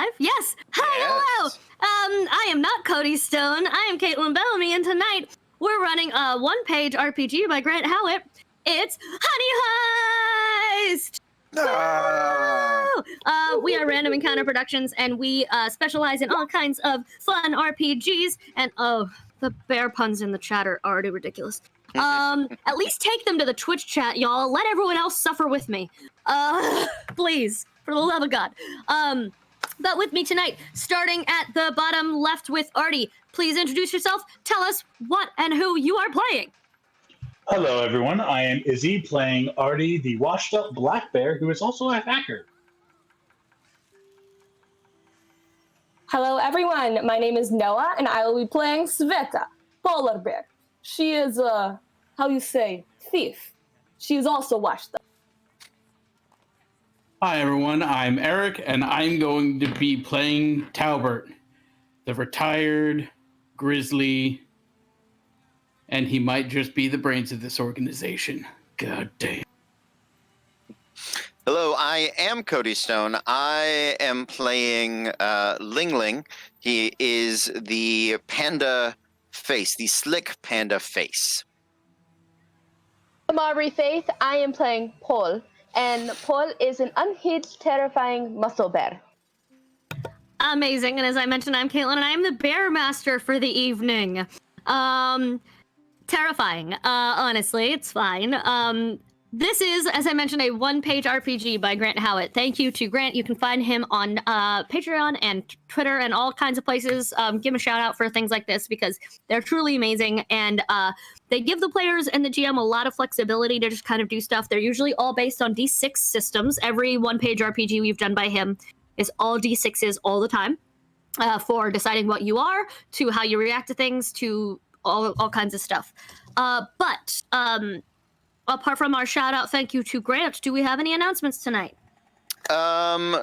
live? Yes. Hi, hello. Yes. I am not Cody Stone. I am Caitlin Bellamy, and tonight we're running a one-page RPG by Grant Howitt. It's Honey Heist. Ah. Woo! We are Random Encounter Productions, and we specialize in all kinds of fun RPGs. And oh, the bear puns in the chat are already ridiculous. At least take them to the Twitch chat, y'all. Let everyone else suffer with me. Please, for the love of God. But with me tonight, starting at the bottom left with Artie. Please introduce yourself. Tell us what and who you are playing. Hello, everyone. I am Izzy, playing Artie, the washed-up black bear, who is also a hacker. Hello, everyone. My name is Noah, and I will be playing Sveta, polar bear. She is a, thief. She is also washed up. Hi, everyone. I'm Eric, and I'm going to be playing Talbert, the retired grizzly, and he might just be the brains of this organization. God damn. Hello, I am Cody Stone. I am playing Ling Ling. He is the panda face, the slick panda face. I'm Aubrey Faith. I am playing Paul, and Paul is an unhinged, terrifying muscle bear. Amazing. And as I mentioned, I'm Caitlin, and I am the bear master for the evening. Terrifying. Honestly, it's fine. This is, as I mentioned, a one-page RPG by Grant Howitt. Thank you to Grant. You can find him on Patreon and Twitter and all kinds of places. Give him a shout-out for things like this because they're truly amazing, and they give the players and the GM a lot of flexibility to just kind of do stuff. They're usually all based on D6 systems. Every one-page RPG we've done by him is all D6s all the time for deciding what you are, to how you react to things, to all kinds of stuff. But apart from our shout out, thank you to Grant, do we have any announcements tonight?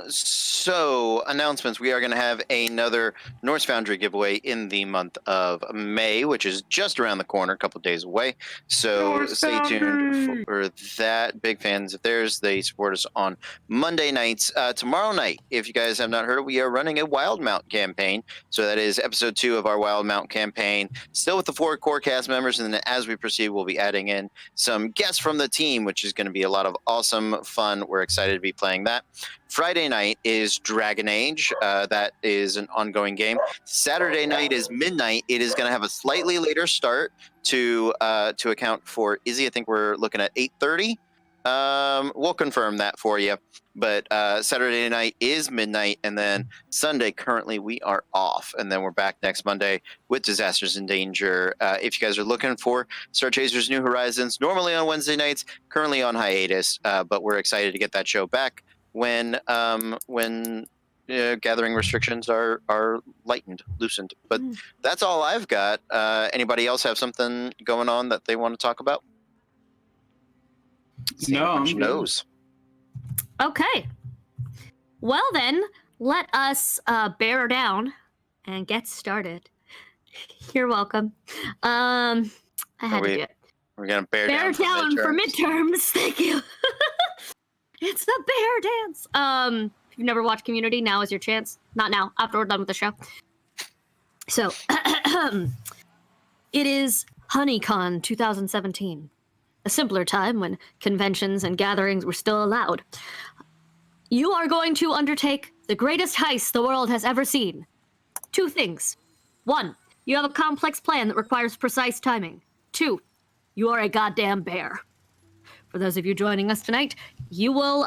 So announcements. We are going to have another Norse Foundry giveaway in the month of May, which is just around the corner, a couple of days away. So Norse stay Foundry. tuned for that. Big fans of theirs. They support us on Monday nights. Tomorrow night, if you guys have not heard, we are running a Wild Mount campaign. So that is episode 2 of our Wild Mount campaign. Still with the 4 core cast members, and then as we proceed, we'll be adding in some guests from the team, which is going to be a lot of awesome fun. We're excited to be playing that. Friday night is Dragon Age. That is an ongoing game. Saturday night is Midnight. It is going to have a slightly later start to account for Izzy. I think we're looking at 8:30. We'll confirm that for you. But Saturday night is Midnight, and then Sunday currently we are off, and then we're back next Monday with Disasters in Danger. If you guys are looking for Star Chasers New Horizons, normally on Wednesday nights, currently on hiatus, but we're excited to get that show back when gathering restrictions are loosened. But that's all I've got. Anybody else have something going on that they want to talk about? No, I'm good. Knows. Okay. Well then, let us bear down and get started. You're welcome. I had to do it. We're gonna bear Bear down for midterms. Thank you. It's the bear dance. If you've never watched Community, now is your chance. Not now, after we're done with the show. So, it is HoneyCon 2017. A simpler time when conventions and gatherings were still allowed. You are going to undertake the greatest heist the world has ever seen. 2 things. 1, you have a complex plan that requires precise timing. 2, you are a goddamn bear. For those of you joining us tonight, you will,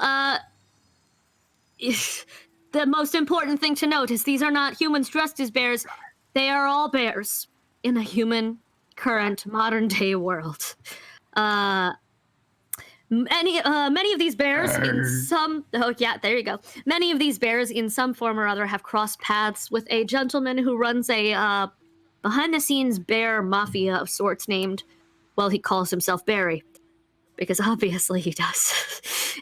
the most important thing to note is these are not humans dressed as bears. They are all bears in a human, current, modern-day world. Many of these bears in some... Oh, yeah, there you go. Many of these bears in some form or other have crossed paths with a gentleman who runs a behind-the-scenes bear mafia of sorts named... Well, he calls himself Barry. Because obviously he does.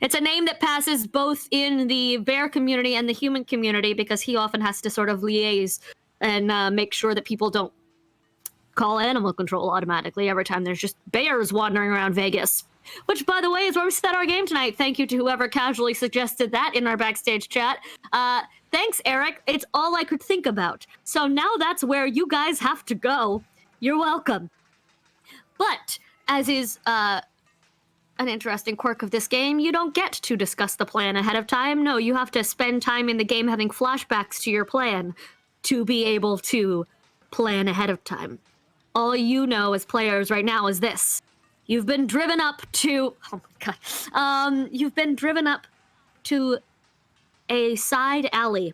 It's a name that passes both in the bear community and the human community because he often has to sort of liaise and make sure that people don't call animal control automatically every time there's just bears wandering around Vegas. which, by the way, is where we set our game tonight. Thank you to whoever casually suggested that in our backstage chat. Thanks, Eric. It's all I could think about. So now that's where you guys have to go. You're welcome. But, as is an interesting quirk of this game, you don't get to discuss the plan ahead of time. No, you have to spend time in the game having flashbacks to your plan to be able to plan ahead of time. All you know as players right now is this. You've been driven up to... Oh my god. You've been driven up to a side alley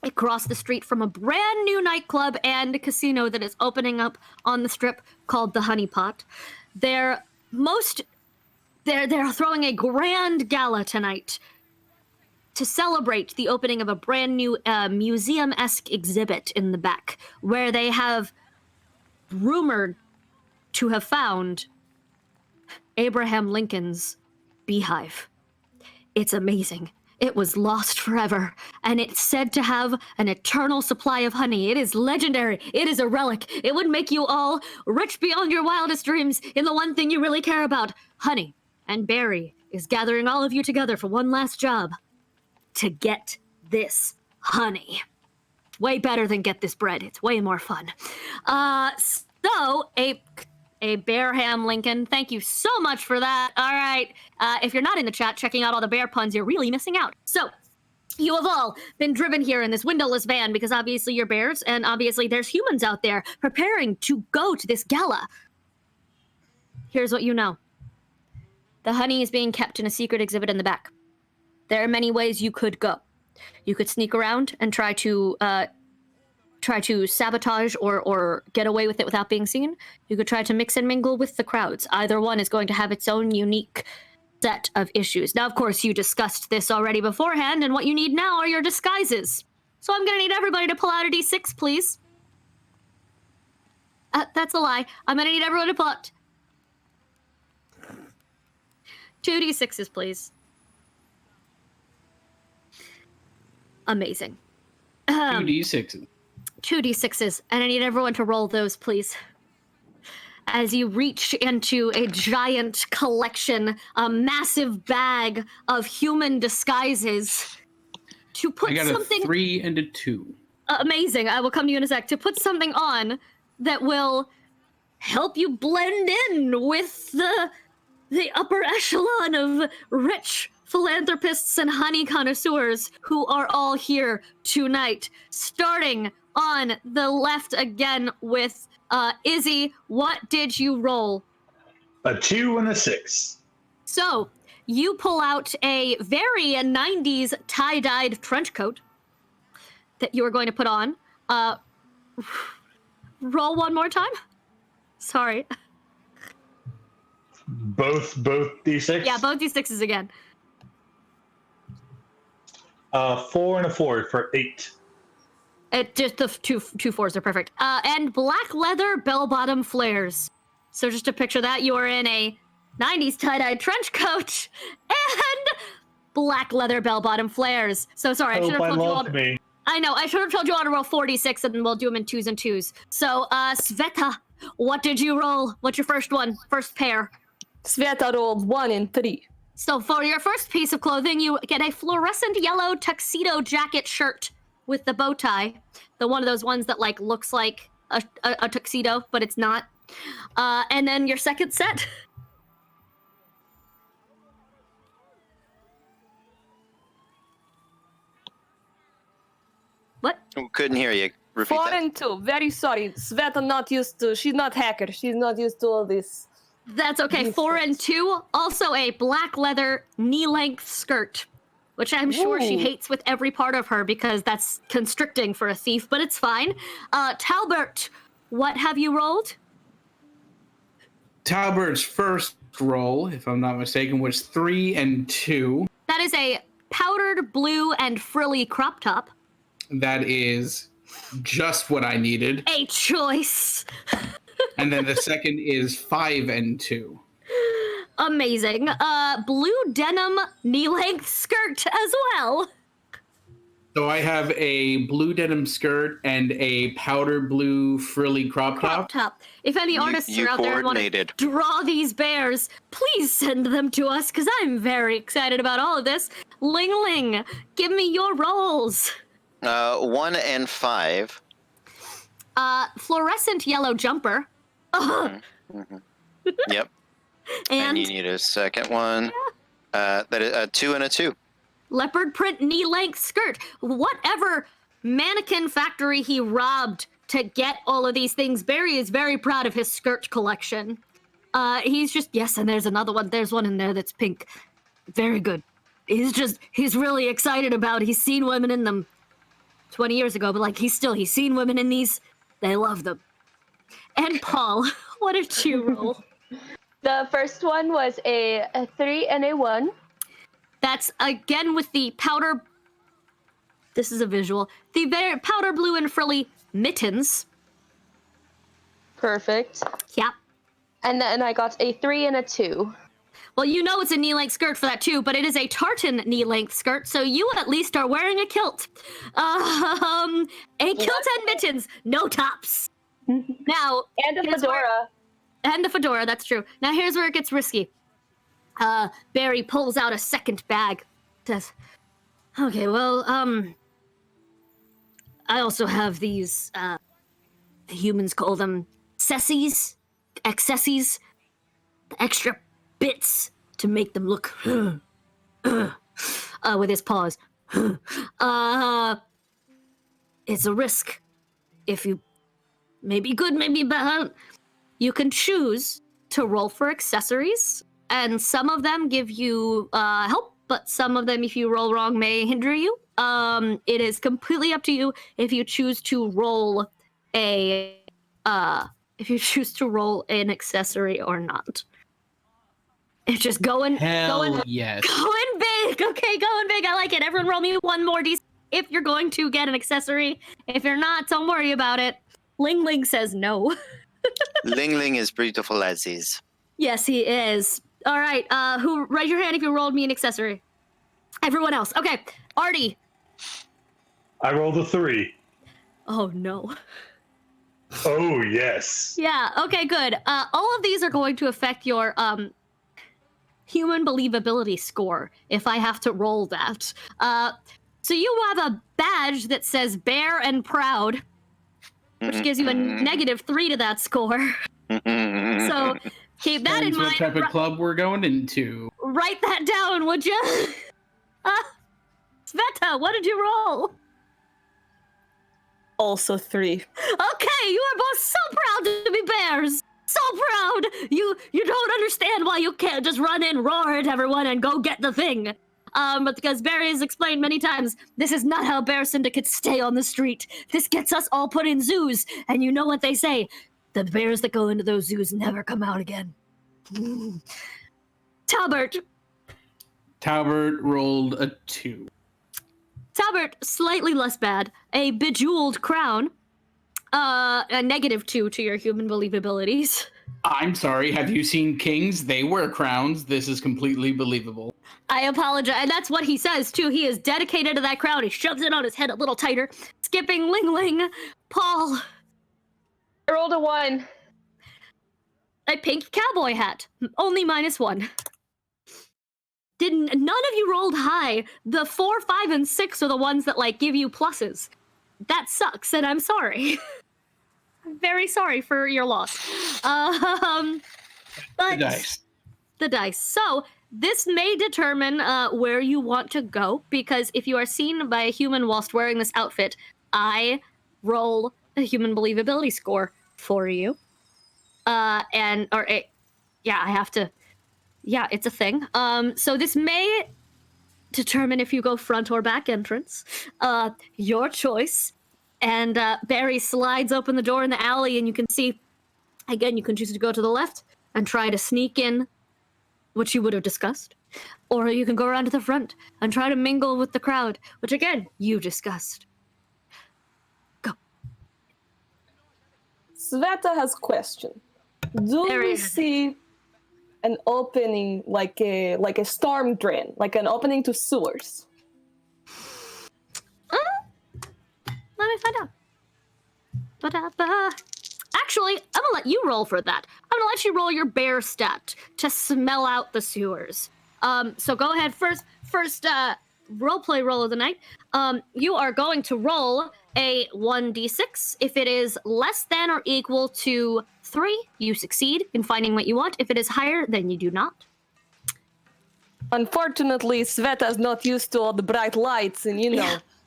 across the street from a brand new nightclub and casino that is opening up on the strip called the Honey Pot. They're throwing a grand gala tonight to celebrate the opening of a brand new museum-esque exhibit in the back, where they have rumored to have found Abraham Lincoln's beehive. It's amazing. It was lost forever, and it's said to have an eternal supply of honey. It is legendary. It is a relic. It would make you all rich beyond your wildest dreams in the one thing you really care about, honey. And Barry is gathering all of you together for one last job. To get this honey. Way better than get this bread. It's way more fun. So, a Bearham Lincoln, thank you so much for that. All right, if you're not in the chat checking out all the bear puns, you're really missing out. So, you have all been driven here in this windowless van because obviously you're bears, and obviously there's humans out there preparing to go to this gala. Here's what you know. The honey is being kept in a secret exhibit in the back. There are many ways you could go. You could sneak around and try to sabotage or get away with it without being seen. You could try to mix and mingle with the crowds. Either one is going to have its own unique set of issues. Now, of course, you discussed this already beforehand, and what you need now are your disguises. So I'm going to need everybody to pull out a d6, please. That's a lie. I'm going to need everyone to pull out 2 d6s, please. Amazing. 2d6s. 2 d6s, and I need everyone to roll those, please. As you reach into a giant collection, a massive bag of human disguises to put I got something... a 3 and a 2. Amazing. I will come to you in a sec. To put something on that will help you blend in with the upper echelon of rich philanthropists and honey connoisseurs who are all here tonight. Starting on the left again with Izzy, what did you roll? A 2 and a 6. So, you pull out a very 90s tie-dyed trench coat that you are going to put on. Roll one more time. Sorry. Both D6? Yeah, both D6s again. 4 and a 4 for 8. It just the two 4s are perfect. And black leather bell-bottom flares. So just to picture that, you are in a 90s tie-dye trench coat and black leather bell-bottom flares. So sorry, I should have told you all. Me. I know, I should have told you all to roll 46, and then we'll do them in 2s and 2s. So, Sveta, what did you roll? What's your first one? First pair? Sveta rolled 1 and 3. So for your first piece of clothing, you get a fluorescent yellow tuxedo jacket shirt with the bow tie. The one of those ones that like looks like a tuxedo, but it's not. And then your second set. What? Couldn't hear you. Repeat 4 that. and 2. Very sorry. Sveta not used to. She's not hacker. She's not used to all this. That's okay. 4 and 2. Also a black leather knee-length skirt, which I'm sure she Ooh. hates with every part of her because that's constricting for a thief, but it's fine. Talbert, what have you rolled? Talbert's first roll, if I'm not mistaken, was 3 and 2. That is a powdered blue and frilly crop top. That is just what I needed. A choice. And then the second is 5 and 2. Amazing. Blue denim knee-length skirt as well. So I have a blue denim skirt and a powder blue frilly crop top. top. If any artists you are out there and want to coordinated. draw these bears, please send them to us because I'm very excited about all of this. Ling Ling, give me your rolls. 1 and 5. Fluorescent yellow jumper. Yep. And you need a second one. That is a 2 and a 2. Leopard print knee-length skirt. Whatever mannequin factory he robbed to get all of these things, Barry is very proud of his skirt collection. He's just, yes, and there's another one. There's one in there that's pink. Very good. He's really excited about it. He's seen women in them 20 years ago, but like he's seen women in these. They love them. And Paul, what did you roll? The first one was a 3 and a 1. That's again with the powder. This is a visual. The very powder blue and frilly mittens. Perfect. Yeah. And then I got a 3 and a 2. Well, you know it's a knee-length skirt for that too, but it is a tartan knee-length skirt, so you at least are wearing a kilt. A kilt and mittens, no tops. Now And a fedora. And the fedora, that's true. Now here's where it gets risky. Barry pulls out a second bag. Says, okay, well, I also have these, the humans call them accessories, the extra bits to make them look, with his paws. It's a risk. If you, maybe good, maybe bad. You can choose to roll for accessories, and some of them give you help, but some of them, if you roll wrong, may hinder you. It is completely up to you if you choose to roll an accessory or not. It's just going Yes. Going big. Okay, going big. I like it. Everyone roll me one more D if you're going to get an accessory. If you're not, don't worry about it. Ling Ling says no. Ling Ling is beautiful as is. Yes, he is. All right. Who? Raise your hand if you rolled me an accessory. Everyone else. Okay. Artie. I rolled a 3. Oh no. Oh yes. Yeah. Okay. Good. All of these are going to affect your human believability score if I have to roll that. So you have a badge that says bear and proud, which gives you a -3 to that score. So keep that in Depends mind. what type of club we're going into. Write that down, would you? Sveta, what did you roll? Also 3. Okay, you are both so proud to be bears. So proud. You don't understand why you can't just run in, roar at everyone, and go get the thing. But because Barry has explained many times, this is not how bear syndicates stay on the street. This gets us all put in zoos, and you know what they say. The bears that go into those zoos never come out again. Talbert. Talbert rolled a 2. Talbert, slightly less bad. A bejeweled crown. A -2 to your human believabilities. I'm sorry, have you seen kings? They wear crowns. This is completely believable. I apologize. And that's what he says, too. He is dedicated to that crown. He shoves it on his head a little tighter. Skipping Ling Ling. Paul. I rolled a 1. A pink cowboy hat. Only -1. None of you rolled high. The 4, 5, and 6 are the ones that, like, give you pluses. That sucks, and I'm sorry. I'm very sorry for your loss. But The dice. The dice. So this may determine where you want to go, because if you are seen by a human whilst wearing this outfit, I roll a human believability score for you. I have to. Yeah, it's a thing. So this may determine if you go front or back entrance. Your choice. And Barry slides open the door in the alley, and you can see, again, you can choose to go to the left and try to sneak in, which you would have discussed. Or you can go around to the front and try to mingle with the crowd, which, again, you discussed. Go. Sveta has a question. Do Barry we has see an opening like a storm drain, like an opening to sewers? me find out. Ba-da-ba. Actually, I'm gonna let you roll for that. I'm gonna let you roll your bear stat to smell out the sewers. So go ahead first roleplay roll of the night. You are going to roll a 1d6. If it is less than or equal to 3, you succeed in finding what you want. If it is higher, then you do not. Unfortunately, Sveta's not used to all the bright lights and,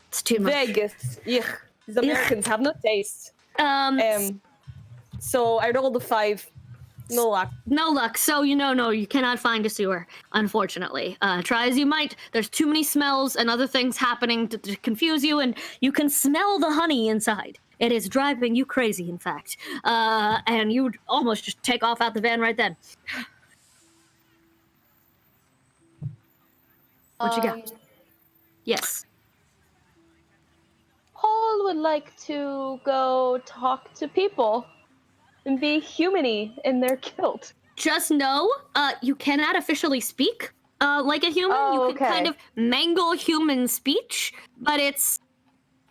It's too much. Vegas. Yuck. These Americans have no taste. So I rolled a 5. No luck. No luck. So no, you cannot find a sewer, unfortunately. Try as you might, there's too many smells and other things happening to confuse you, and you can smell the honey inside. It is driving you crazy, in fact. And you would almost just take off out the van right then. What you got? Yes. Paul would like to go talk to people and be human-y in their guilt. Just know, you cannot officially speak like a human. Oh, you can kind okay. of mangle human speech, but it's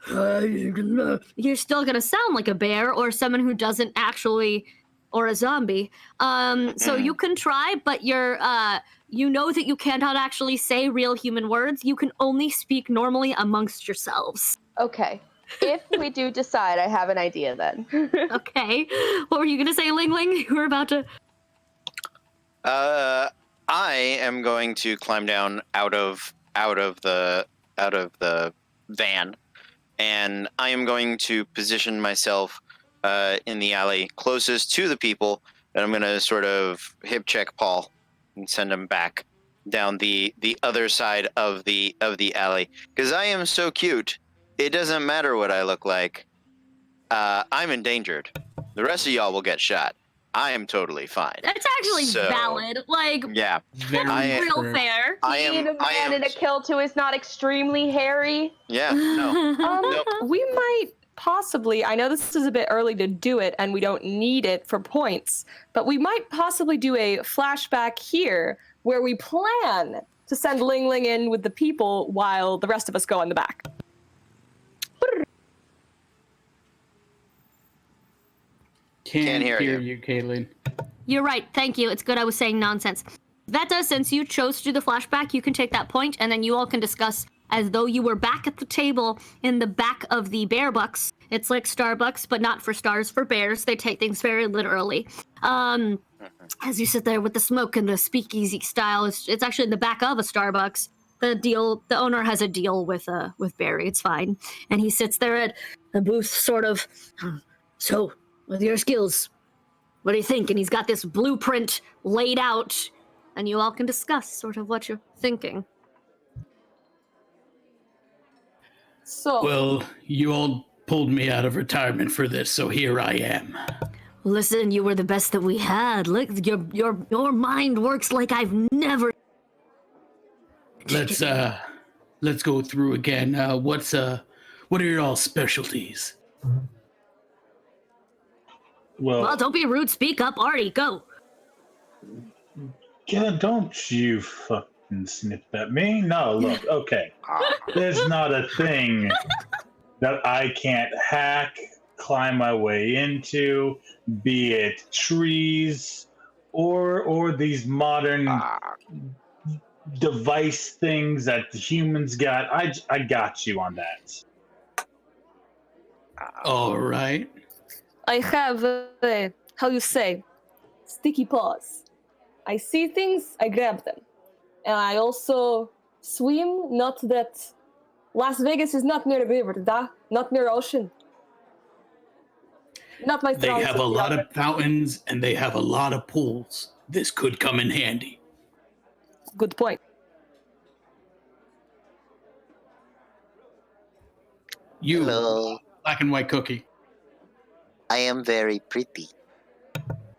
you're still gonna sound like a bear or someone who doesn't actually, or a zombie. So you can try, but you're you know that you cannot actually say real human words. You can only speak normally amongst yourselves. Okay. If we do decide, I have an idea then. Okay. What were you gonna say, Ling Ling? You were about to. I am going to climb down out of the van, and I am going to position myself in the alley closest to the people, and I'm going to sort of hip check Paul and send him back down the other side of the alley, because I am so cute. It doesn't matter what I look like. I'm endangered. The rest of y'all will get shot. I am totally fine. That's actually valid. Like, Yeah, Very real fair. fair. Being a man in a kilt who is not extremely hairy. Yeah, no. Nope. We might possibly, I know this is a bit early to do it and we don't need it for points, but we might possibly do a flashback here where we plan to send Ling Ling in with the people while the rest of us go in the back. Can't hear you, Caitlin. You're right. Thank you. It's good I was saying nonsense. Veta, since you chose to do the flashback, you can take that point, and then you all can discuss as though you were back at the table in the back of the Bear Bucks. It's like Starbucks, but not for stars, for bears. They take things very literally. As you sit there with the smoke and the speakeasy style, it's actually in the back of a Starbucks. The owner has a deal with Barry. It's fine, and he sits there at the booth, sort of. So, with your skills, what do you think? And he's got this blueprint laid out, and you all can discuss sort of what you're thinking. So, Well, you all pulled me out of retirement for this, so here I am. Listen, you were the best that we had. Look, your mind works like I've never. Let's go through again. What are your all specialties? Well, don't be rude. Speak up, Artie. Go. Yeah, don't you fucking snip at me. No, look, okay. There's not a thing that I can't hack, climb my way into, be it trees or these modern device things that the humans got. I got you on that. All right. I have, how you say, sticky paws. I see things, I grab them. And I also swim, not that... Las Vegas is not near a river, da? Not near ocean. Not my They strong have a lot of fountains and they have a lot of pools. This could come in handy. Good point. You, Hello. black and white cookie. I am very pretty.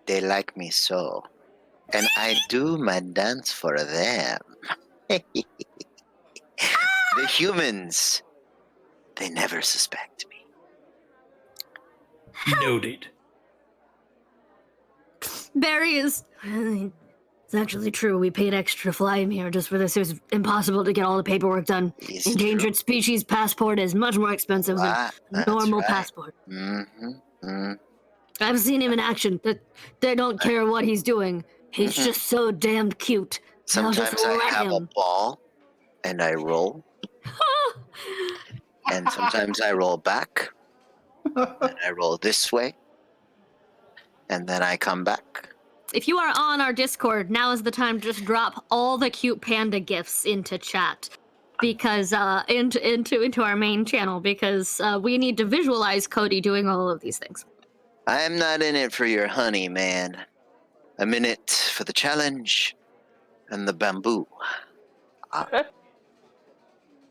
They like me so. And I do my dance for them. The humans, they never suspect me. Noted. Barry is. It's actually true. We paid extra to fly him here just for this. It was impossible to get all the paperwork done. It's Endangered true. species passport is much more expensive than That's normal right. passport. Mm-hmm. I've seen him in action. They don't care what he's doing. He's Mhm. just so damned cute. Now just Sometimes I let have a him. ball and I roll, and sometimes I roll back and I roll this way, and then I come back. If you are on our Discord, now is the time to just drop all the cute panda gifs into chat, because into our main channel, because we need to visualize Cody doing all of these things. I am not in it for your honey, man. I'm in it for the challenge and the bamboo.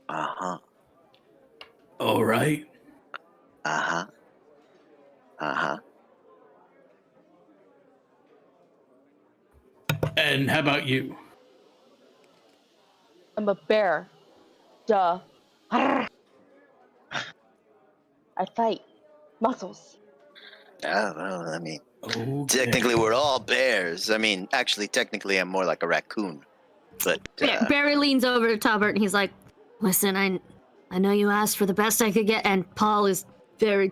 Uh-huh. All right. Uh-huh. Uh-huh. And how about you? I'm a bear. Duh. I fight. Muscles. Oh, well, I mean, Okay. technically we're all bears. I mean, actually, technically I'm more like a raccoon. But, Barry leans over to Talbert and he's like, "Listen, I know you asked for the best I could get, and Paul is very,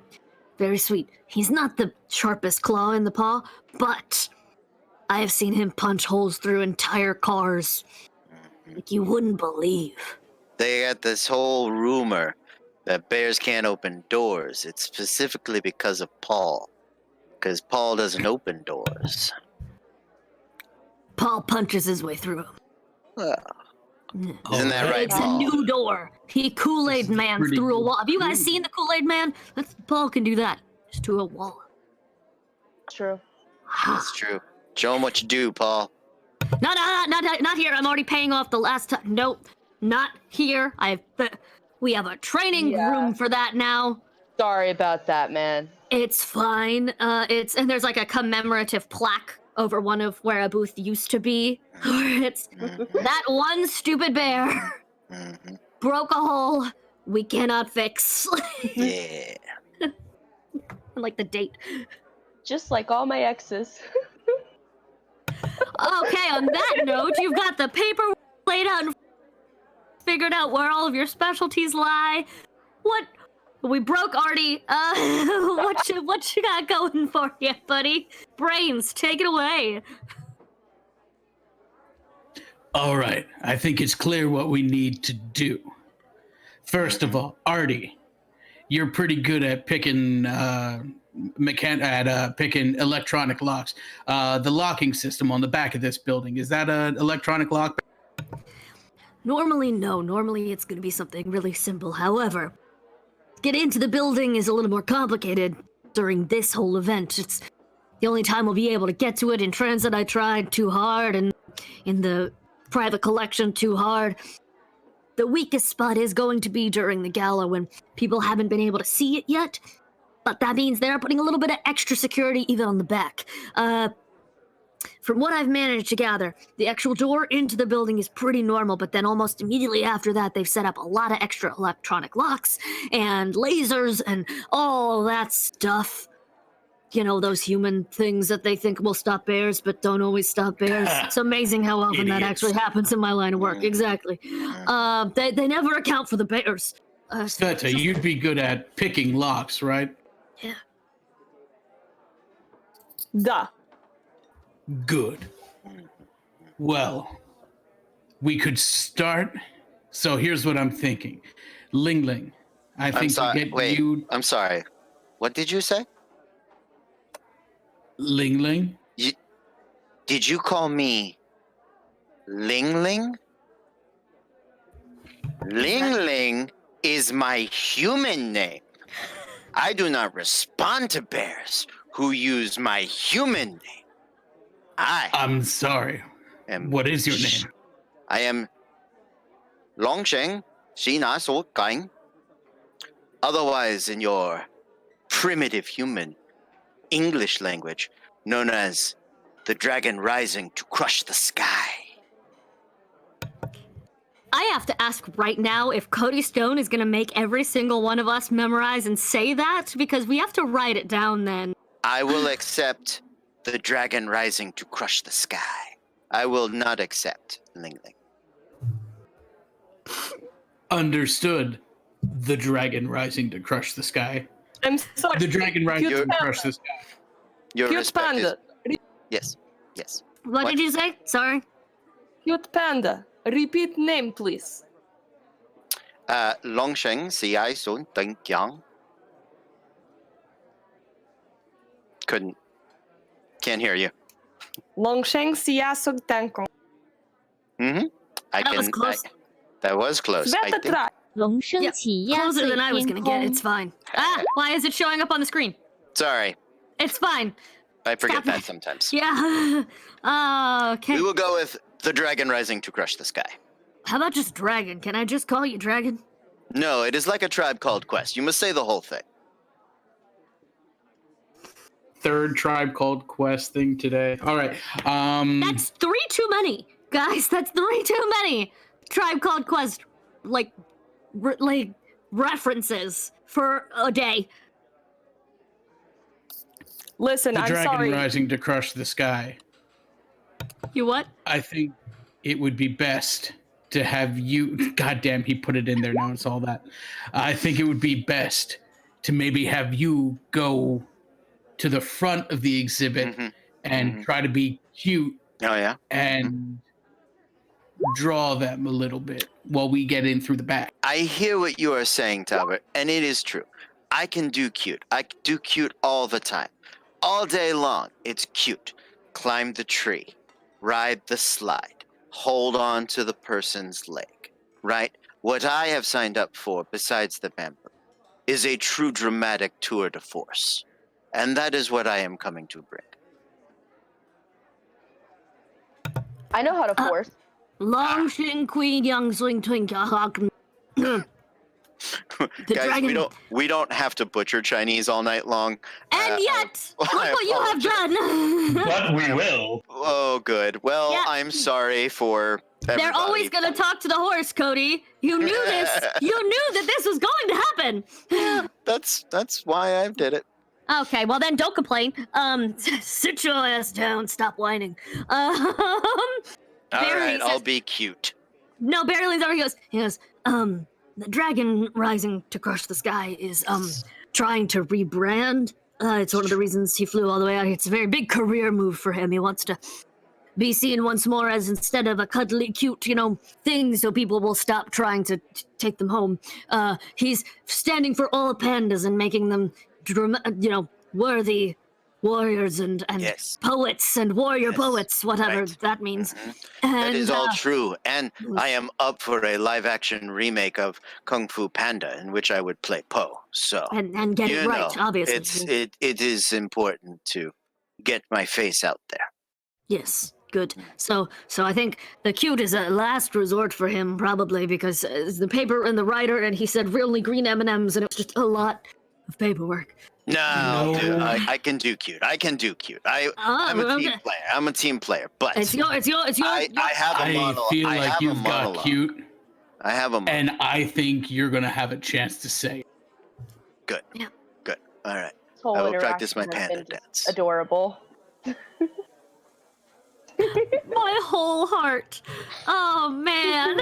very sweet. He's not the sharpest claw in the paw, but I have seen him punch holes through entire cars like you wouldn't believe." they got this whole rumor that bears can't open doors. It's specifically because of Paul. Because Paul doesn't open doors. Paul punches his way through them. Well, All isn't that right, It's a Paul? new door. He Kool-Aid This is Man pretty through a good wall. Have you guys too. seen the Kool-Aid Man? Paul can do that. Just to a wall. True. That's true. Show him what you do, Paul. Not here. I'm already paying off the last time. Nope, not here. We have a training Yeah. room for that now. Sorry about that, man. It's fine. And there's like a commemorative plaque over one of where a booth used to be. It's Mhm, that one stupid bear mhm. broke a hole we cannot fix. Yeah. Like the date. Just like all my exes. Okay, on that note, you've got the paper laid out and figured out where all of your specialties lie. What? We broke Artie. What you got going for you, buddy? Brains, take it away. All right. I think it's clear what we need to do. First of all, Artie, you're pretty good at picking picking electronic locks. The locking system on the back of this building, is that an electronic lock? Normally, no. Normally, it's going to be something really simple. However, get into the building is a little more complicated during this whole event. It's the only time we'll be able to get to it. In transit, I tried too hard, and in the private collection, too hard. The weakest spot is going to be during the gala when people haven't been able to see it yet. But that means they're putting a little bit of extra security even on the back. From what I've managed to gather, the actual door into the building is pretty normal, but then almost immediately after that, they've set up a lot of extra electronic locks and lasers and all that stuff. You know, those human things that they think will stop bears, but don't always stop bears. It's amazing how often that Idiots. actually happens in my line of work. Exactly. They never account for the bears. Sveta, you'd be good at picking locks, right? Yeah. Duh. Good. Well, we could start. So here's what I'm thinking. Ling Ling, I I'm think sorry. we get Wait, you. I'm sorry. What did you say? Ling Ling? Did you call me Ling Ling? Ling Ling is my human name. I do not respond to bears who use my human name. I I'm sorry. am. What is your name? I am Longsheng Shina So Gang. Otherwise, in your primitive human English language, known as the dragon rising to crush the sky. I have to ask right now if Cody Stone is going to make every single one of us memorize and say that, because we have to write it down then. I will accept the dragon rising to crush the sky. I will not accept Ling Ling. Understood. The dragon rising to crush the sky. I'm sorry. The dragon rising Cute to crush the sky. Your Cute respect is panda. yes, yes. What did you say? Sorry. Cute panda. Repeat name, please. Longsheng Xi Sun Deng Jiang. Can't hear you. Longsheng Siasug Tankong. Mm-hmm. That was close. That was close. I Sveta think. try. 龙升 Yep, 起压 Closer 碎 than I was 天 gonna get. 空 It's fine. Ah, why is it showing up on the screen? Sorry, It's fine. I forget Stop that it. sometimes. Yeah. Okay. We will go with the dragon rising to crush the sky. How about just Dragon? Can I just call you Dragon? No, it is like a tribe called Quest. You must say the whole thing. Third tribe called Quest thing today. All right. That's 3 too many, guys. That's 3 too many. Tribe Called Quest, like references for a day. Listen, the I'm dragon sorry. rising to crush the sky. You what? I think it would be best to have you. Goddamn, he put it in there. Now it's all that. I think it would be best to maybe have you go to the front of the exhibit Mhm. and Mhm. try to be cute Oh yeah. and draw them a little bit while we get in through the back. I hear what you are saying, Talbot, and it is true. I can do cute. I can do cute all the time. All day long, it's cute. Climb the tree, ride the slide, hold on to the person's leg, right? What I have signed up for, besides the bamboo, is a true dramatic tour de force. And that is what I am coming to bring. I know how to force. Long Shin Queen Young Swing Twink Hawk. The Guys, dragon. we don't have to butcher Chinese all night long. And yet, look I what you have done. But we will. Oh, good. Well, Yeah. I'm sorry for everybody. They're always gonna talk to the horse, Cody. You knew this. You knew that this was going to happen. That's why I did it. Okay, well then don't complain. Sit your ass down. Stop whining. All Barry right, I'll says- be cute. No, Barry leans over. He goes. The dragon rising to crush the sky is trying to rebrand. It's one of the reasons he flew all the way out here. It's a very big career move for him. He wants to be seen once more as instead of a cuddly, cute, thing, so people will stop trying to take them home. He's standing for all pandas and making them, worthy warriors and Yes. poets and warrior Yes, poets, whatever right. that means. Mhm. And, That is all true, and I am up for a live-action remake of Kung Fu Panda, in which I would play Po. So and get you it right, know, obviously. it is important to get my face out there. Yes, good. So I think the cute is a last resort for him, probably because the paper and the writer, and he said only green M&Ms, and it was just a lot of paperwork. No, No. dude, I can do cute. I'm a team Okay. player. I'm a team player, but It's your. I have a I monologue. feel I like have a you've got monologue. cute, I have a monologue. and I think you're gonna have a chance to say it. Good. Yeah. Good. All right. This whole I will practice my interaction has panda been dance. adorable. My whole heart. Oh man.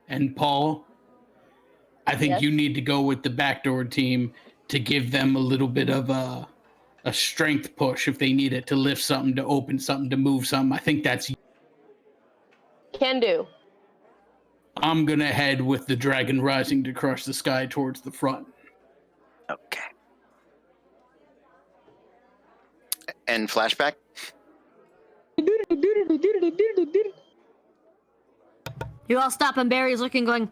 And Paul, I think Yes? you need to go with the backdoor team to give them a little bit of a strength push if they need it to lift something, to open something, to move something. I think that's. Can do. I'm gonna head with the dragon rising to crush the sky towards the front. Okay. And flashback. You all stop, and Barry's looking, going.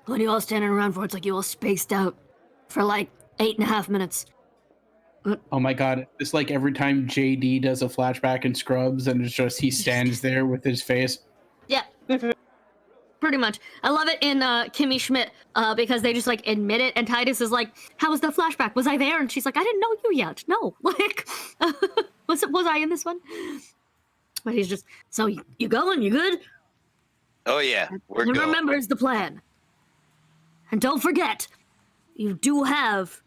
What are you all standing around for? It's like you all spaced out for like 8.5 minutes. Oh my god! It's like every time JD does a flashback in Scrubs, and it's just he stands there with his face. Yeah. Pretty much. I love it in Kimmy Schmidt because they just like admit it, and Titus is like, "How was the flashback? Was I there?" And she's like, "I didn't know you yet. No, like, was I in this one?" But he's just, "So you going? You good?" Oh yeah, we're And going. remembers the plan. And don't forget, you do have.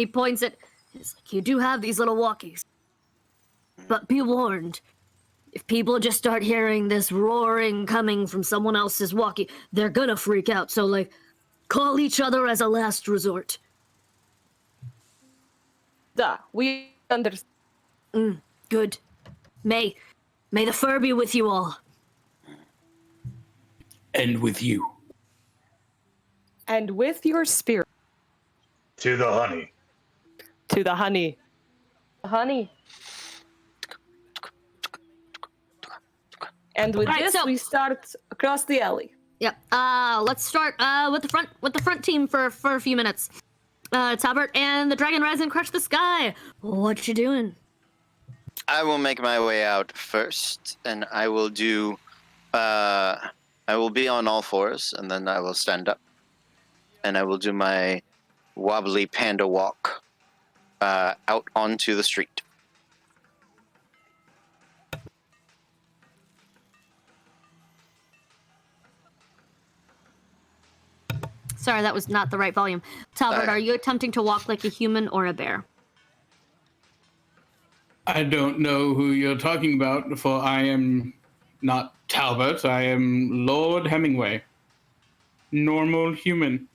He points at. He's like, you do have these little walkies, but be warned. If people just start hearing this roaring coming from someone else's walkie, they're gonna freak out. So, like, call each other as a last resort. We understand. Good. May the fur be with you all. And with you. And with your spirit. To the honey. To the honey. Honey. And with Alright, this, so- we start across the alley. Yep. Let's start with the front team for a few minutes. Talbert and the Dragon Rise and Crush the Sky. What you doing? I will make my way out first, and I will do. I will be on all fours, and then I will stand up, and I will do my wobbly panda walk out onto the street. Sorry, that was not the right volume. Talbot, are you attempting to walk like a human or a bear? I don't know who you're talking about, for I am not Talbot. I am Lord Hemingway. Normal human.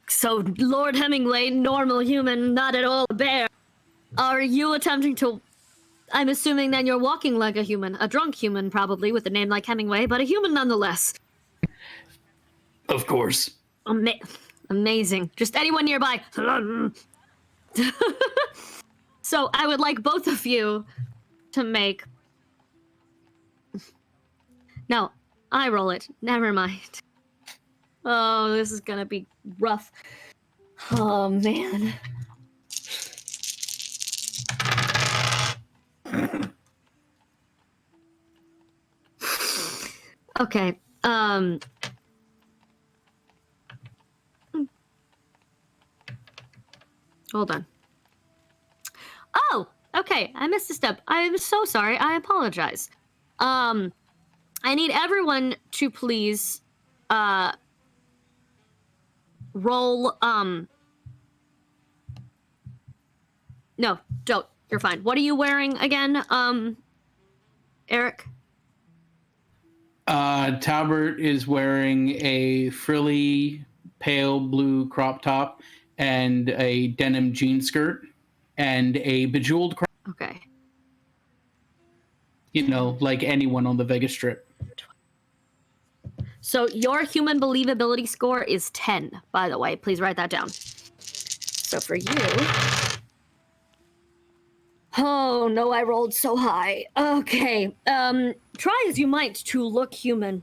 So, Lord Hemingway, normal human, not at all a bear. Are you attempting to... I'm assuming then you're walking like a human. A drunk human, probably, with a name like Hemingway, but a human nonetheless. Of course. Amazing. Just anyone nearby. So, I would like both of you to make... No, I roll it. Never mind. Oh, this is gonna be rough. Oh, man. Okay, hold on. Oh, okay, I missed a step. I'm so sorry. I apologize. I need everyone to please, roll, no, don't. You're fine. What are you wearing again, Eric? Talbert is wearing a frilly pale blue crop top and a denim jean skirt and a bejeweled crown. Okay. You know, like anyone on the Vegas Strip. So your human believability score is 10, by the way. Please write that down. So for you... Oh, no, I rolled so high. Okay. Try as you might to look human.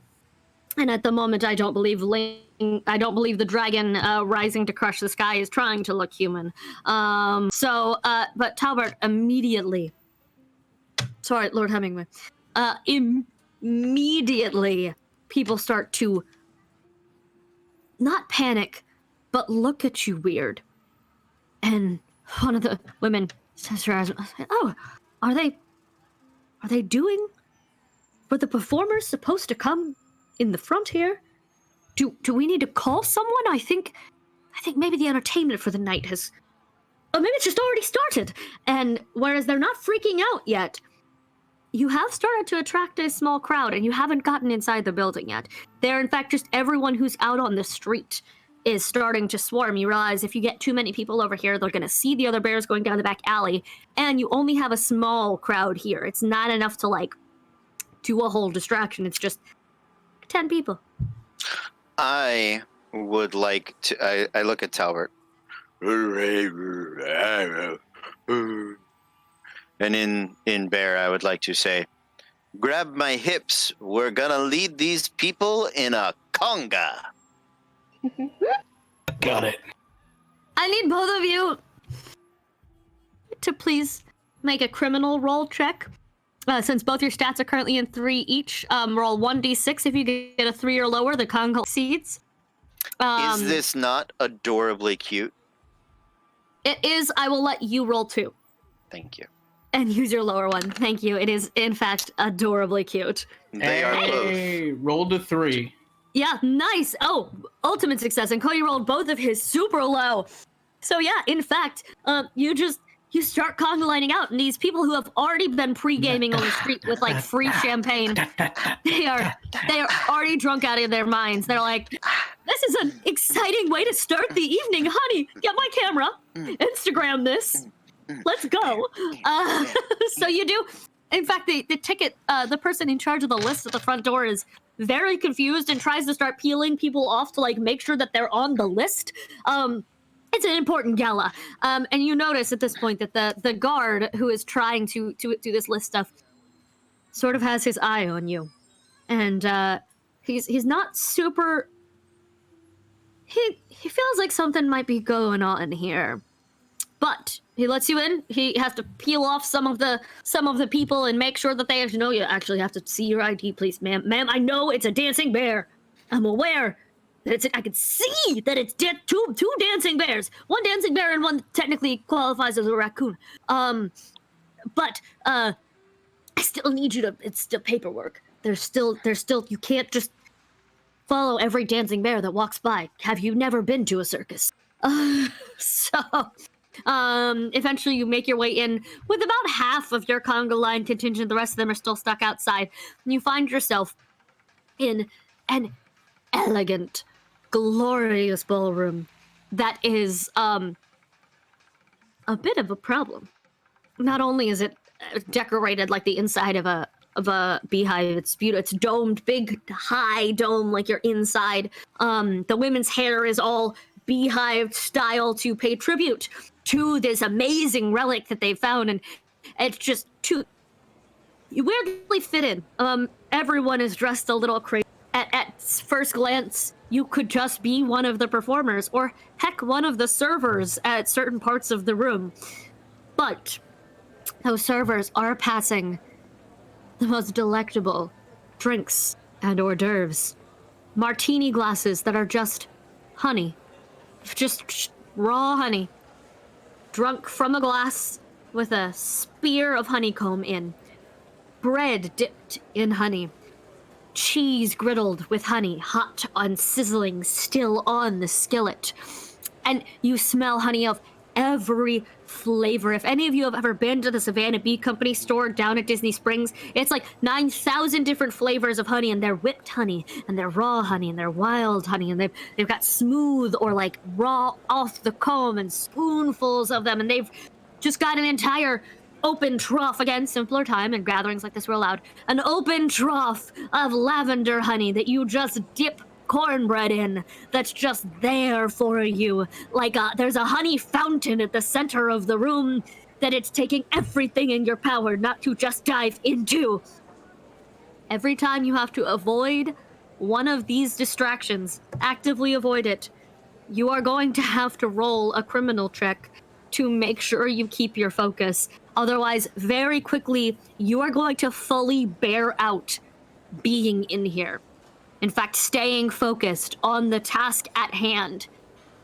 And at the moment, I don't believe the dragon rising to crush the sky is trying to look human. But Talbert immediately... Sorry, Lord Hemingway. Immediately, people start to not panic, but look at you weird. And one of the women says to her husband, "Oh, are they doing? Were the performers supposed to come in the front here? Do we need to call someone? I think maybe the entertainment for the night has, or maybe it's just already started." And whereas they're not freaking out yet, you have started to attract a small crowd, and you haven't gotten inside the building yet. They're, in fact, just everyone who's out on the street is starting to swarm. You realize if you get too many people over here, they're going to see the other bears going down the back alley, and you only have a small crowd here. It's not enough to, like, do a whole distraction. It's just 10 people. I would like to. I look at Talbert. And in bear, I would like to say, "Grab my hips. We're gonna lead these people in a conga." Got it. I need both of you to please make a criminal roll check. Since both your stats are currently in 3 each, roll 1d6. If you get a 3 or lower, the conga succeeds. Is this not adorably cute? It is. I will let you roll 2. Thank you. And use your lower one. Thank you. It is, in fact, adorably cute. They are both. Hey, rolled a 3. Yeah, nice. Oh, ultimate success. And Cody rolled both of his super low. So yeah, in fact, you start conga lining out, and these people who have already been pre-gaming on the street with like free champagne, they are already drunk out of their minds. They're like, "This is an exciting way to start the evening, honey. Get my camera, Instagram this. Let's go." So you do. In fact, the ticket, the person in charge of the list at the front door is very confused and tries to start peeling people off to like make sure that they're on the list. It's an important gala, and you notice at this point that the guard who is trying to do this list stuff sort of has his eye on you, and he's not super. He feels like something might be going on here, but he lets you in. He has to peel off some of the people and make sure that they actually know you actually have to see your ID, please, ma'am. Ma'am, I know it's a dancing bear. I'm aware. I can see that it's two dancing bears. One dancing bear and one technically qualifies as a raccoon. But I still need you to. It's still paperwork. There's still. You can't just follow every dancing bear that walks by. Have you never been to a circus? Eventually you make your way in with about half of your conga line contingent. The rest of them are still stuck outside. And you find yourself in an elegant, glorious ballroom that is a bit of a problem. Not only is it decorated like the inside of a beehive, it's beautiful. It's domed, big, high dome, like you're inside. The women's hair is all beehive style to pay tribute to this amazing relic that they found, and it's just too. You weirdly fit in. Everyone is dressed a little crazy. At first glance, you could just be one of the performers, or heck, one of the servers at certain parts of the room. But those servers are passing the most delectable drinks and hors d'oeuvres. Martini glasses that are just honey. Just raw honey. Drunk from a glass with a spear of honeycomb in. Bread dipped in honey. Cheese griddled with honey, hot and sizzling, still on the skillet. And you smell honey of every flavor. If any of you have ever been to the Savannah Bee Company store down at Disney Springs, it's like 9,000 different flavors of honey, and they're whipped honey, and they're raw honey, and they're wild honey, and they've got smooth or like raw off the comb and spoonfuls of them, and they've just got an entire open trough, again, simpler time and gatherings like this were allowed, an open trough of lavender honey that you just dip cornbread in, that's just there for you. Like there's a honey fountain at the center of the room that it's taking everything in your power not to just dive into. Every time you have to avoid one of these distractions, actively avoid it, you are going to have to roll a criminal check to make sure you keep your focus. Otherwise, very quickly, you are going to fully bear out being in here. In fact, staying focused on the task at hand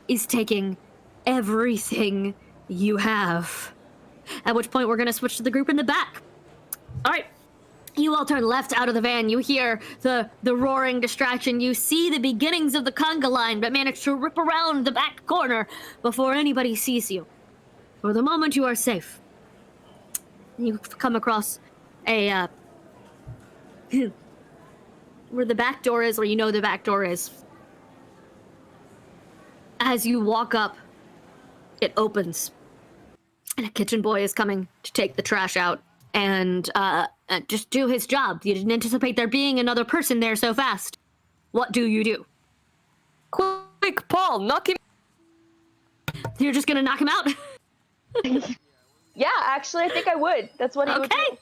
is taking everything you have. At which point, we're going to switch to the group in the back. All right. You all turn left out of the van. You hear the roaring distraction. You see the beginnings of the conga line, but manage to rip around the back corner before anybody sees you. For the moment, you are safe. You come across a where the back door is, or you know the back door is. As you walk up, it opens, and a kitchen boy is coming to take the trash out and just do his job. You didn't anticipate there being another person there so fast. What do you do? Quick, Paul, knock him. You're just gonna knock him out? Yeah, actually, I think I would. That's what he would do. Okay.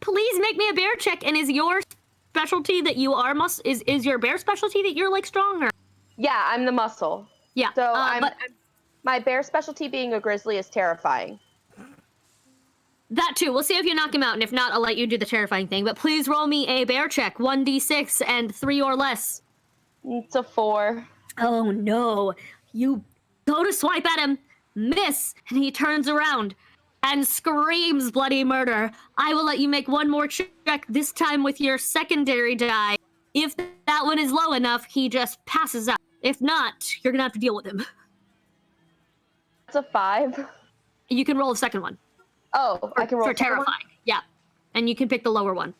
Please make me a bear check. And is your specialty that you are is your bear specialty that you're like stronger? Yeah, I'm the muscle. Yeah. So my bear specialty being a grizzly is terrifying. That too. We'll see if you knock him out, and if not, I'll let you do the terrifying thing. But please roll me a bear check, 1d6 and 3 or less. It's a 4. Oh no. You go to swipe at him, miss, and he turns around and screams bloody murder. I will let you make one more check, this time with your secondary die. If that one is low enough, he just passes out. If not, you're gonna have to deal with him. a 5. You can roll a second one. Oh, I can roll for a second one? terrifying. Yeah, and you can pick the lower one.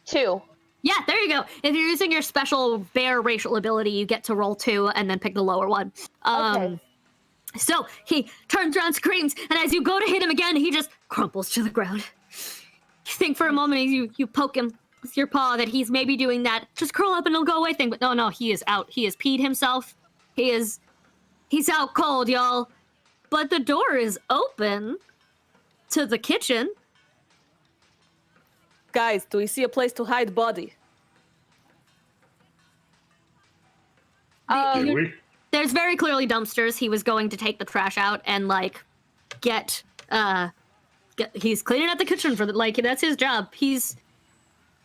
2. Yeah, there you go. If you're using your special bear racial ability, you get to roll 2 and then pick the lower one. Okay. So he turns around, screams, and as you go to hit him again, he just crumples to the ground. You think for a moment, you poke him with your paw that he's maybe doing that just curl up and it'll go away thing, but no, he is out. He has peed himself. He's out cold, y'all. But the door is open to the kitchen. Guys, do we see a place to hide body? Do we? There's very clearly dumpsters. He was going to take the trash out and like get he's cleaning up the kitchen for that's his job. He's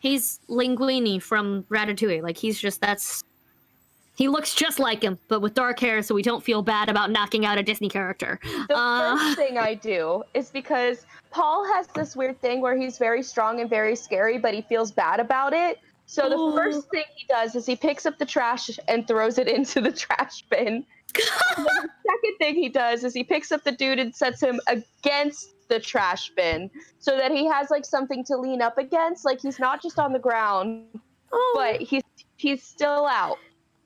Linguini from Ratatouille. Like he looks just like him, but with dark hair, so we don't feel bad about knocking out a Disney character. The first thing I do is because Paul has this weird thing where he's very strong and very scary, but he feels bad about it. So the first thing he does is he picks up the trash and throws it into the trash bin. And then the second thing he does is he picks up the dude and sets him against the trash bin so that he has like something to lean up against. Like he's not just on the ground, but he's still out.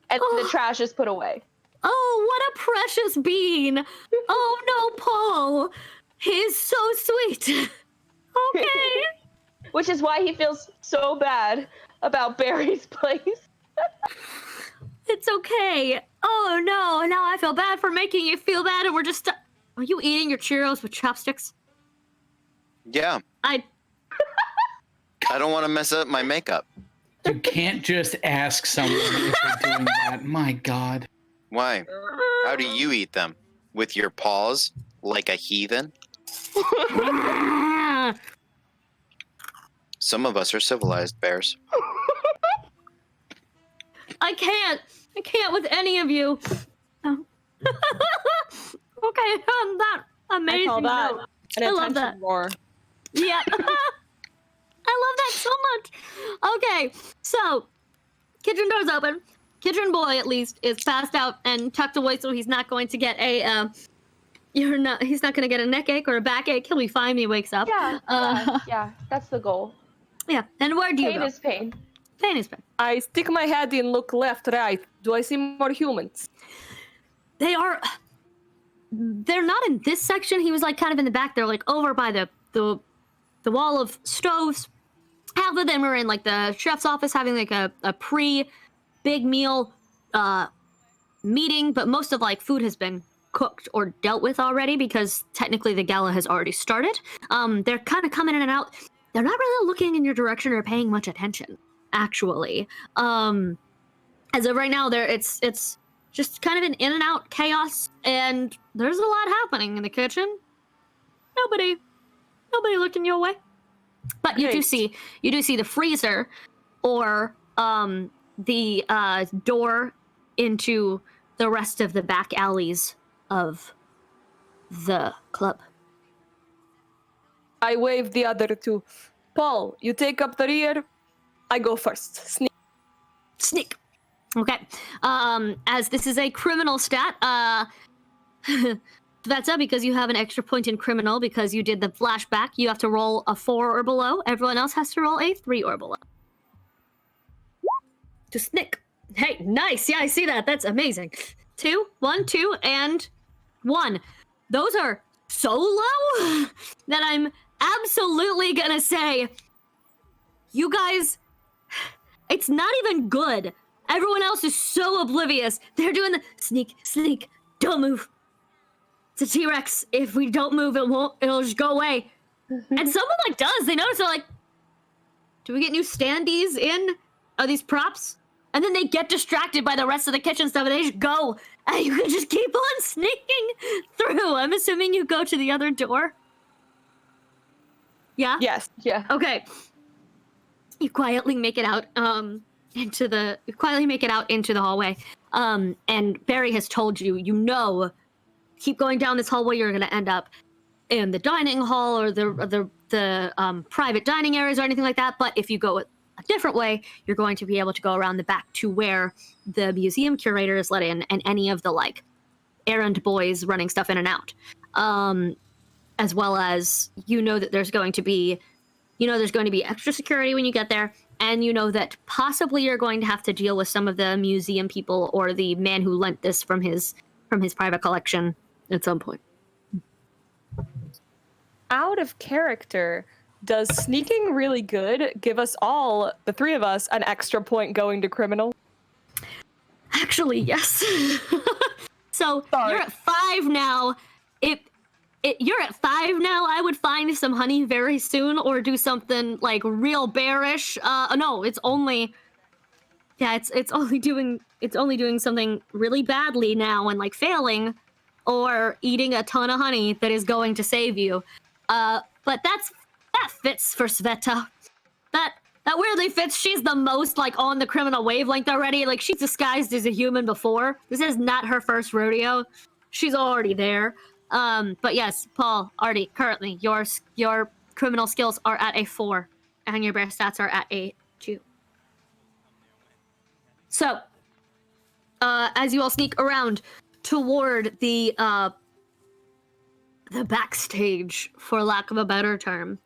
And the trash is put away. Oh, what a precious bean. Oh no, Paul. He's so sweet. Okay. Which is why he feels so bad about Barry's place. It's okay. Oh no, now I feel bad for making you feel bad and we're just Are you eating your Cheerios with chopsticks? Yeah. I don't want to mess up my makeup. You can't just ask someone if they're doing that. My God. Why? How do you eat them? With your paws? Like a heathen? Some of us are civilized bears. I can't with any of you. Oh. Okay, that amazing. I call that note. an I love attention that. war. Yeah. I love that so much. Okay, so kitchen door's open. Kitchen boy, at least, is passed out and tucked away, so he's not going to get a he's not going to get a neck ache or a back ache. He'll be fine when he wakes up. Yeah, that's the goal. Yeah. And where do you Pain go? is pain. Pain is pain. I stick my head in, look left, right. Do I see more humans? They're not in this section. He was like kind of in the back. They're like over by the wall of stoves. Half of them are in like the chef's office having like a pre-big meal meeting, but most of like food has been cooked or dealt with already because technically the gala has already started. They're kind of coming in and out. They're not really looking in your direction or paying much attention, actually. As of right now, it's just kind of an in and out chaos, and there's a lot happening in the kitchen. Nobody looking your way. But you do see the freezer or the door into the rest of the back alleys of the club. I wave the other two. Paul, you take up the rear. I go first. Sneak. Okay. As this is a criminal stat, that's up because you have an extra point in criminal because you did the flashback. You have to roll a 4 or below. Everyone else has to roll a 3 or below. To snick. Hey, nice. Yeah, I see that. That's amazing. 2, 1, 2, and 1. Those are so low that I'm absolutely gonna say, you guys, it's not even good. Everyone else is so oblivious. They're doing the sneak, don't move. It's a T-Rex. If we don't move, it'll just go away. And someone like does. They notice, they're like, do we get new standees in? Are these props? And then they get distracted by the rest of the kitchen stuff and they just go. And you can just keep on sneaking through. I'm assuming you go to the other door. Yeah? Yes. Yeah. Okay. You quietly make it out into the hallway. And Barry has told you, keep going down this hallway, you're gonna end up in the dining hall or the private dining areas or anything like that. But if you go a different way, you're going to be able to go around the back to where the museum curator is let in and any of the like errand boys running stuff in and out. as well as that there's going to be extra security when you get there, and that possibly you're going to have to deal with some of the museum people or the man who lent this from his private collection at some point. Out of character, does sneaking really good give us all, the three of us, an extra point going to criminal? Actually, yes. So Sorry. you're at 5 now. You're at 5 now. I would find some honey very soon, or do something like real bearish. No, it's only doing something really badly now and like failing, or eating a ton of honey that is going to save you. But that fits for Sveta. That weirdly fits. She's the most like on the criminal wavelength already. Like, she's disguised as a human before. This is not her first rodeo. She's already there. But yes, Paul, Artie, currently your criminal skills are at a 4, and your bear stats are at a 2. So, as you all sneak around toward the backstage, for lack of a better term,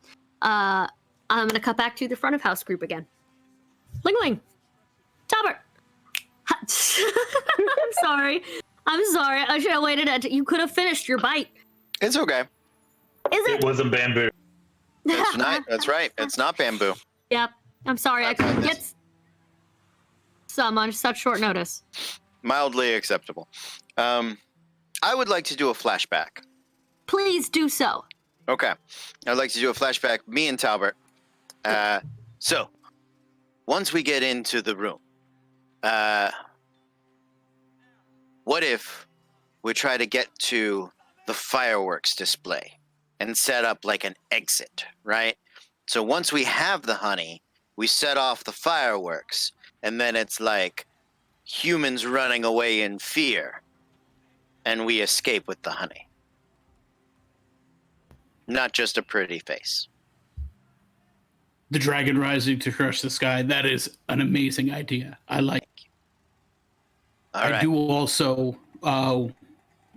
I'm gonna cut back to the front of house group again. Ling Ling, Talbert. I'm sorry. I should have waited. You could have finished your bite. It's okay. Is it? It wasn't bamboo. It's not. That's right. It's not bamboo. Yep. I'm sorry. I couldn't get some on such short notice. Mildly acceptable. I would like to do a flashback. Please do so. Okay. I'd like to do a flashback, me and Talbert. So, once we get into the room, what if we try to get to the fireworks display and set up like an exit, right? So once we have the honey, we set off the fireworks, and then it's like humans running away in fear, and we escape with the honey. Not just a pretty face. The dragon rising to crush the sky. That is an amazing idea. I like it. All right. I do also,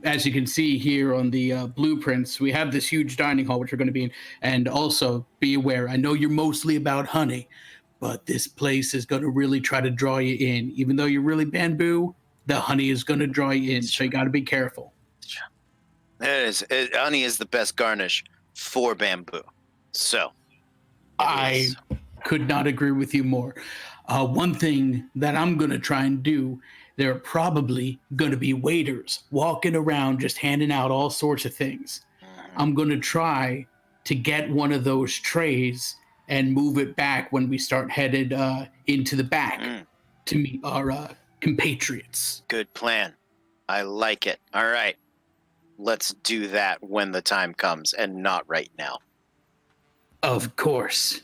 as you can see here on the blueprints, we have this huge dining hall, which we're going to be in. And also, be aware, I know you're mostly about honey, but this place is going to really try to draw you in. Even though you're really bamboo, the honey is going to draw you in. So you got to be careful. Honey is the best garnish for bamboo. So. I could not agree with you more. One thing that I'm going to try and do, there are probably going to be waiters walking around just handing out all sorts of things. I'm going to try to get one of those trays and move it back when we start headed into the back to meet our compatriots. Good plan. I like it. All right. Let's do that when the time comes, and not right now. Of course.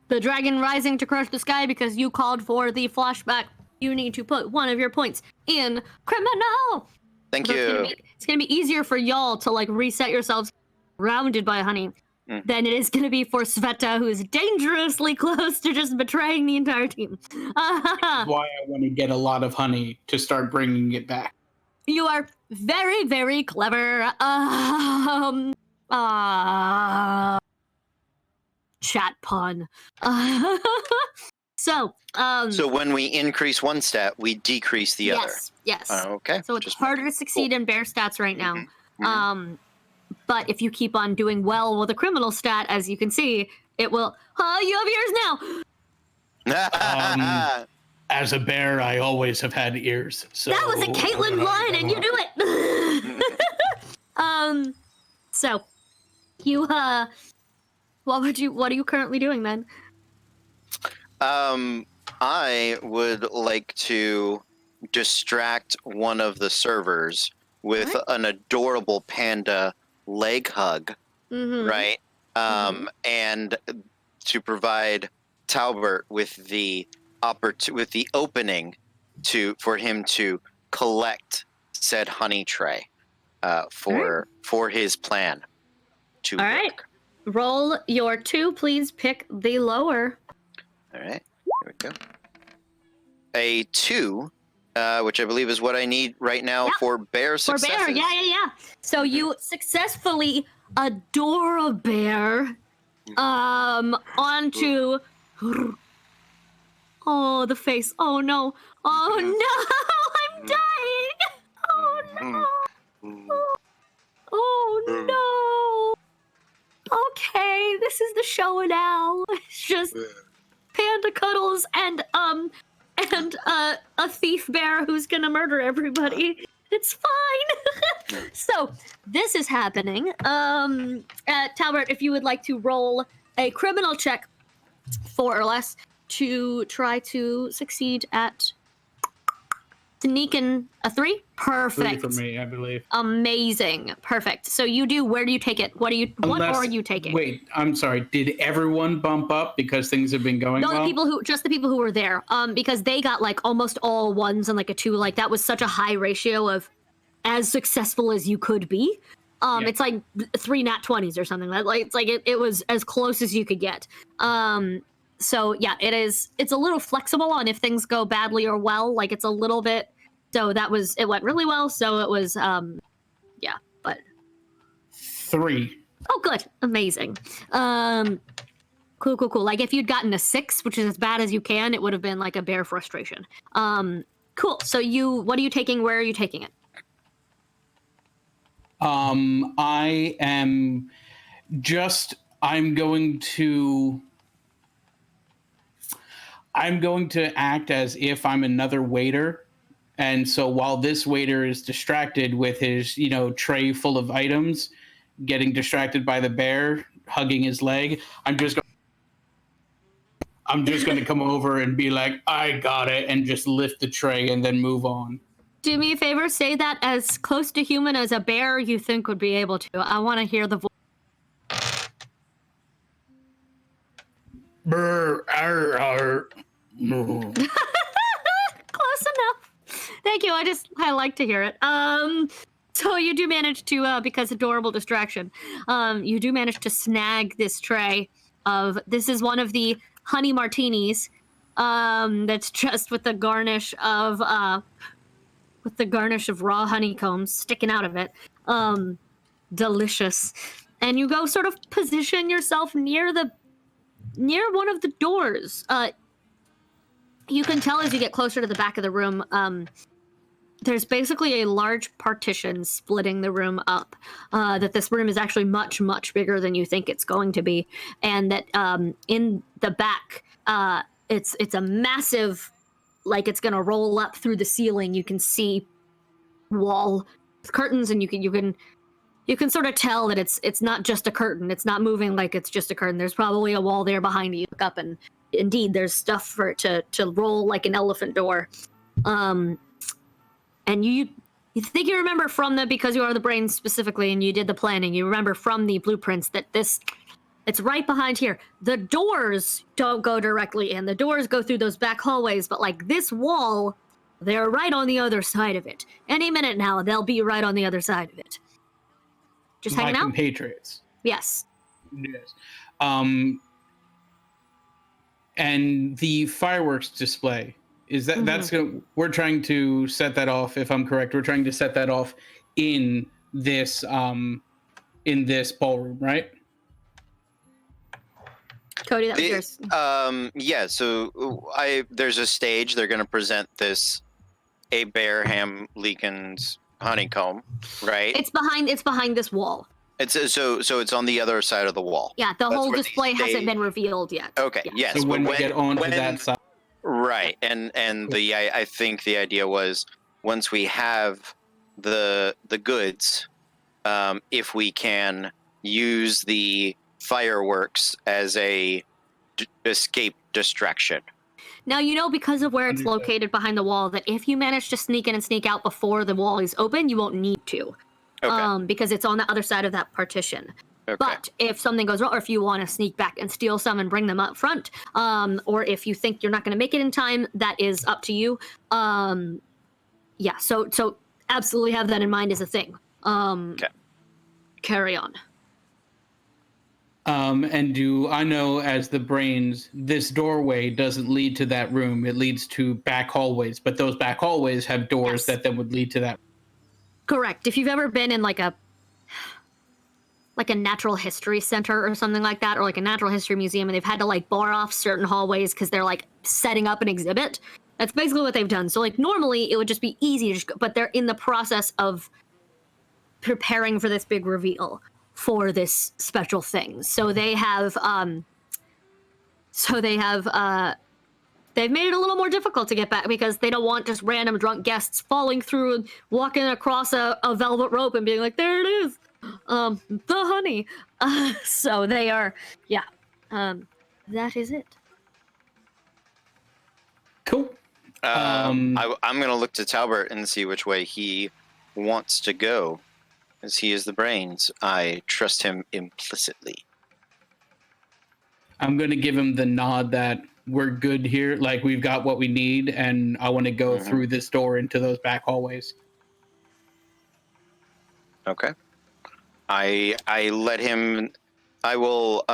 The dragon rising to crush the sky because you called for the flashback. You need to put one of your points in criminal. Thank So you. It's gonna be easier for y'all to like reset yourselves surrounded by honey than it is gonna be for Sveta, who is dangerously close to just betraying the entire team. That's why I want to get a lot of honey to start bringing it back. You are very, very clever. Chat pun. So when we increase one stat, we decrease the other. Yes. Okay. So it's harder to succeed in bear stats right now. Mhm. But if you keep on doing well with a criminal stat, as you can see, it will. You have ears now. As a bear, I always have had ears. So That was a Caitlyn line, and you knew it. So you what are you currently doing then? I would like to distract one of the servers with an adorable panda leg hug, right? And to provide Talbert with the opening for him to collect said honey tray for his plan to All work. right. Roll your 2, please pick the lower. All right, here we go. A 2 which I believe is what I need right now Yep. for bear For successes. bear, yeah. So you successfully adore a bear onto oh the face. Oh no. Oh no, I'm dying. Oh no. Oh no. Okay, this is the show now. It's just panda cuddles and a thief bear who's gonna murder everybody. It's fine. So this is happening. Talbert, if you would like to roll a criminal check, 4 or less, to try to succeed at sneaking a 3. 3 Perfect. for me, I believe. Amazing. Perfect. So you do. Where do you take it? What are you taking? Wait, I'm sorry. Did everyone bump up because things have been going No, well? just the people who were there. Because they got like almost all 1s and like a 2. Like that was such a high ratio of as successful as you could be. Yeah. It's like 3 nat 20s or something. Like it's like it was as close as you could get. So yeah, it's a little flexible on if things go badly or well. Like it's a little bit. So it went really well. So it was yeah, but 3. oh good, amazing. Cool. Like if you'd gotten a 6, which is as bad as you can, it would have been like a bear frustration. Cool. So what are you taking? Where are you taking it? I am I'm going to act as if I'm another waiter. And so while this waiter is distracted with his, tray full of items, getting distracted by the bear hugging his leg, I'm just going to come over and be like, I got it, and just lift the tray and then move on. Do me a favor, say that as close to human as a bear you think would be able to. I want to hear the voice. Brr, arr, arr. Close enough. Thank you. I like to hear it. So you do manage to, because adorable distraction, you do manage to snag this tray this is one of the honey martinis, that's just with the garnish of raw honeycombs sticking out of it. Delicious. And you go sort of position yourself near one of the doors. You can tell as you get closer to the back of the room, there's basically a large partition splitting the room up. That this room is actually much, much bigger than you think it's going to be. And that in the back, it's a massive, like it's going to roll up through the ceiling. You can see wall curtains, and you can sort of tell that it's not just a curtain. It's not moving like it's just a curtain. There's probably a wall there behind you. You look up, and indeed, there's stuff for it to roll like an elephant door. And you think you remember because you are the brains specifically, and you did the planning. You remember from the blueprints that it's right behind here. The doors don't go directly in. The doors go through those back hallways, but like this wall, they're right on the other side of it. Any minute now, they'll be right on the other side of it. Just hanging My out? compatriots. Yes. Yes. And the fireworks display, is that we're trying to set that off, if I'm correct, we're trying to set that off in this ballroom, right? Cody, that was yours. Yeah, so there's a stage. They're going to present this Abraham Lincoln's honeycomb, right? It's behind this wall. It's so it's on the other side of the wall. Yeah, the That's whole where display hasn't been revealed yet. Okay, Yeah. yes. So when we get onto that side. Right, and I think the idea was once we have the goods, if we can use the fireworks as a escape distraction. Now, because of where it's located behind the wall, that if you manage to sneak in and sneak out before the wall is open, you won't need to. Okay. Because it's on the other side of that partition. Okay. But if something goes wrong, or if you want to sneak back and steal some and bring them up front, or if you think you're not going to make it in time, that is up to you. Yeah, so absolutely have that in mind as a thing. Okay. Carry on. And do I know, as the brains, this doorway doesn't lead to that room. It leads to back hallways, but those back hallways have doors Yes. that then would lead to that. Correct. If you've ever been in like a natural history center or something like that, or like a natural history museum, and they've had to like bar off certain hallways because they're like setting up an exhibit, that's basically what they've done. So like normally it would just be easy to just go, but they're in the process of preparing for this big reveal for this special thing. So they have they've made it a little more difficult to get back because they don't want just random drunk guests falling through and walking across a velvet rope and being like, there it is, the honey. So they are, that is it. Cool. I'm going to look to Talbert and see which way he wants to go, as he is the brains. I trust him implicitly. I'm going to give him the nod that we're good here. Like, we've got what we need, and I want to go through this door into those back hallways. Okay. I let him. I will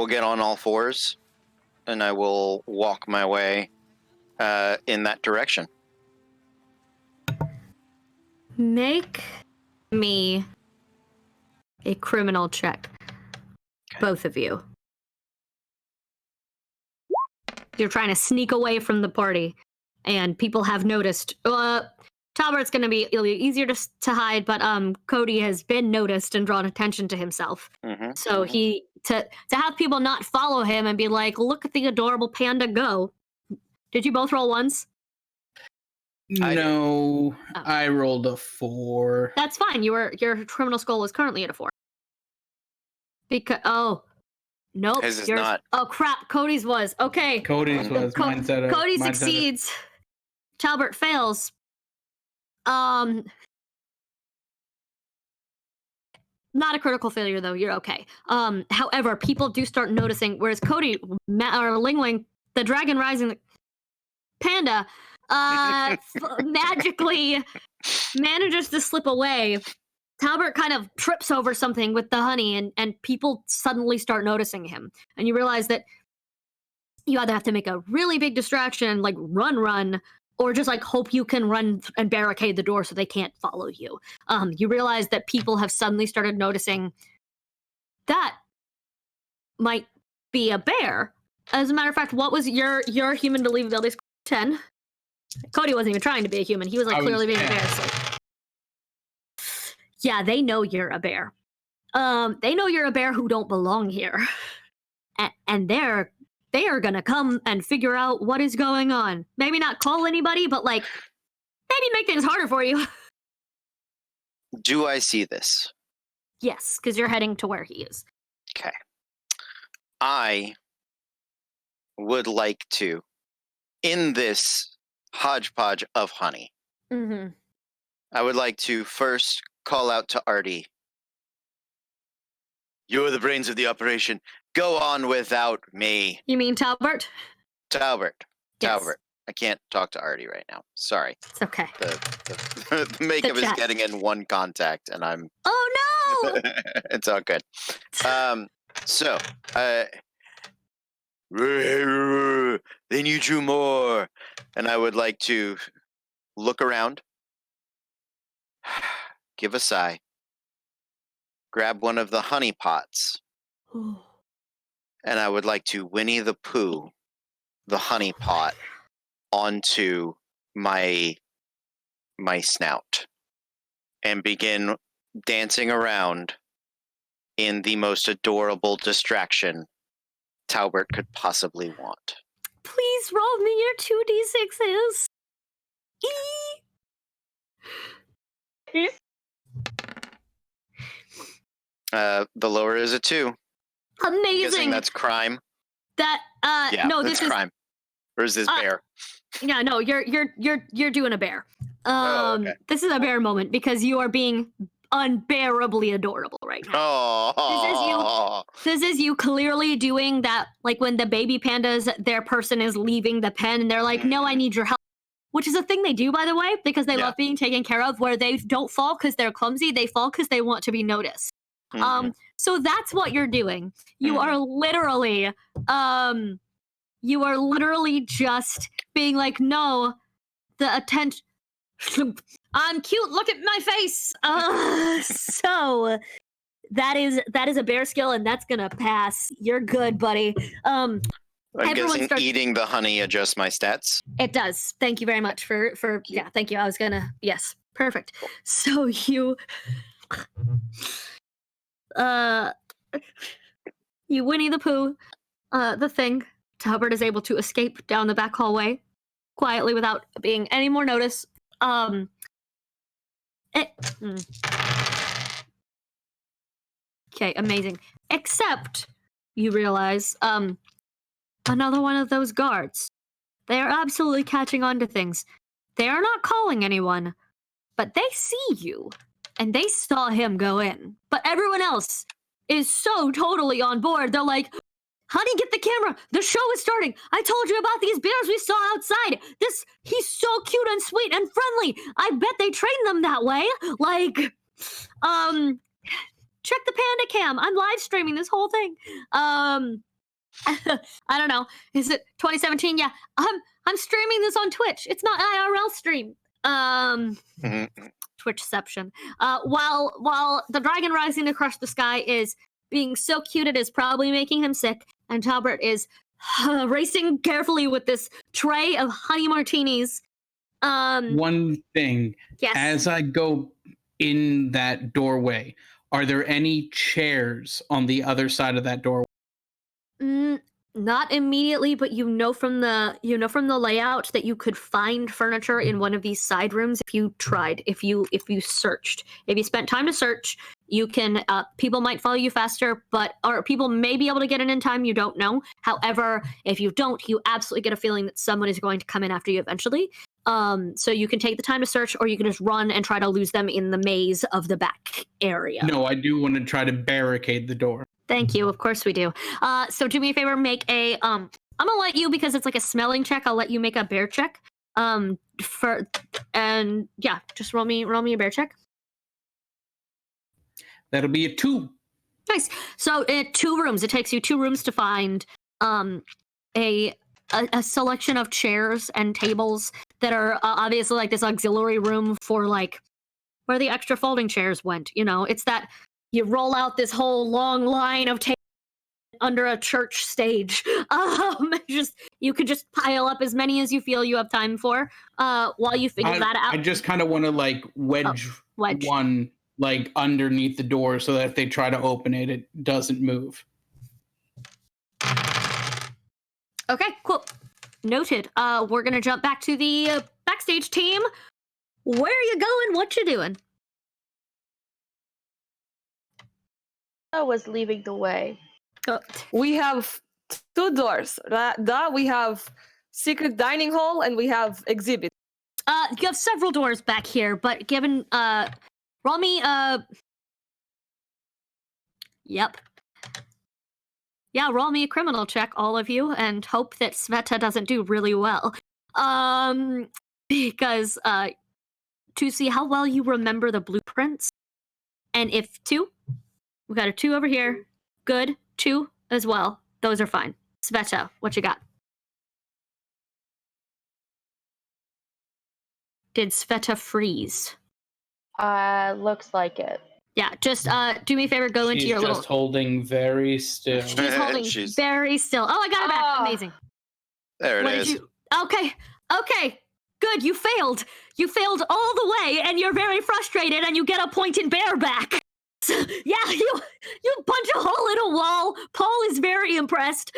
get on all fours, and I will walk my way in that direction. Make me a criminal check. Both of you. You're trying to sneak away from the party, and people have noticed. Talbert's going to be easier to hide, but Cody has been noticed and drawn attention to himself. So he to have people not follow him and be like, "Look at the adorable panda go." Did you both roll ones? No, I rolled a 4. That's fine. Your criminal skull is currently at a 4. Because nope. His is not. Oh crap! Cody's was okay. Cody's was. Cody succeeds. Talbert fails. Not a critical failure though. You're okay. However, people do start noticing. Whereas Cody or Lingling, the dragon rising panda, magically manages to slip away. Talbert kind of trips over something with the honey, and people suddenly start noticing him. And you realize that you either have to make a really big distraction, like run, or just like hope you can run and barricade the door so they can't follow you. You realize that people have suddenly started noticing that might be a bear. As a matter of fact, what was your human believability score? 10. Cody wasn't even trying to be a human. He was like clearly being a bear. So. Yeah, they know you're a bear. They know you're a bear who don't belong here. And they are gonna come and figure out what is going on. Maybe not call anybody, but like maybe make things harder for you. Do I see this? Yes, because you're heading to where he is. Okay. I would like to, in this hodgepodge of honey, I would like to first call out to Artie. You're the brains of the operation. Go on without me. You mean Talbert? Talbert. Yes. Talbert. I can't talk to Artie right now. Sorry. It's okay. The makeup is getting in one contact, and I'm... Oh, no! It's all good. Then you drew more. And I would like to look around, give a sigh, grab one of the honey pots, and I would like to Winnie the Pooh the honey pot onto my snout and begin dancing around in the most adorable distraction Talbert could possibly want. Please roll me your 2d6s. The lower is a 2. Amazing. I'm guessing that's crime. That no, that's this is crime. Or is this bear? Yeah, no, you're doing a bear. Okay. This is a bear moment because you are being unbearably adorable right now. Oh. This is you clearly doing that, like when the baby pandas, their person is leaving the pen and they're like, no, I need your help. Which is a thing they do, by the way, because they love being taken care of, where they don't fall because they're clumsy. They fall because they want to be noticed. So that's what you're doing. You are literally just being like, no, the attention. I'm cute. Look at my face. So that is a bear skill, and that's gonna pass. You're good, buddy. I'm Everyone guessing eating the honey adjusts my stats. It does. Thank you very much for yeah. Thank you. I was gonna perfect. So you you Winnie the Pooh the thing. Talbert is able to escape down the back hallway quietly without being any more notice. Okay, amazing. Except you realize another one of those guards. They are absolutely catching on to things. They are not calling anyone, but they see you, and they saw him go in. But everyone else is so totally on board. They're like, honey, get the camera. The show is starting. I told you about these bears we saw outside. He's so cute and sweet and friendly. I bet they trained them that way. Like, check the panda cam. I'm live streaming this whole thing. I don't know. Is it 2017? Yeah. I'm streaming this on Twitch. It's not IRL stream. Twitchception. While the dragon rising across the sky is being so cute, it is probably making him sick, and Talbert is racing carefully with this tray of honey martinis. One thing. Yes. As I go in that doorway, are there any chairs on the other side of that doorway? Not immediately, but you know from the layout that you could find furniture in one of these side rooms if you tried, if you searched. If you spent time to search, you can people might follow you faster, or people may be able to get in time, you don't know. However, if you don't, you absolutely get a feeling that someone is going to come in after you eventually. So you can take the time to search, or you can just run and try to lose them in the maze of the back area. No, I do want to try to barricade the door. Thank you. Of course we do. So do me a favor, make a I'm gonna let you, because it's like a smelling check, I'll let you make a bear check. Just roll me a bear check. That'll be a 2. Nice. So 2 rooms. It takes you 2 rooms to find a selection of chairs and tables that are obviously like this auxiliary room for like where the extra folding chairs went. You know, it's that you roll out this whole long line of tables under a church stage. You could just pile up as many as you feel you have time for while you figure that out. I just kind of want to like wedge one like underneath the door so that if they try to open it, it doesn't move. Okay, cool. Noted. We're gonna jump back to the backstage team. Where are you going? What you doing? I was leaving the way. We have 2 doors. We have secret dining hall and we have exhibit. You have several doors back here, but given roll me yep. Yeah, roll me a criminal check, all of you, and hope that Sveta doesn't do really well. Because to see how well you remember the blueprints. And if 2, we got a 2 over here. Good. 2 as well. Those are fine. Sveta, what you got? Did Sveta freeze? Looks like it. Yeah, just do me a favor, go into your little... She's just holding very still. She's holding very still. Oh, I got it back. Amazing. There it is. Okay. Good, you failed. You failed all the way, and you're very frustrated, and you get a pointed bear back. Yeah, you punch a hole in a wall. Paul is very impressed.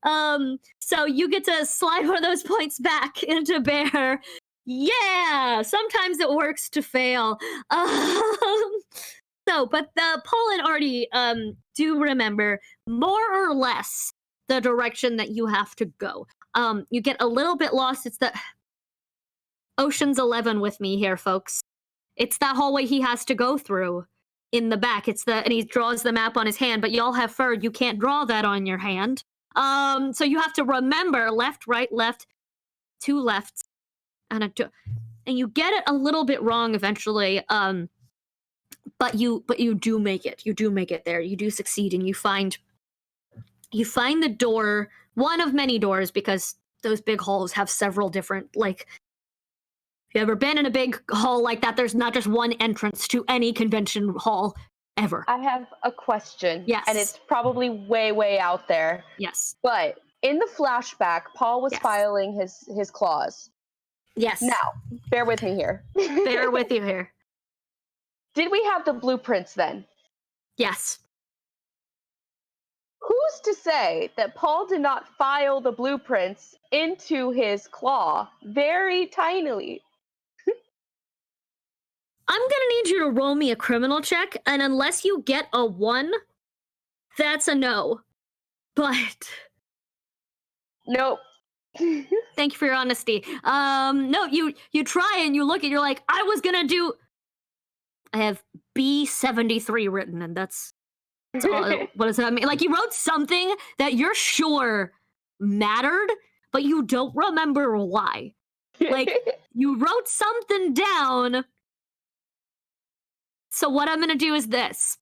So you get to slide one of those points back into bear. Yeah, sometimes it works to fail. But Paul and Artie do remember more or less the direction that you have to go. You get a little bit lost. It's the Ocean's 11 with me here, folks. It's that hallway he has to go through in the back. And he draws the map on his hand, but y'all have fur. You can't draw that on your hand. So you have to remember left, right, left, 2 lefts, and you get it a little bit wrong eventually. but you do make it. You do make it there. You do succeed, and you find the door, one of many doors, because those big halls have several different, like, if you've ever been in a big hall like that, there's not just one entrance to any convention hall ever. I have a question. Yes. And it's probably way, way out there. Yes. But in the flashback, Paul was Yes. filing his claws. Yes. Now, bear with me here. Bear with you here. Did we have the blueprints then? Yes. Who's to say that Paul did not file the blueprints into his claw very tinily? I'm gonna need you to roll me a criminal check, and unless you get a 1, that's a no. But Nope. thank you for your honesty. No, you try and you look and you're like, I was gonna do. I have B73 written, and that's all. What does that mean? Like, you wrote something that you're sure mattered, but you don't remember why. Like, you wrote something down. So what I'm gonna do is this.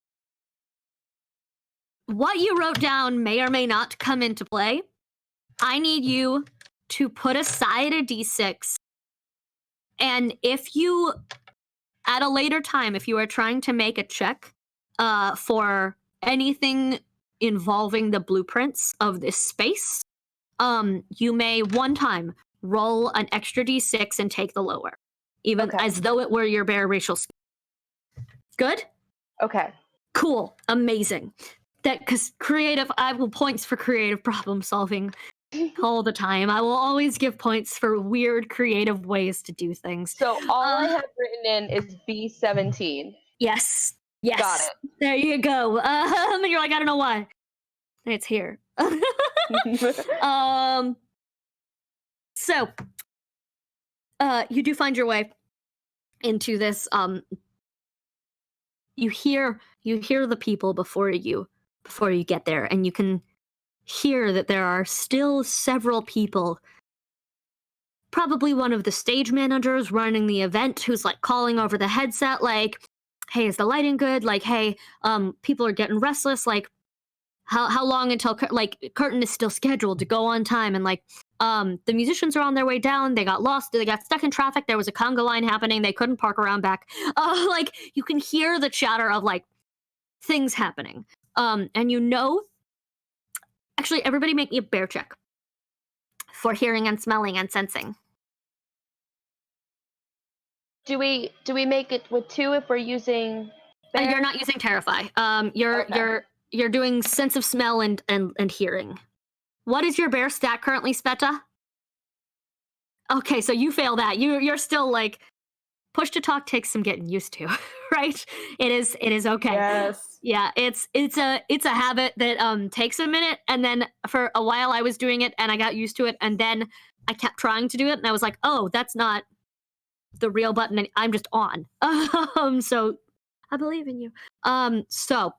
What you wrote down may or may not come into play. I need you to put aside a D6. And if you, at a later time, if you are trying to make a check for anything involving the blueprints of this space, you may one time roll an extra D6 and take the lower, even as though it were your bare racial skill. Good? Okay. Cool. Amazing. That, because creative, I will points for creative problem solving all the time. I will always give points for weird creative ways to do things. So all I have written in is B17. Yes. Yes. Got it. There you go. And you're like, I don't know why. It's here. So you do find your way into this. You hear the people before you get there, and you can hear that there are still several people. Probably one of the stage managers running the event who's like calling over the headset, like, hey, is the lighting good? Like, hey, people are getting restless. Like, how long until curtain is still scheduled to go on time? And like, the musicians are on their way down. They got lost. They got stuck in traffic. There was a conga line happening. They couldn't park around back. Like, you can hear the chatter of like things happening. And you know, actually, everybody make me a bear check for hearing and smelling and sensing. Do we make it with 2 if we're using bear? You're not using terrify. You're doing sense of smell and hearing. What is your bear stat currently, Sveta? Okay, so you fail that. You're still like, push to talk takes some getting used to, right? It is okay. Yes. Yeah, it's a habit that takes a minute, and then for a while I was doing it and I got used to it, and then I kept trying to do it and I was like, oh, that's not the real button, and I'm just on. So I believe in you. So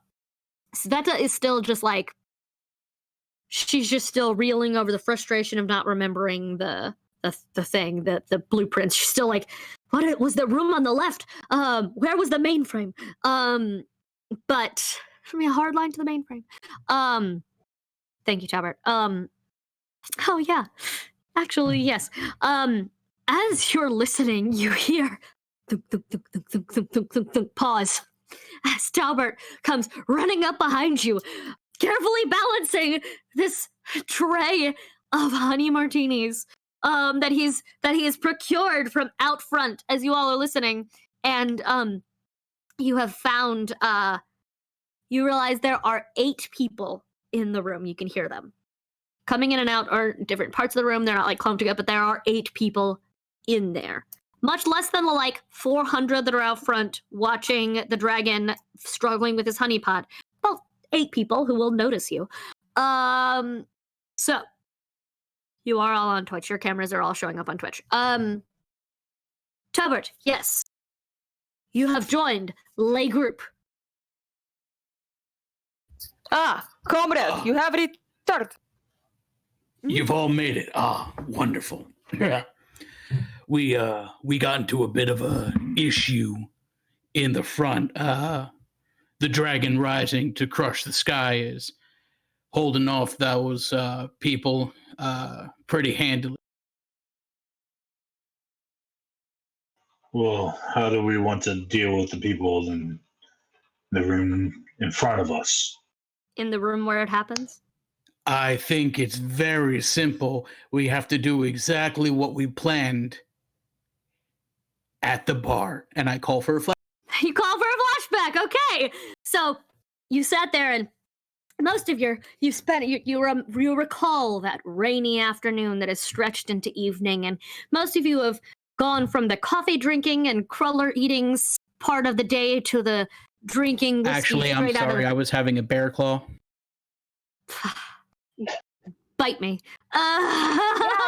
Sveta is still just like, she's just still reeling over the frustration of not remembering the thing, the blueprints. She's still like, what was the room on the left? Where was the mainframe? But for me, a hard line to the mainframe. Thank you, Talbert. Oh yeah, actually yes. As you're listening, you hear thunk, thunk, thunk, thunk, thunk, thunk, thunk, thunk, thunk, pause as Talbert comes running up behind you, carefully balancing this tray of honey martinis that he's procured from out front as you all are listening. And you have found you realize there are 8 people in the room. You can hear them coming in and out, or different parts of the room. They're not like clumped together, but there are 8 people in there. Much less than the like 400 that are out front watching the dragon struggling with his honeypot. Well, 8 people who will notice you. So you are all on Twitch. Your cameras are all showing up on Twitch. Talbert, yes. You have joined Lay Group. Comrade, you have returned. You've all made it. Wonderful. We got into a bit of a issue in the front. The dragon rising to crush the sky is holding off those people pretty handily. Well, how do we want to deal with the people in the room in front of us? In the room where it happens? I think it's very simple. We have to do exactly what we planned at the bar. And I call for a flash. You call for a flashback. Okay. So you sat there and most of you recall that rainy afternoon that has stretched into evening, and most of you have gone from the coffee drinking and cruller eating part of the day to the drinking whiskey. Actually, I'm sorry, I was having a bear claw. Bite me. Yeah,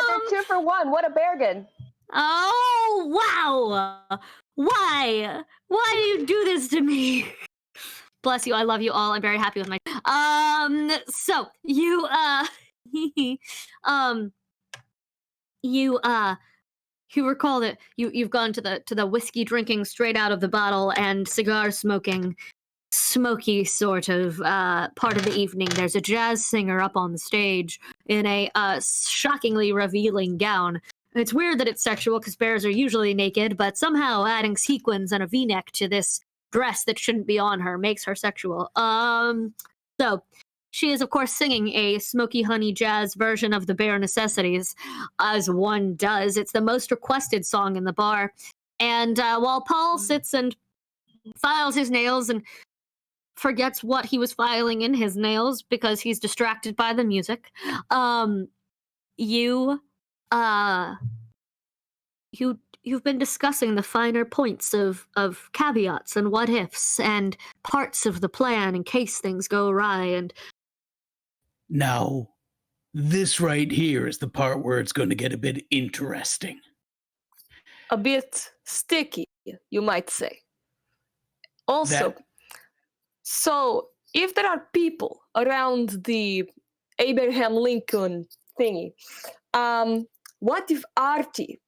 they're 2 for 1. What a bargain. Oh, wow. Why? Why do you do this to me? Bless you. I love you all. I'm very happy with my. So you you recall that you've gone to the whiskey drinking straight out of the bottle and cigar smoking, smoky sort of part of the evening. There's a jazz singer up on the stage in a shockingly revealing gown. It's weird that it's sexual because bears are usually naked, but somehow adding sequins and a V-neck to this dress that shouldn't be on her makes her sexual. So she is, of course, singing a smoky honey jazz version of the Bare Necessities, as one does. It's the most requested song in the bar. And while Paul sits and files his nails and forgets what he was filing in his nails because he's distracted by the music, you've been discussing the finer points of caveats and what ifs and parts of the plan in case things go awry. And now, this right here is the part where it's going to get a bit interesting. A bit sticky, you might say. Also, so if there are people around the Abraham Lincoln thingy, what if Artie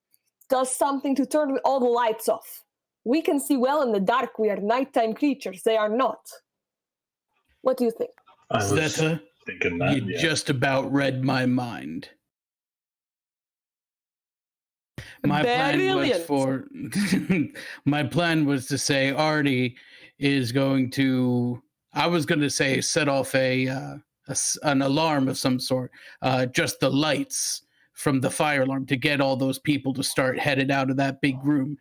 does something to turn all the lights off? We can see well in the dark. We are nighttime creatures. They are not. What do you think? Zeta, Thinking that, you just about read my mind. My plan was to say Artie is going to. I was going to say set off an alarm of some sort, just the lights from the fire alarm to get all those people to start headed out of that big room.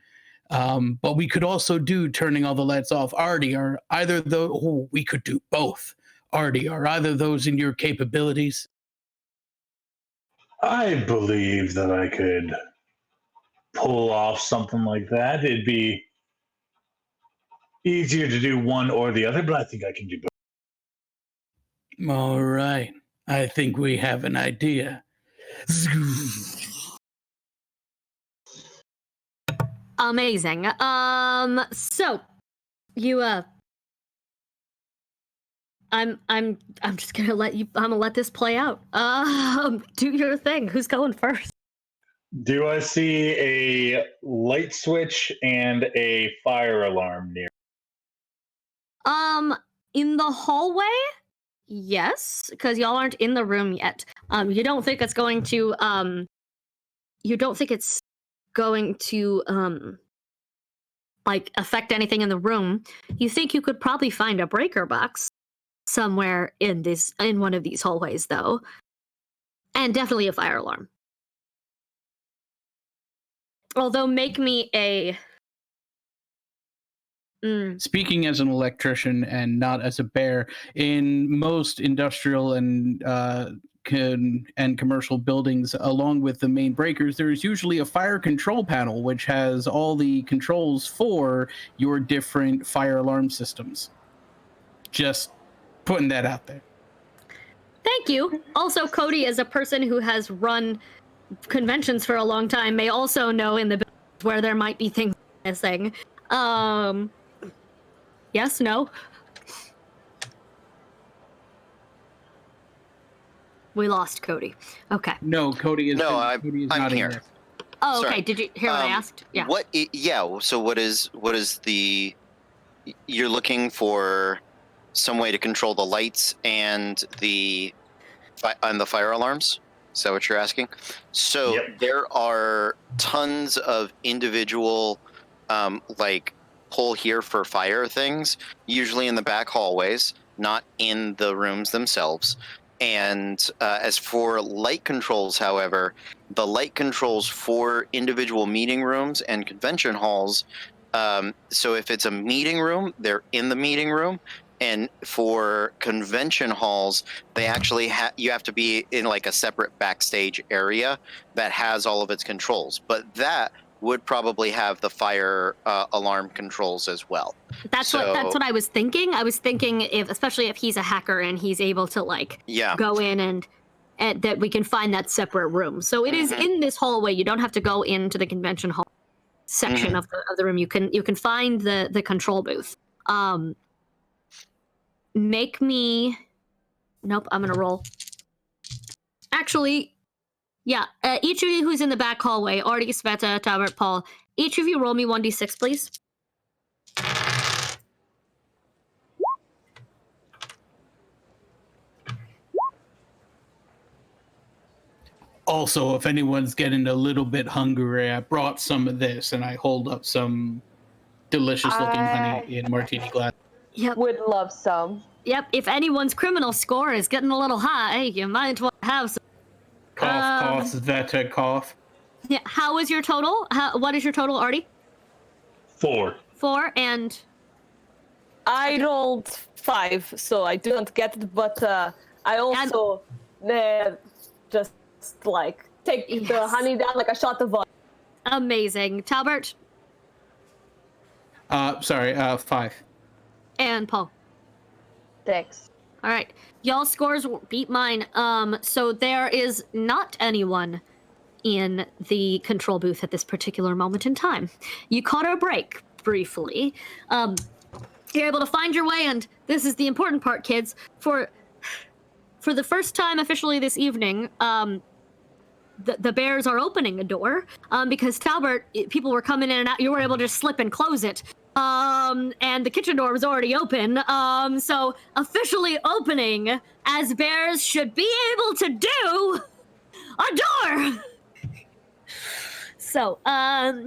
But we could also do turning all the lights off. Artie, are either those? Oh, we could do both. Artie, are either those in your capabilities? I believe that I could pull off something like that. It'd be easier to do one or the other, but I think I can do both. All right. I think we have an idea. amazing. So you I'm just gonna I'm gonna let this play out. Do your thing. Who's going first? Do I see a light switch and a fire alarm near? In the hallway? Yes, because y'all aren't in the room yet. You don't think it's going to like affect anything in the room. You think you could probably find a breaker box somewhere in one of these hallways though. And definitely a fire alarm. Although make me a Speaking as an electrician and not as a bear, in most industrial and commercial buildings, along with the main breakers, there is usually a fire control panel which has all the controls for your different fire alarm systems. Just putting that out there. Thank you. Also, Cody, as a person who has run conventions for a long time, may also know in the buildings where there might be things missing. Yes, no? We lost Cody. Okay. No, Cody is. No, Cody is I'm not here. in there. Oh, okay. Sorry. Did you hear what I asked? Yeah. Yeah. So what is the you're looking for some way to control the lights and the fire alarms. Is that what you're asking? So Yep. there are tons of individual, like pull here for fire things, usually in the back hallways, not in the rooms themselves. And as for light controls, however, the light controls for individual meeting rooms and convention halls. So if it's a meeting room, they're in the meeting room. And for convention halls, they actually you have to be in like a separate backstage area that has all of its controls. But that would probably have the fire alarm controls as well. That's what I was thinking. I was thinking especially if he's a hacker and he's able to go in and that we can find that separate room. So it is in this hallway. You don't have to go into the convention hall section of the room. You can find the control booth. Make me. Nope, I'm gonna roll. Actually, yeah. Each of you who's in the back hallway, Artie, Sveta, Talbert, Paul. Each of you roll me 1d6, please. Also, if anyone's getting a little bit hungry, I brought some of this, and I hold up some delicious-looking honey in a martini glass. Yep. Would love some. Yep. If anyone's criminal score is getting a little high, you might want to have some. Cough, Sveta, cough. Yeah. How is your total? What is your total, Artie? 4. 4 and. I rolled 5, so I didn't get it, but I also just like take the honey down like a shot of vodka. Amazing. Talbert? 5. And Paul? 6. All right. Y'all scores beat mine. So there is not anyone in the control booth at this particular moment in time. You caught a break briefly. You're able to find your way, and this is the important part, kids. For the first time officially this evening, the bears are opening a door because Talbert, people were coming in and out. You were able to just slip and close it. And the kitchen door was already open. So officially opening, as bears should be able to do, a door. So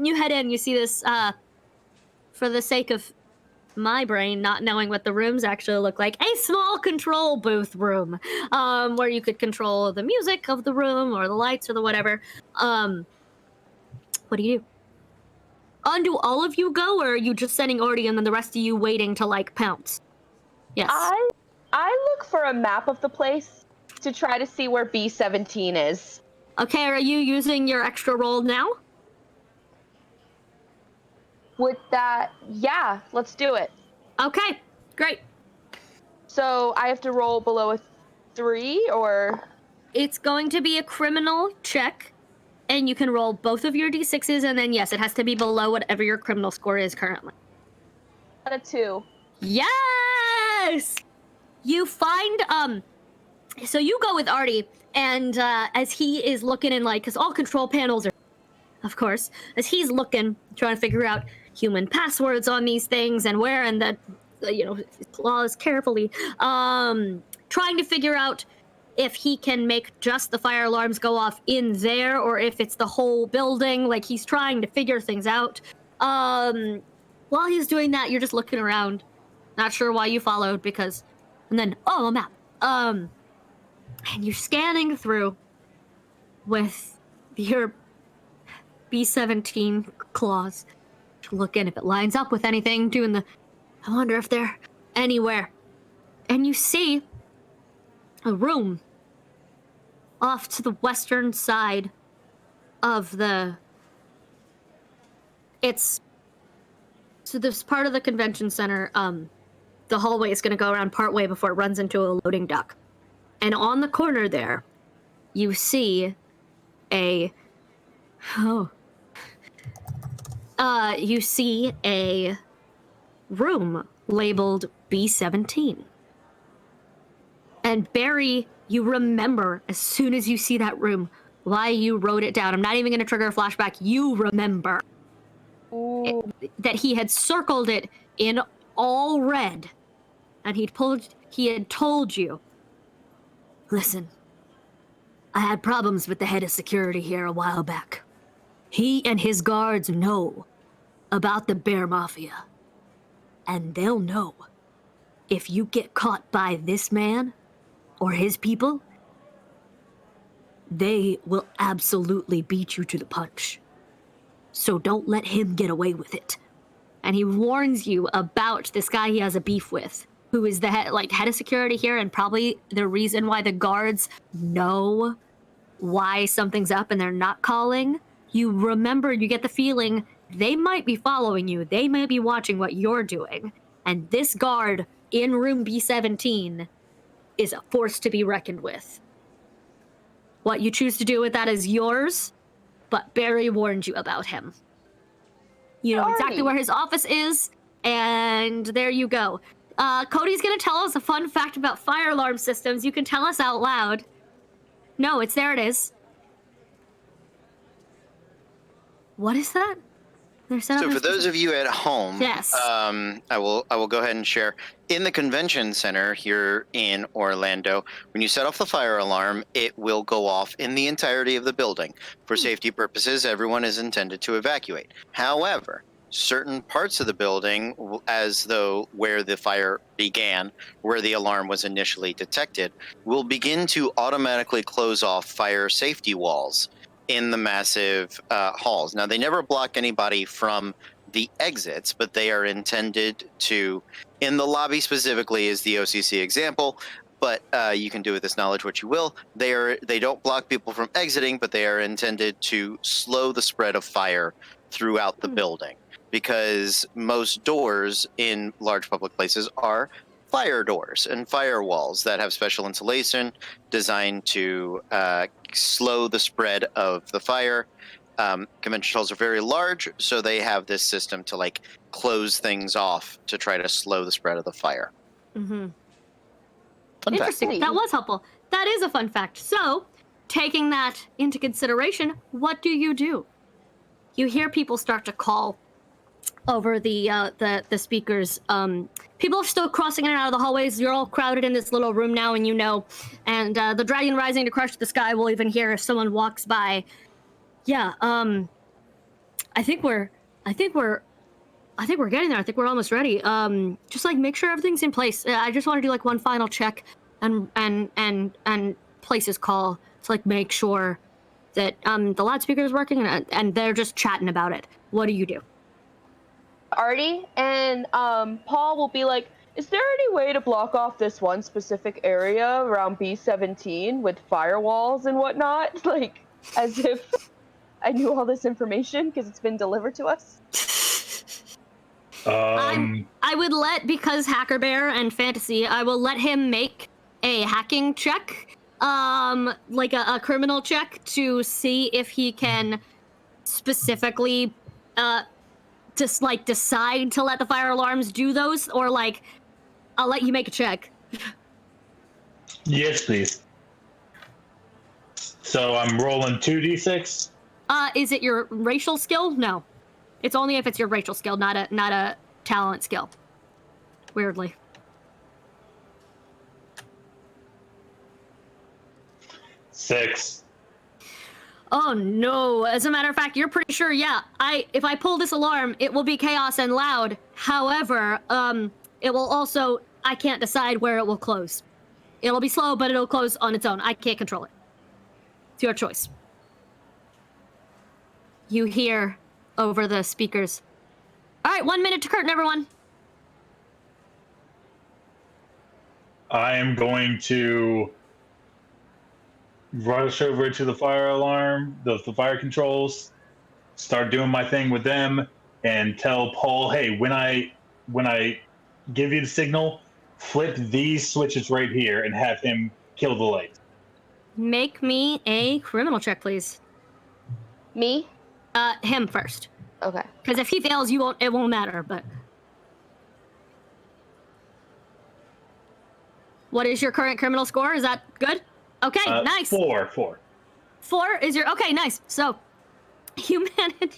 you head in. You see this. For the sake of my brain not knowing what the rooms actually look like, a small control booth room where you could control the music of the room or the lights or the whatever. What do you do? Do all of you go, or are you just sending Artie and then the rest of you waiting to pounce? Yes. I look for a map of the place to try to see where B17 is. Okay, are you using your extra roll now? With that, yeah, let's do it. Okay, great. So I have to roll below a 3, or? It's going to be a criminal check, and you can roll both of your d6s, and then yes, it has to be below whatever your criminal score is currently. A 2. Yes! You find, so you go with Artie, and as he is looking in, because all control panels are, of course, as he's looking, trying to figure out human passwords on these things and where, and that, claws carefully, trying to figure out if he can make just the fire alarms go off in there or if it's the whole building. He's trying to figure things out. While he's doing that, you're just looking around, not sure why you followed, and then, a map. And you're scanning through with your B17 claws to look in if it lines up with anything, I wonder if they're anywhere. And you see a room off to the western side of so this part of the convention center, the hallway is going to go around partway before it runs into a loading dock. And on the corner there, you see you see a room labeled B17. And Barry, you remember as soon as you see that room why you wrote it down. I'm not even going to trigger a flashback. You remember that he had circled it in all red, and he had told you, listen, I had problems with the head of security here a while back. He and his guards know about the Bear Mafia, and they'll know if you get caught by this man or his people, they will absolutely beat you to the punch. So don't let him get away with it. And he warns you about this guy he has a beef with, who is the head of security here, and probably the reason why the guards know why something's up and they're not calling. You remember, you get the feeling they might be following you. They may be watching what you're doing. And this guard in room B17 is a force to be reckoned with. What you choose to do with that is yours, but Barry warned you about him. You know exactly where his office is, and there you go. Cody's gonna tell us a fun fact about fire alarm systems. You can tell us out loud. No, there it is. What is that? So for those of you at home, yes, I will go ahead and share. In the convention center here in Orlando, when you set off the fire alarm, it will go off in the entirety of the building. For safety purposes, everyone is intended to evacuate. However, certain parts of the building, as though where the fire began, where the alarm was initially detected, will begin to automatically close off fire safety walls in the massive halls. Now, they never block anybody from the exits, but they are intended to, in the lobby specifically is the OCC example, but you can do with this knowledge what you will. They don't block people from exiting, but they are intended to slow the spread of fire throughout the building, because most doors in large public places are fire doors and firewalls that have special insulation designed to slow the spread of the fire. Convention halls are very large, so they have this system to like close things off to try to slow the spread of the fire. Mm-hmm. Fun Interesting. fact. That was helpful. That is a fun fact. So, taking that into consideration, what do? You hear people start to call over the speakers. People are still crossing in and out of the hallways. You're all crowded in this little room now, and and the dragon rising to crush the sky will even hear if someone walks by. Yeah, I think we're getting there. I think we're almost ready. Just like make sure everything's in place. I just want to do like one final check and place his call to like make sure that the loudspeaker is working, and they're just chatting about it. What do you do? Artie and Paul will be like, is there any way to block off this one specific area around B17 with firewalls and whatnot? Like, as if I knew all this information because it's been delivered to us. I would because Hacker Bear and Fantasy, I will let him make a hacking check, like a criminal check, to see if he can specifically just like decide to let the fire alarms do those, or like I'll let you make a check. Yes, please. So I'm rolling 2d6. Is it your racial skill? No, it's only if it's your racial skill, not a talent skill. Weirdly. Six. Oh no! As a matter of fact, you're pretty sure. Yeah, if I pull this alarm, it will be chaos and loud. However, it will also. I can't decide where it will close. It'll be slow, but it'll close on its own. I can't control it. It's your choice. You hear over the speakers. All right, 1 minute to curtain, everyone. I am going to rush over to the fire alarm, the fire controls, start doing my thing with them, and tell Paul, hey, when I give you the signal, flip these switches right here and have him kill the lights. Make me a criminal check, please. Me? Him first. Okay. Because if he fails, it won't matter, but... What is your current criminal score? Is that good? Okay, nice. 4. 4 is your... Okay, nice. So, you manage...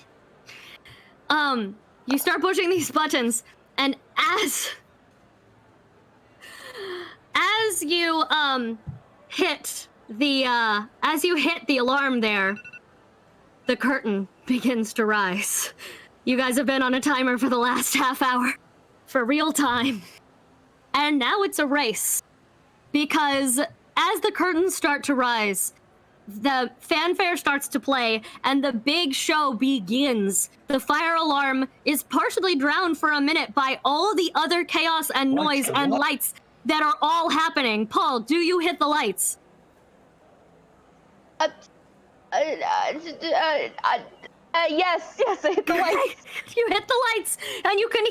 You start pushing these buttons, and As you hit the alarm there, the curtain begins to rise. You guys have been on a timer for the last half hour, for real time. And now it's a race. Because as the curtains start to rise, the fanfare starts to play, and the big show begins. The fire alarm is partially drowned for a minute by all the other chaos and noise and lights that are all happening. Paul, do you hit the lights? Yes, I hit the lights. You hit the lights, and you can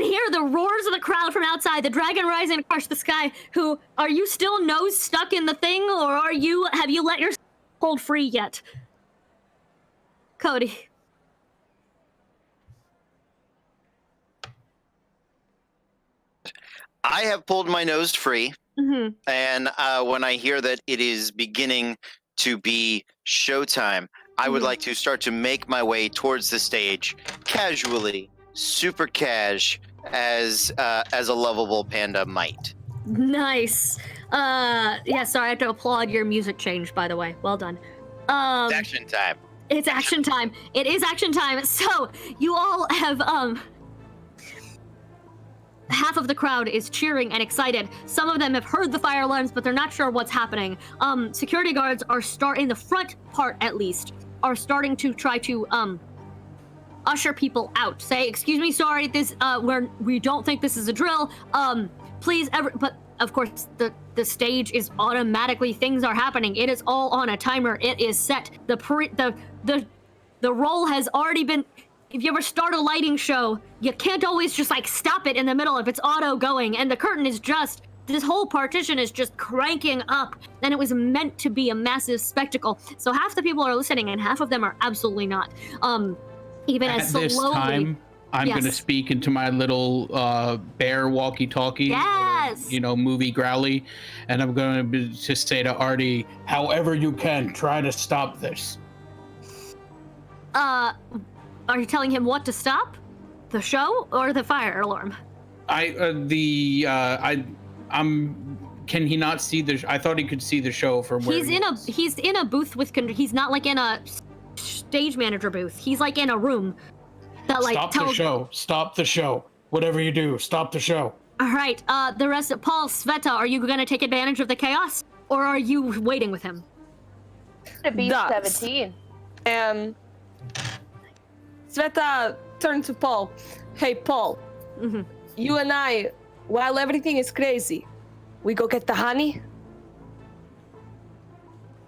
hear the roars of the crowd from outside. The dragon rising across the sky. Who are you still nose stuck in the thing, or have you let yourself hold free yet? Cody. I have pulled my nose free, and when I hear that it is beginning to be showtime, I would like to start to make my way towards the stage casually, super cash, as a lovable panda might. Nice. Yeah, sorry, I have to applaud your music change, by the way. Well done. It's action time. It's action time. It is action time. So, you all have, half of the crowd is cheering and excited. Some of them have heard the fire alarms, but they're not sure what's happening. Security guards are in the front part, at least, are starting to try to, usher people out. Say, excuse me, sorry, we don't think this is a drill. Please, but of course, the stage is automatically, things are happening. It is all on a timer. It is set. The roll has already been. If you ever start a lighting show, you can't always just like stop it in the middle if it's auto going, and the curtain is this whole partition is just cranking up, and it was meant to be a massive spectacle. So half the people are listening, and half of them are absolutely not. Even At as slowly. this time, I'm going to speak into my little bear walkie-talkie, Yes. Movie growly, and I'm going to just say to Artie, however you can, try to stop this. Are you telling him what to stop? The show or the fire alarm? Can he not see I thought he could see the show from where he's in a booth with, he's not like in a stage manager booth. He's like in a room that like Stop the show. Whatever you do, stop the show. All right. The rest of Paul, Sveta, are you going to take advantage of the chaos, or are you waiting with him? To be 17. Sveta turned to Paul. Hey, Paul. You and I, while everything is crazy, we go get the honey?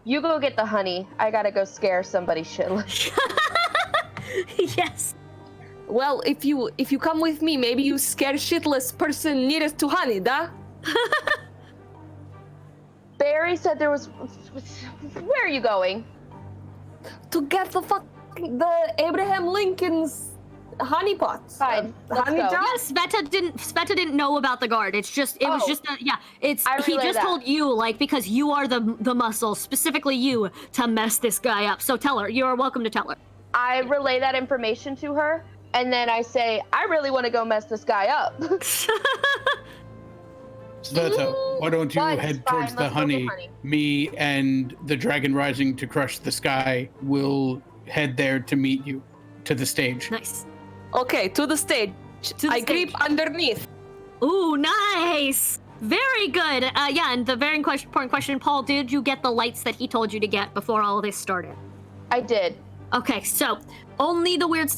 You go get the honey. I gotta go scare somebody shitless. Yes. Well, if you come with me, maybe you scare shitless person nearest to honey, da? Barry said there was... Where are you going? To get the Abraham Lincoln's honey pots. Fine, let's honey go. jar? Yeah, Sveta didn't know about the guard. It was just he just told you, like, because you are the muscle, specifically you, to mess this guy up. So tell her. You are welcome to tell her. I relay that information to her, and then I say, I really want to go mess this guy up. Sveta, why don't you head towards the honey? Me and the dragon rising to crush the sky will head there to meet you, to the stage. Nice. Okay, to the stage. I creep underneath. Ooh, nice. Very good. Yeah, and the very important question, Paul, did you get the lights that he told you to get before all this started? I did. Okay, so only the weird...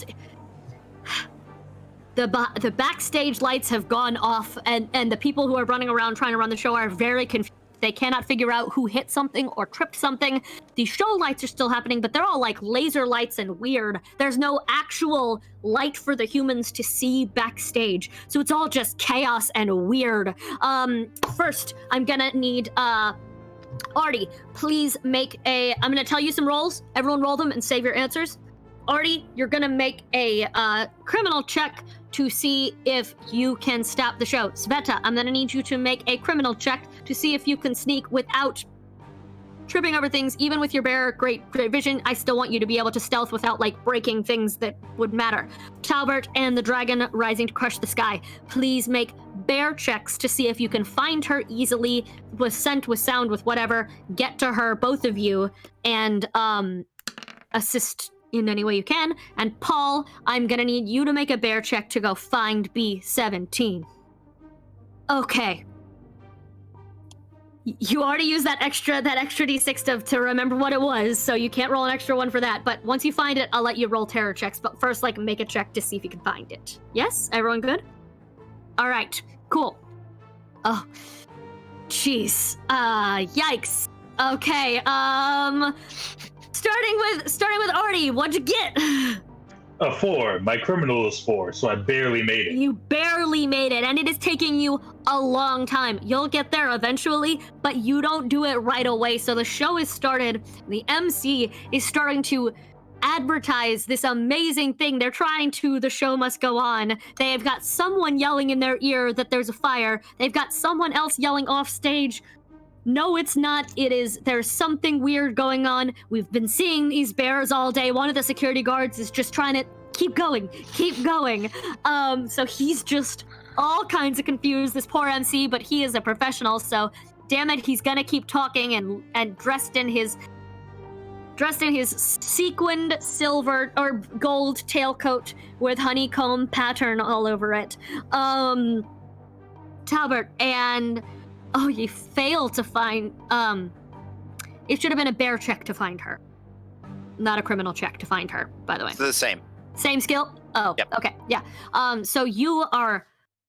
The backstage lights have gone off, and the people who are running around trying to run the show are very confused. They cannot figure out who hit something or tripped something. The show lights are still happening, but they're all like laser lights and weird. There's no actual light for the humans to see backstage. So it's all just chaos and weird. First, I'm gonna need, Artie, please make I'm gonna tell you some rolls. Everyone roll them and save your answers. Artie, you're gonna make a criminal check to see if you can stop the show. Sveta, I'm gonna need you to make a criminal check to see if you can sneak without tripping over things. Even with your great vision, I still want you to be able to stealth without like breaking things that would matter. Talbert and the dragon rising to crush the sky. Please make bear checks to see if you can find her easily with scent, with sound, with whatever. Get to her, both of you, and assist in any way you can. And Paul, I'm gonna need you to make a bear check to go find B17. Okay. You already used that extra D6 to remember what it was, so you can't roll an extra one for that. But once you find it, I'll let you roll terror checks. But first, like, make a check to see if you can find it. Yes? Everyone good? All right. Cool. Oh. Jeez. Yikes. Okay. Starting with Artie, what'd you get? A 4. My criminal is 4, so I barely made it. You barely made it, and it is taking you a long time. You'll get there eventually, but you don't do it right away. So the show is started. The MC is starting to advertise this amazing thing. They're trying to, the show must go on. They've got someone yelling in their ear that there's a fire. They've got someone else yelling off stage. No, it's not. It is. There's something weird going on. We've been seeing these bears all day. One of the security guards is just trying to keep going. So he's just all kinds of confused, this poor MC, but he is a professional, so damn it, he's gonna keep talking and dressed in his sequined silver or gold tailcoat with honeycomb pattern all over it. Talbert, and you failed to find, it should have been a bear check to find her. Not a criminal check to find her, by the way. It's the same. Same skill? Oh, yep. Okay, yeah. So you are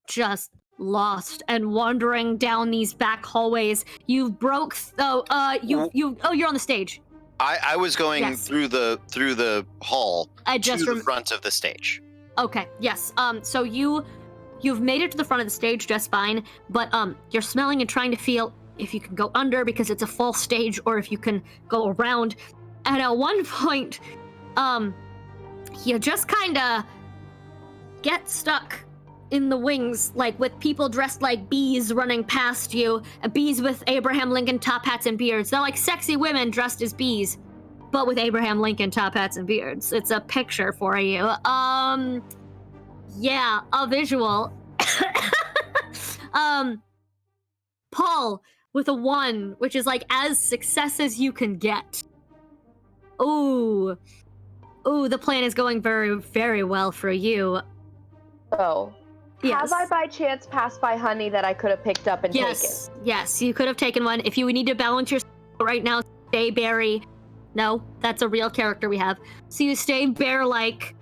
just lost and wandering down these back hallways. You're on the stage. I was going through the hall to the front of the stage. Okay, yes. So you've made it to the front of the stage just fine, but you're smelling and trying to feel if you can go under because it's a full stage or if you can go around. And at one point, you just kind of get stuck in the wings, like with people dressed like bees running past you, bees with Abraham Lincoln top hats and beards. They're like sexy women dressed as bees, but with Abraham Lincoln top hats and beards. It's a picture for you. Yeah, a visual. Paul with a 1, which is like as success as you can get. Ooh, the plan is going very, very well for you. Oh. Yes. Have I by chance passed by honey that I could have picked up and taken? Yes, you could have taken one. If you need to balance your right now, stay berry. No, that's a real character we have. So you stay bear-like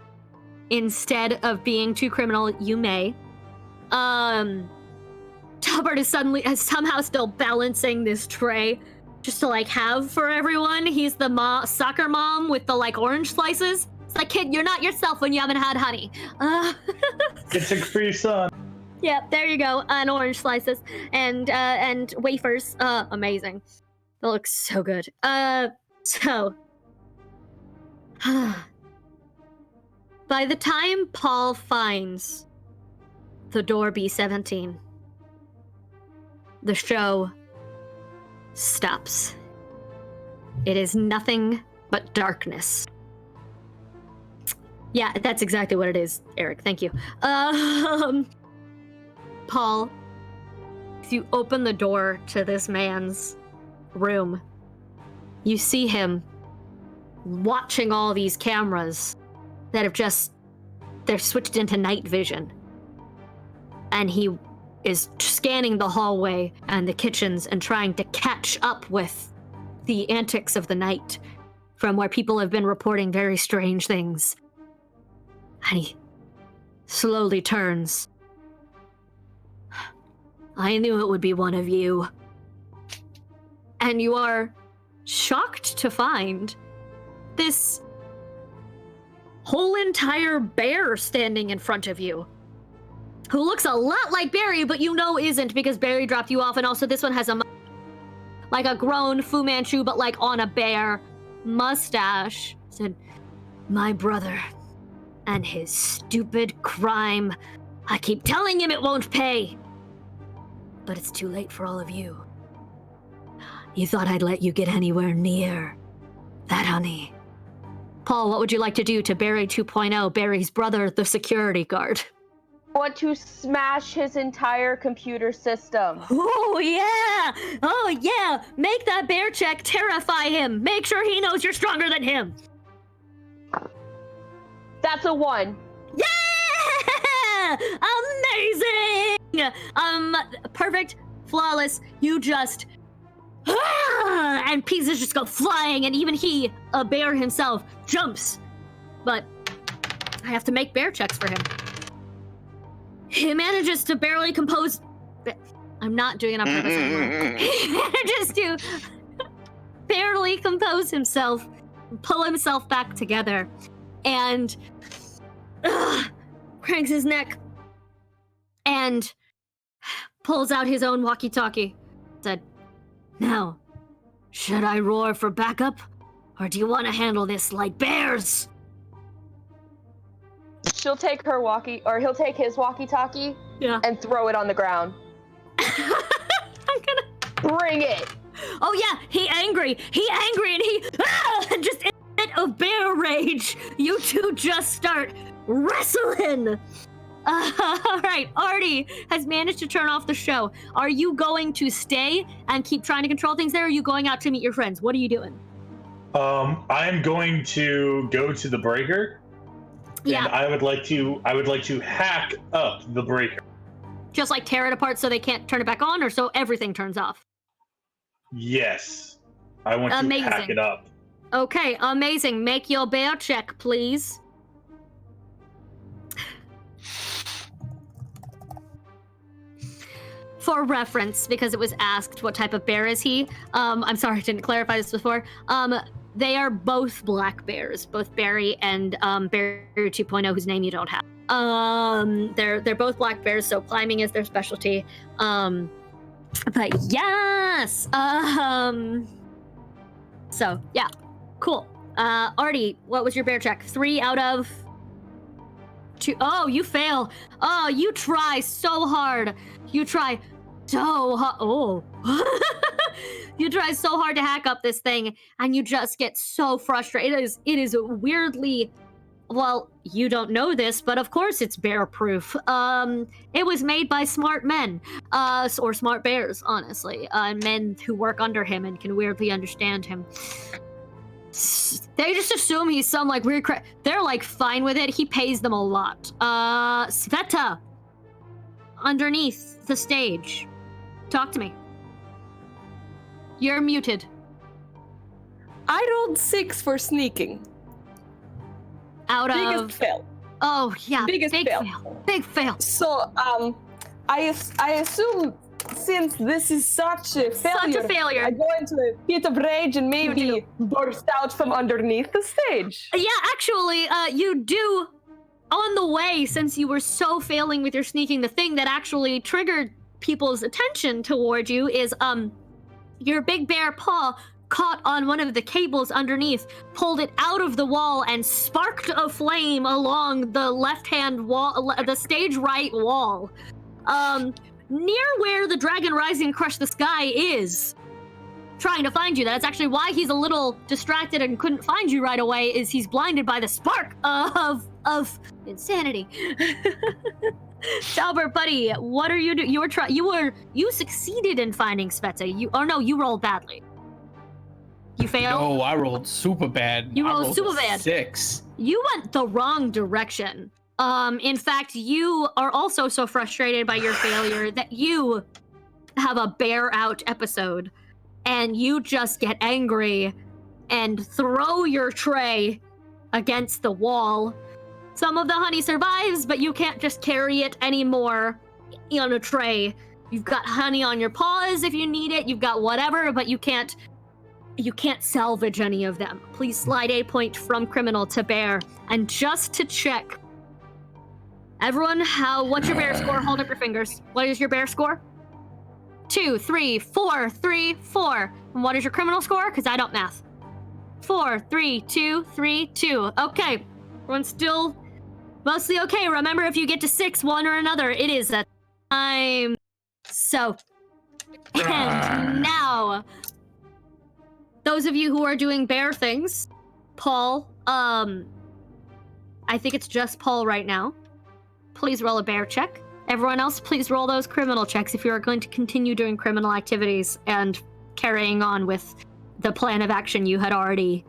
instead of being too criminal, you may. Talbert is somehow still balancing this tray just to like have for everyone. He's the soccer mom with the like orange slices. It's like, kid, you're not yourself when you haven't had honey. It's a Capri Sun. Yeah, there you go. And orange slices and wafers. Amazing. That looks so good. So by the time Paul finds the door B17, the show stops. It is nothing but darkness. Yeah, that's exactly what it is, Eric. Thank you. Paul, if you open the door to this man's room, you see him watching all these cameras that have they're switched into night vision. And he is scanning the hallway and the kitchens and trying to catch up with the antics of the night from where people have been reporting very strange things. And he slowly turns. I knew it would be one of you. And you are shocked to find this whole entire bear standing in front of you, who looks a lot like Barry, but you know isn't because Barry dropped you off, and also this one has like a grown Fu Manchu, but like on a bear mustache. Said, my brother and his stupid crime. I keep telling him it won't pay, but it's too late for all of you. You thought I'd let you get anywhere near that honey. Paul, what would you like to do to Barry 2.0, Barry's brother, the security guard? I want to smash his entire computer system. Oh, yeah! Oh, yeah! Make that bear check, terrify him! Make sure he knows you're stronger than him! That's a 1. Yeah! Amazing! Perfect, flawless, you just... and pieces just go flying, and even he, a bear himself, jumps. But I have to make bear checks for him. He manages to barely compose... I'm not doing it on purpose anymore. He manages to barely compose himself, pull himself back together, and cranks his neck and pulls out his own walkie-talkie. Said, "Now, should I roar for backup, or do you want to handle this like bears?" She'll take her he'll take his walkie-talkie and throw it on the ground. I'm gonna bring it. Oh yeah, he angry, and he just in a bit of bear rage. You two just start wrestling. All right, Artie has managed to turn off the show. Are you going to stay and keep trying to control things there, or are you going out to meet your friends? What are you doing? I'm going to go to the breaker. Yeah. And I would like to hack up the breaker. Just like tear it apart so they can't turn it back on, or so everything turns off? Yes. I want to hack it up. Okay, amazing. Make your bear check, please. For reference, because it was asked what type of bear is he, I'm sorry I didn't clarify this before. They are both black bears, both Barry and Barry 2.0, whose name you don't have. They're both black bears, so climbing is their specialty. But yes, so yeah, cool. Artie, what was your bear check? 3 out of 2. Oh, you fail. Oh, you try so hard. You try so hard. Oh. You try so hard to hack up this thing, and you just get so frustrated. It is weirdly, well, you don't know this, but of course it's bear-proof. It was made by smart men, or smart bears, honestly. Men who work under him and can weirdly understand him. They just assume he's some, like, weird they're, like, fine with it. He pays them a lot. Sveta! Underneath the stage. Talk to me. You're muted. I rolled 6 for sneaking. Out of... Biggest fail. Oh, yeah. Biggest big fail. Big fail. So, I assume since this is such a failure, I go into a fit of rage and maybe burst out from underneath the stage. Yeah, actually, you do. On the way, since you were so failing with your sneaking, the thing that actually triggered people's attention toward you is, your big bear paw caught on one of the cables underneath, pulled it out of the wall, and sparked a flame along the left-hand wall, the stage right wall. Near where the Dragon Rising Crush the Sky is, trying to find you. That's actually why he's a little distracted and couldn't find you right away, is he's blinded by the spark of insanity. Talbert, buddy, what are you doing? You succeeded in finding Sveta. You rolled badly. You failed? No, I rolled super bad. You rolled super bad. 6. You went the wrong direction. In fact, you are also so frustrated by your failure that you have a bear out episode, and you just get angry and throw your tray against the wall. Some of the honey survives, but you can't just carry it anymore on a tray. You've got honey on your paws if you need it. You've got whatever, but you can't salvage any of them. Please slide a point from criminal to bear. And just to check, everyone, what's your bear score? Hold up your fingers. What is your bear score? 2, 3, 4, 3, 4. And what is your criminal score? Because I don't math. 4, 3, 2, 3, 2. Okay, everyone's still mostly okay. Remember, if you get to 6, one or another, it is a time. So, and now, those of you who are doing bear things, Paul, I think it's just Paul right now. Please roll a bear check. Everyone else, please roll those criminal checks if you are going to continue doing criminal activities and carrying on with the plan of action you had already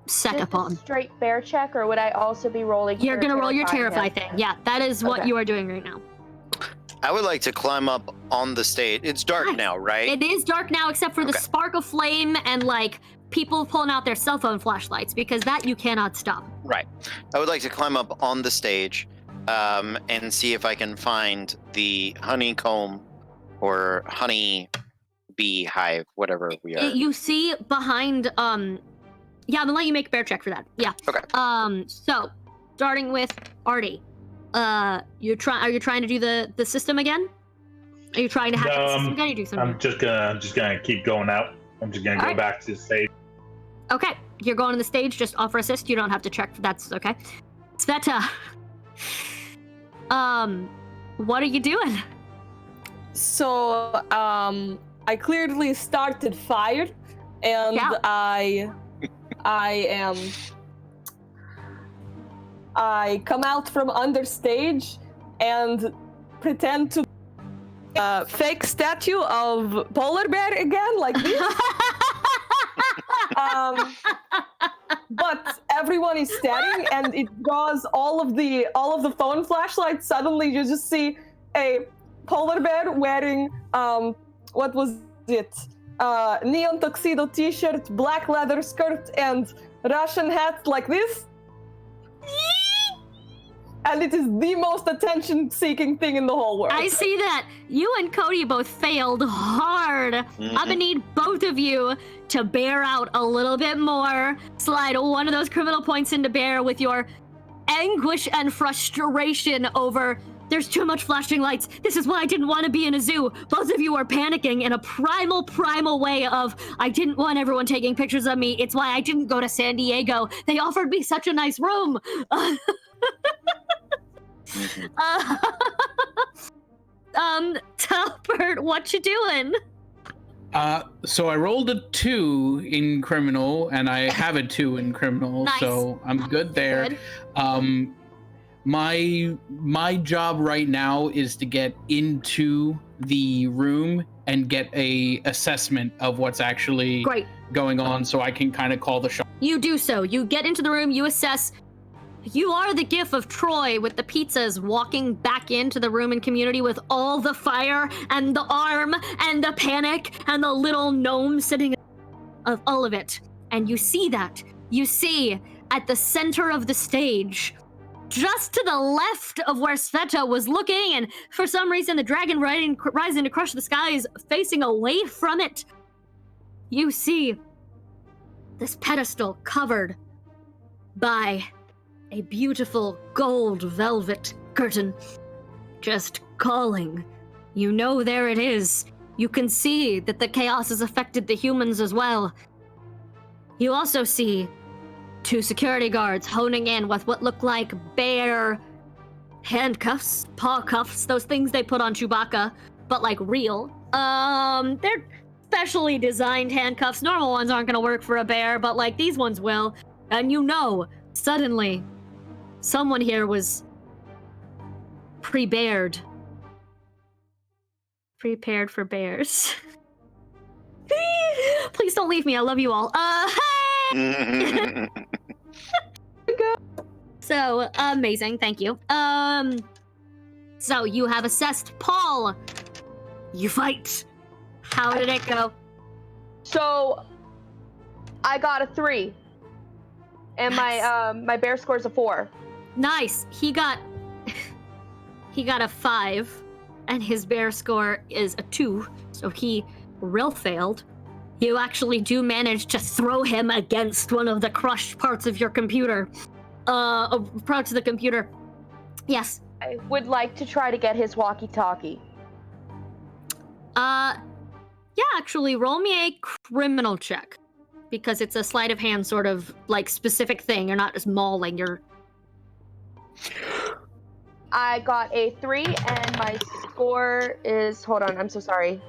set Just upon. a straight bear check, or would I also be rolling? You're gonna roll your terrify him? thing. Yeah, that is what Okay. you are doing right now. I would like to climb up on the stage. It's dark Nice. now, right? It is dark now, except for the Okay. spark of flame and like people pulling out their cell phone flashlights, because that you cannot stop. Right. I would like to climb up on the stage and see if I can find the honeycomb or honey bee hive, whatever we are. You see behind yeah, I'm gonna let you make a bear check for that. Yeah. Okay. So starting with Artie. Are you trying to do the system again? Are you trying to hack the system again? You do something. I'm just gonna keep going out. I'm just gonna go Alright. back to the stage. Okay, you're going to the stage. Just offer assist. You don't have to check. That's okay. Sveta. What are you doing? So, I clearly started fire, and Yeah. I come out from under stage and pretend to fake statue of polar bear again, like this. But everyone is staring, and it draws all of the phone flashlights. Suddenly, you just see a polar bear wearing what was it? Neon tuxedo T-shirt, black leather skirt, and Russian hat like this. And it is the most attention-seeking thing in the whole world. I see that. You and Cody both failed hard. I'm gonna need both of you to bear out a little bit more. Slide one of those criminal points into bear with your anguish and frustration over there's too much flashing lights. This is why I didn't want to be in a zoo. Both of you are panicking in a primal way of I didn't want everyone taking pictures of me. It's why I didn't go to San Diego. They offered me such a nice room. Talbert, what you doing? So I rolled a 2 in criminal, and I have a 2 in criminal, Nice. so I'm good there. Good. My job right now is to get into the room and get a assessment of what's actually Great. going on, so I can kind of call the shot. You do so. You get into the room, you assess. You are the gif of Troy with the pizzas walking back into the room and community with all the fire and the arm and the panic and the little gnome sitting of all of it. And you see that. You see at the center of the stage, just to the left of where Sveta was looking, and for some reason the dragon rising to crush the skies facing away from it, you see this pedestal covered by a beautiful gold velvet curtain, just calling. You know there it is. You can see that the chaos has affected the humans as well. You also see 2 security guards honing in with what look like bear handcuffs, paw cuffs, those things they put on Chewbacca, but like real. They're specially designed handcuffs. Normal ones aren't gonna work for a bear, but like these ones will. And you know, suddenly, someone here was prepared for bears. Please don't leave me. I love you all. Hey! So amazing. Thank you. So you have assessed Paul. You fight. How did it go? So, I got a 3, and Nice. my bear score's a 4. Nice. He got a 5, and his bear score is a 2, so he real failed. You actually do manage to throw him against one of the crushed parts of your computer. Parts of the computer. Yes. I would like to try to get his walkie-talkie. Yeah, actually, roll me a criminal check. Because it's a sleight of hand sort of, like, specific thing. You're not just mauling, you're... I got a 3, and my score is... Hold on, I'm so sorry.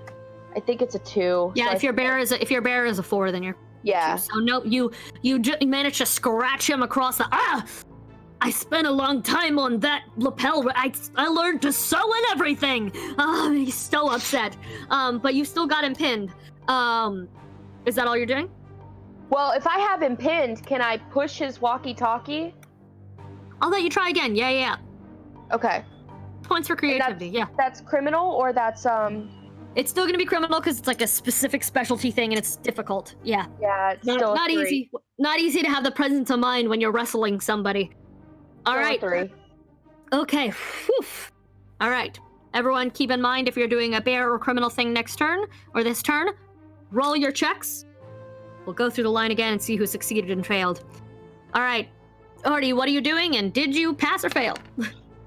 I think it's a 2. Yeah, so if your bear is a 4, then you're Yeah. So no, you managed to scratch him across the. I spent a long time on that lapel. I learned to sew and everything. He's so upset. But you still got him pinned. Is that all you're doing? Well, if I have him pinned, can I push his walkie-talkie? I'll let you try again. Yeah. Okay. Points for creativity. Yeah. That's criminal, or that's It's still gonna be criminal because it's like a specific specialty thing and it's difficult. Yeah. Yeah, it's still Not 3. easy. Not easy to have the presence of mind when you're wrestling somebody. All right. 3. Okay. Whew. All right. Everyone, keep in mind if you're doing a bear or criminal thing next turn or this turn, roll your checks. We'll go through the line again and see who succeeded and failed. All right. Artie, what are you doing? And did you pass or fail?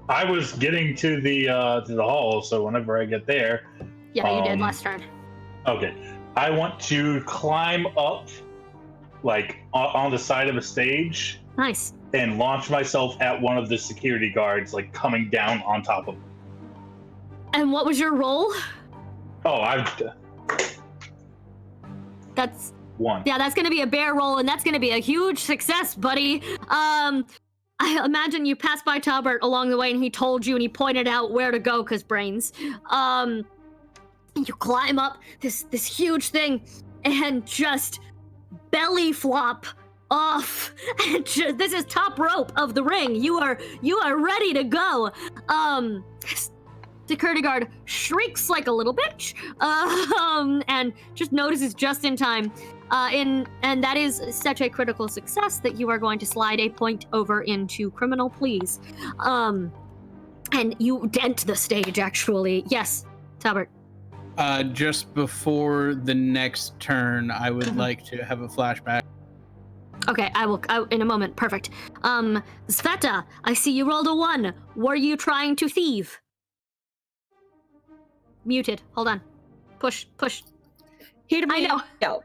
I was getting to the hall, so whenever I get there. Yeah, you did last turn. Okay. I want to climb up, like, on the side of a stage. Nice. And launch myself at one of the security guards, like, coming down on top of him. And what was your roll? Oh, That's 1. Yeah, that's gonna be a bear roll, and that's gonna be a huge success, buddy. I imagine you passed by Talbert along the way, and he told you, and he pointed out where to go, cause brains. You climb up this huge thing, and just belly flop off. And this is top rope of the ring. You are ready to go. Security guard shrieks like a little bitch, and just notices just in time. And that is such a critical success that you are going to slide a point over into criminal, please. And you dent the stage, actually. Yes, Talbert. Just before the next turn, I would like to have a flashback. Okay, I will in a moment. Perfect. Sveta, I see you rolled a 1. Were you trying to thieve? Muted. Hold on. Push. Hear me I know. out.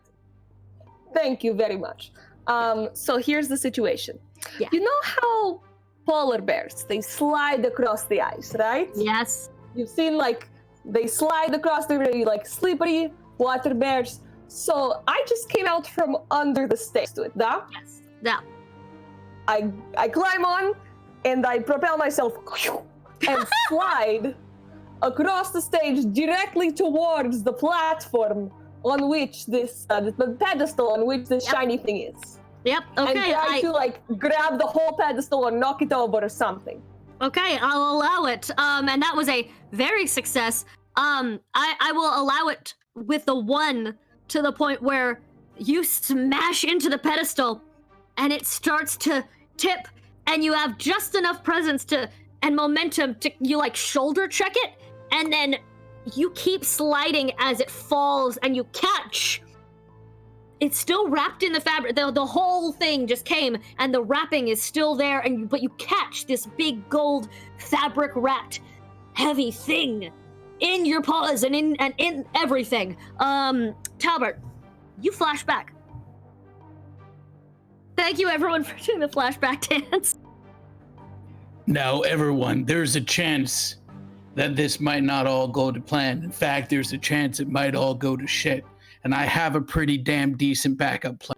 Thank you very much. So here's the situation. Yeah. You know how polar bears, they slide across the ice, right? Yes. You've seen, like, they slide across the really, like, slippery water bears. So I just came out from under the stage to it, yeah? Yes. Yeah. I climb on, and I propel myself and slide across the stage directly towards the platform on which this, the pedestal on which this shiny thing is. Yep. Okay. And try to, like, grab the whole pedestal or knock it over or something. Okay, I'll allow it. And that was a very success. I will allow it with the 1 to the point where you smash into the pedestal and it starts to tip and you have just enough presence and momentum to, you like shoulder check it, and then you keep sliding as it falls and you catch. It's still wrapped in the fabric. The whole thing just came and the wrapping is still there, but you catch this big gold fabric wrapped heavy thing in your paws and in everything. Talbert, you flash back. Thank you everyone for doing the flashback dance. Now, everyone, there's a chance that this might not all go to plan. In fact, there's a chance it might all go to shit. And I have a pretty damn decent backup plan.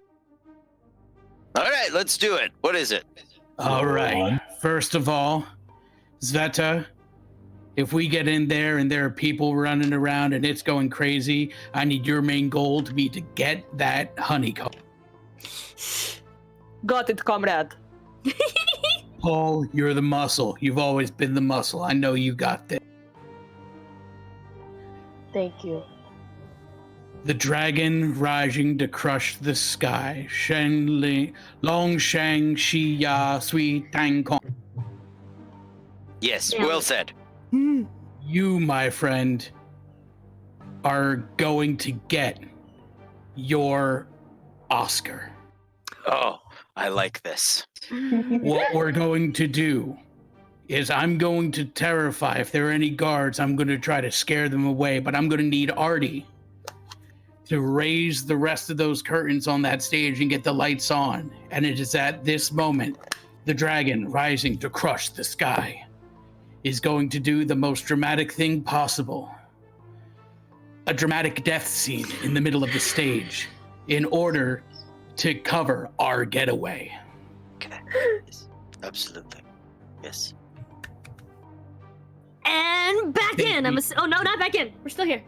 All right, let's do it. What is it? All right. First of all, Sveta, if we get in there and there are people running around and it's going crazy, I need your main goal to be to get that honeycomb. Got it, comrade. Paul, you're the muscle. You've always been the muscle. I know you got this. Thank you. The dragon rising to crush the sky. Shen Li, Long Shang Shi Ya Sui Tang Kong. Yes, Yeah. well said. You, my friend, are going to get your Oscar. Oh, I like this. What we're going to do is I'm going to terrify. If there are any guards, I'm going to try to scare them away, but I'm going to need Artie to raise the rest of those curtains on that stage and get the lights on. And it is at this moment, the dragon rising to crush the sky is going to do the most dramatic thing possible. a dramatic death scene in the middle of the stage in order to cover our getaway. Okay. Yes. Absolutely. Yes. And back in. Oh no, not back in. We're still here.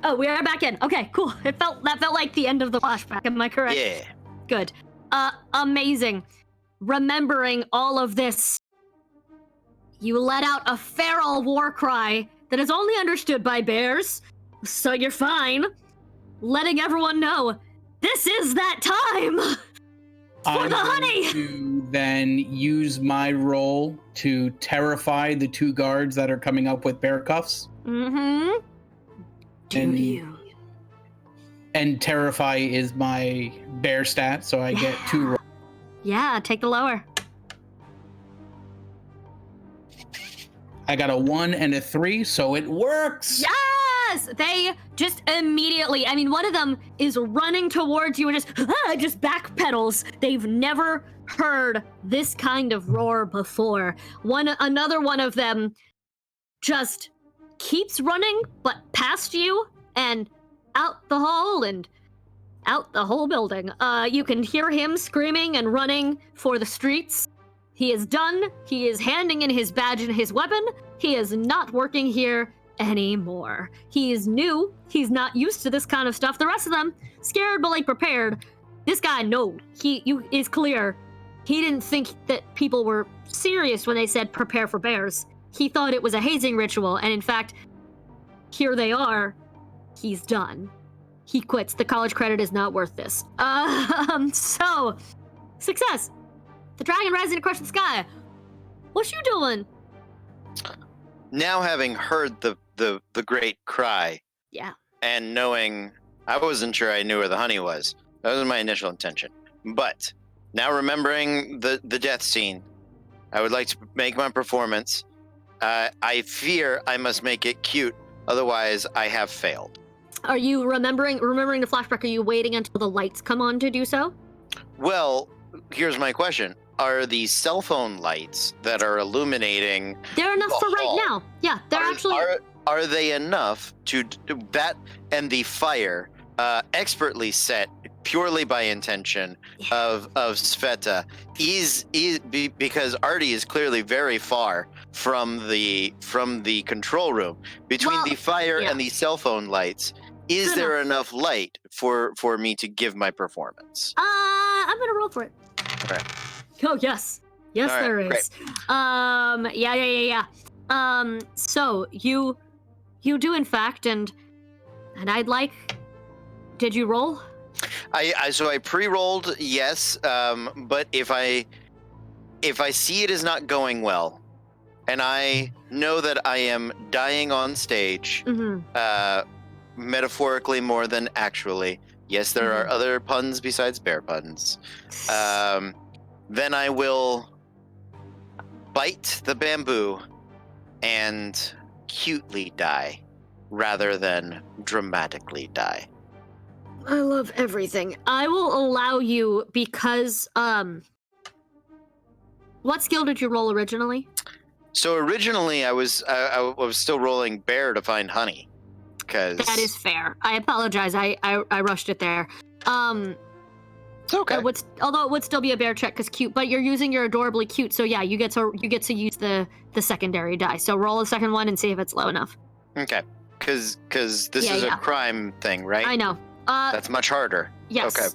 Oh, we are back in. Okay, cool. That felt like the end of the flashback. Am I correct? Yeah. Good. Amazing. Remembering all of this, you let out a feral war cry that is only understood by bears, so you're fine. Letting everyone know, this is that time for the honey! To then use my role to terrify the 2 guards that are coming up with bear cuffs. Mm-hmm. Do And- you? And terrify is my bear stat, so I get 2 rolls. Yeah, take the lower. I got a 1 and a 3, so it works. Yes! They just immediately, I mean, one of them is running towards you and just backpedals. They've never heard this kind of roar before. Another one of them just keeps running, but past you and out the hall and out the whole building. You can hear him screaming and running for the streets. He is done. He is handing in his badge and his weapon. He is not working here anymore. He is new. He's not used to this kind of stuff. The rest of them, scared but like prepared. This guy, no. Is clear. He didn't think that people were serious when they said prepare for bears. He thought it was a hazing ritual, and in fact, here they are. He's done. He quits. The college credit is not worth this. So, success. The dragon rising across the sky. What you doing? Now having heard the great cry, Yeah. and knowing I wasn't sure I knew where the honey was. That was my initial intention. But now remembering the death scene, I would like to make my performance. I fear I must make it cute, otherwise I have failed. Are you remembering the flashback? Are you waiting until the lights come on to do so? Well, here's my question. Are the cell phone lights that are illuminating They're enough the for right hall, now. Yeah, they're actually. Are they enough to that and the fire expertly set purely by intention of Sveta is because Artie is clearly very far from the control room. Between the fire and the cell phone lights, is there enough light for me to give my performance? I'm gonna roll for it. All right. Oh yes, yes All right, there is. Yeah. So you do in fact, and I'd like. Did you roll? So I pre-rolled, yes, but if I see it is not going well, and I know that I am dying on stage, metaphorically more than actually. Yes, there are other puns besides bear puns. Then I will bite the bamboo and cutely die, rather than dramatically die. I love everything. I will allow you because what skill did you roll originally? So originally I was still rolling bear to find honey. Because that is fair. I apologize. I rushed it there. It's okay. Although it would still be a bear check because cute, but you're using your adorably cute, so yeah, you get to use the secondary die. So roll a second one and see if it's low enough. Okay. Because this is a crime thing, right? I know. That's much harder. Yes. Okay.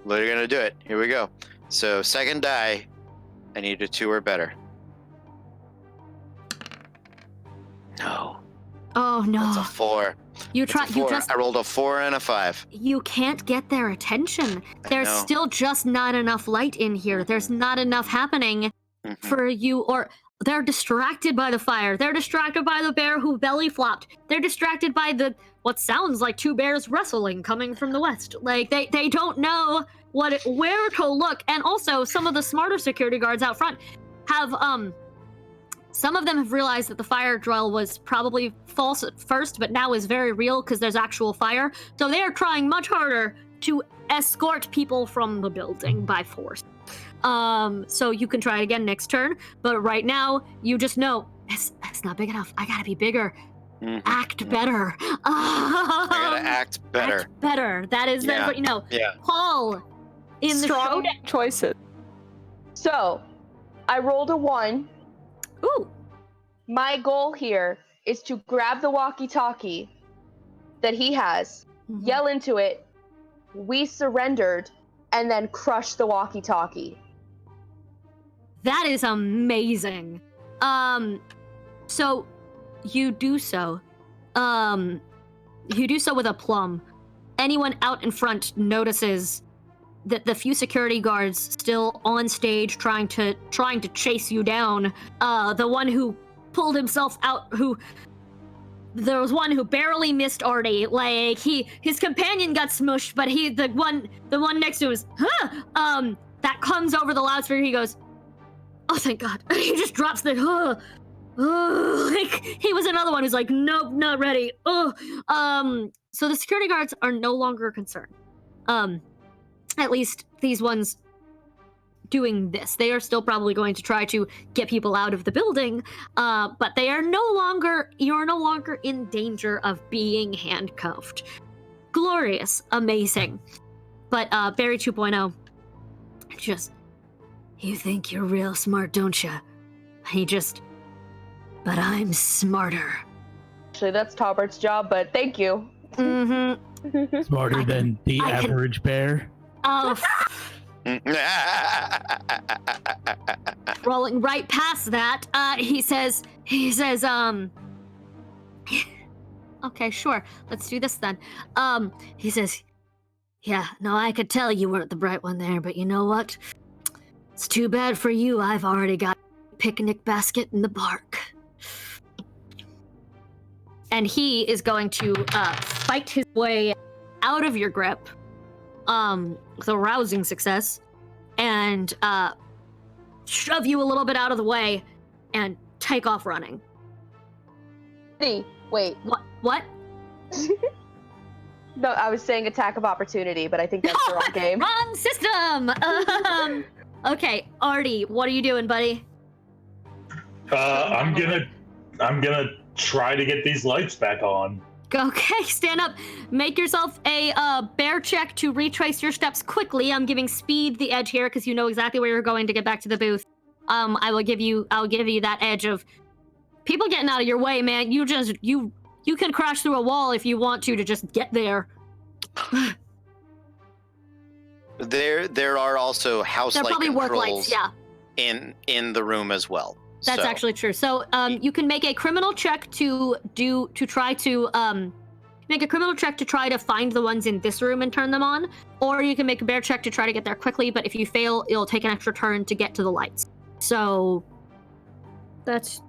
We're gonna do it. Here we go. So second die, I need a 2 or better. No. Oh no. That's a 4. You I rolled a 4 and a 5. You can't get their attention. There's still just not enough light in here. There's not enough happening for you, or they're distracted by the fire. They're distracted by the bear who belly flopped. They're distracted by what sounds like 2 bears wrestling coming from the west. Like they don't know where to look. And also some of the smarter security guards out front have some of them have realized that the fire drill was probably false at first, but now is very real because there's actual fire. So they are trying much harder to escort people from the building by force. So you can try it again next turn, but right now you just know it's not big enough. I gotta be bigger. Act better. I gotta act better. Act better. That is Yeah. what Yeah. Paul in the Strong showdown. choices. So, I rolled a 1. Ooh. My goal here is to grab the walkie-talkie that he has, Mhm. yell into it, "We surrendered," and then crush the walkie-talkie. That is amazing. So you do so. You do so with aplomb. Anyone out in front notices that the few security guards still on stage trying to chase you down. The one who pulled himself out, there was one who barely missed Artie. Like his companion got smushed, but the one next to him was, that comes over the loudspeaker. He goes, "Oh, thank God!" He just drops the, like he was another one who's like, "Nope, not ready." So the security guards are no longer concerned. At least these ones doing this. They are still probably going to try to get people out of the building, but you're no longer in danger of being handcuffed. Glorious, amazing. But Barry 2.0, you think you're real smart, don't you? But I'm smarter. Actually, that's Talbert's job, but thank you. Mm-hmm. Smarter than the average bear. Oh, rolling right past that, he says, okay, sure, let's do this then. He says, "Yeah, no, I could tell you weren't the bright one there, but you know what? It's too bad for you. I've already got a picnic basket in the park." And he is going to fight his way out of your grip, with a rousing success, and shove you a little bit out of the way and take off running. Wait. What? No, I was saying attack of opportunity, but I think that's the wrong game. Wrong system! Okay, Artie, what are you doing, buddy? I'm gonna try to get these lights back on. Okay, stand up. Make yourself a bear check to retrace your steps quickly. I'm giving speed the edge here because you know exactly where you're going to get back to the booth. I'll give you that edge of people getting out of your way, man. You can crash through a wall if you want to just get there. There are also house-like probably work controls lights, yeah. in the room as well. That's actually true. So you can make a criminal check to try to find the ones in this room and turn them on, or you can make a bear check to try to get there quickly, but if you fail, it'll take an extra turn to get to the lights. So that's...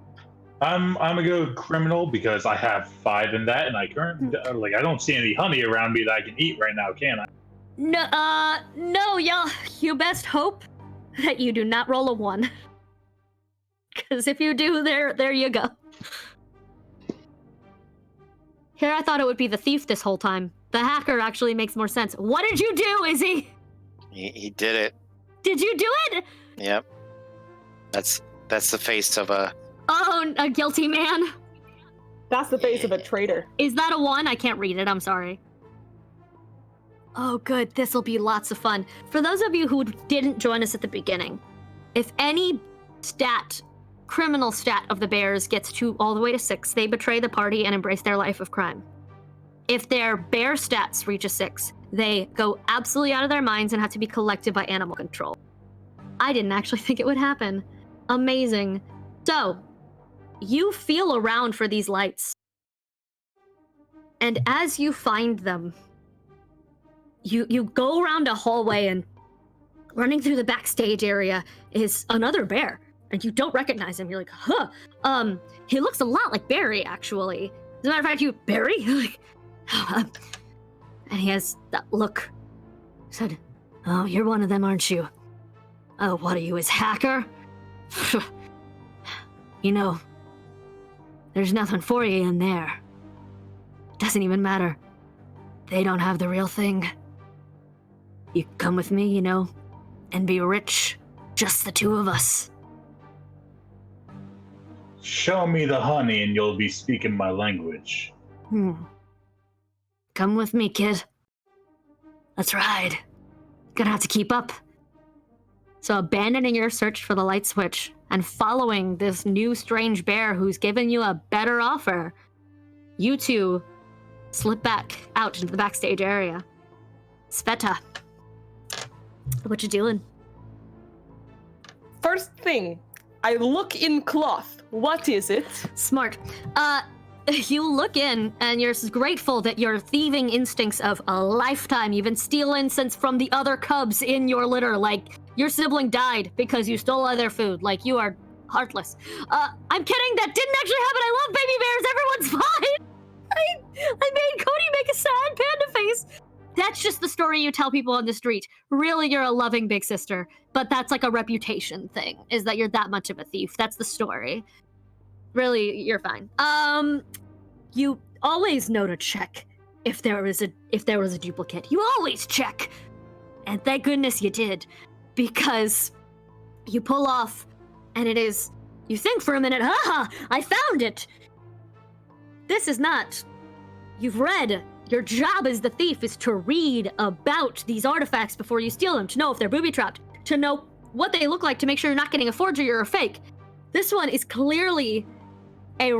I'm gonna go criminal because I have 5 in that, and I don't see any honey around me that I can eat right now, can I? No, y'all. You best hope that you do not roll a 1. Because if you do, there you go. Here, I thought it would be the thief this whole time. The hacker actually makes more sense. What did you do, Izzy? He did it. Did you do it? Yep. That's the face of a guilty man. That's the face of a traitor. Is that a 1? I can't read it. I'm sorry. Oh, good. This'll be lots of fun. For those of you who didn't join us at the beginning, if any criminal stat of the bears gets all the way to 6, they betray the party and embrace their life of crime. If their bear stats reach a 6, they go absolutely out of their minds and have to be collected by animal control. I didn't actually think it would happen. Amazing. So, you feel around for these lights. And as you find them, you go around a hallway, and running through the backstage area is another bear. And you don't recognize him. You're like, huh. He looks a lot like Barry, actually. As a matter of fact, Barry? Like, and he has that look. He said, "Oh, you're one of them, aren't you? Oh, what are you, his hacker? You know, there's nothing for you in there. Doesn't even matter. They don't have the real thing. You come with me, and be rich. Just the 2 of us." Show me the honey and you'll be speaking my language. Come with me, kid. Let's ride. Gonna have to keep up. So abandoning your search for the light switch and following this new strange bear who's given you a better offer, you two slip back out into the backstage area. Sveta, what you doing? First thing, I look in cloth. What is it? Smart. You look in and you're grateful that your thieving instincts of a lifetime, you've been stealing since from the other cubs in your litter, like your sibling died because you stole other food, like you are heartless. I'm kidding, that didn't actually happen. I love baby bears, everyone's fine. I made Cody make a sad panda face. That's just the story you tell people on the street. Really, you're a loving big sister, but that's like a reputation thing, is that you're that much of a thief. That's the story. Really, you're fine. You always know to check if there was a duplicate. You always check. And thank goodness you did, because you pull off and it is, you think for a minute, haha, I found it. This is not, you've read. Your job as the thief is to read about these artifacts before you steal them, to know if they're booby-trapped, to know what they look like, to make sure you're not getting a forgery or a fake. This one is clearly a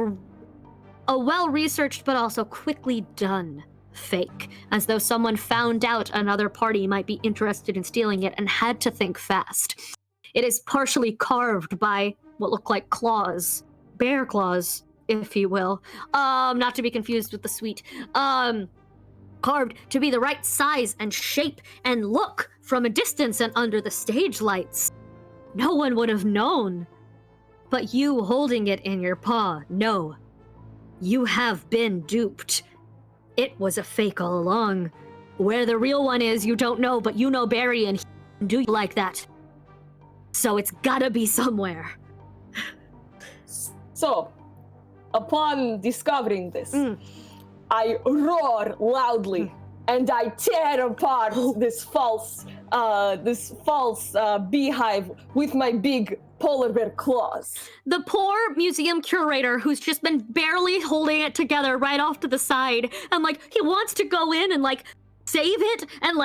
well-researched but also quickly done fake, as though someone found out another party might be interested in stealing it and had to think fast. It is partially carved by what look like claws, bear claws, if you will, not to be confused with the sweet, carved to be the right size and shape and look from a distance and under the stage lights. No one would have known. But you holding it in your paw, no. You have been duped. It was a fake all along. Where the real one is, you don't know, but you know Barry and he do you like that. So it's gotta be somewhere. So, upon discovering this, I roar loudly and I tear apart this false beehive with my big polar bear claws. The poor museum curator who's just been barely holding it together right off to the side, and like he wants to go in and like save it and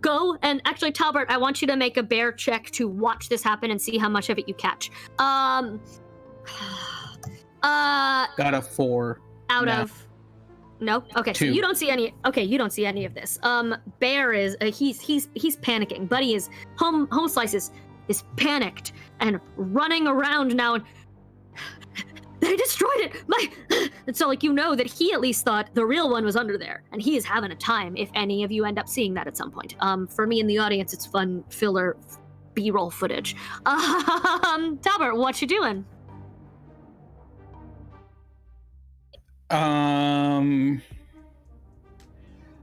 go. And actually, Talbert, I want you to make a bear check to watch this happen and see how much of it you catch. Got a 4. Out No. of no. Okay, 2. so you don't see any. Okay, you don't see any of this. Bear is he's panicking. Buddy is home slices is panicked and running around now. And they destroyed it. And so like you know that he at least thought the real one was under there, and he is having a time. If any of you end up seeing that at some point, for me in the audience, it's fun filler B-roll footage. Talbert, what you doing?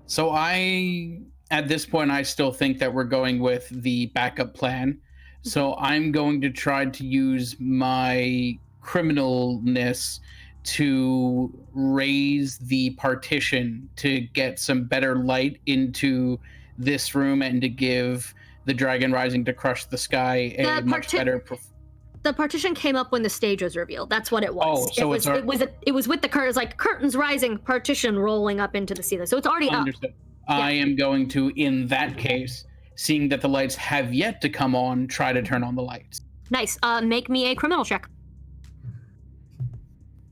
So at this point, I still think that we're going with the backup plan. So I'm going to try to use my criminalness to raise the partition to get some better light into this room and to give the Dragon Rising to Crush the Sky a much better The partition came up when the stage was revealed. That's what it was. Oh, so it was with the curtains, like curtains rising, partition rolling up into the ceiling. So it's already Understood. up. I am going to, in that case, seeing that the lights have yet to come on, try to turn on the lights. Nice. Make me a criminal check.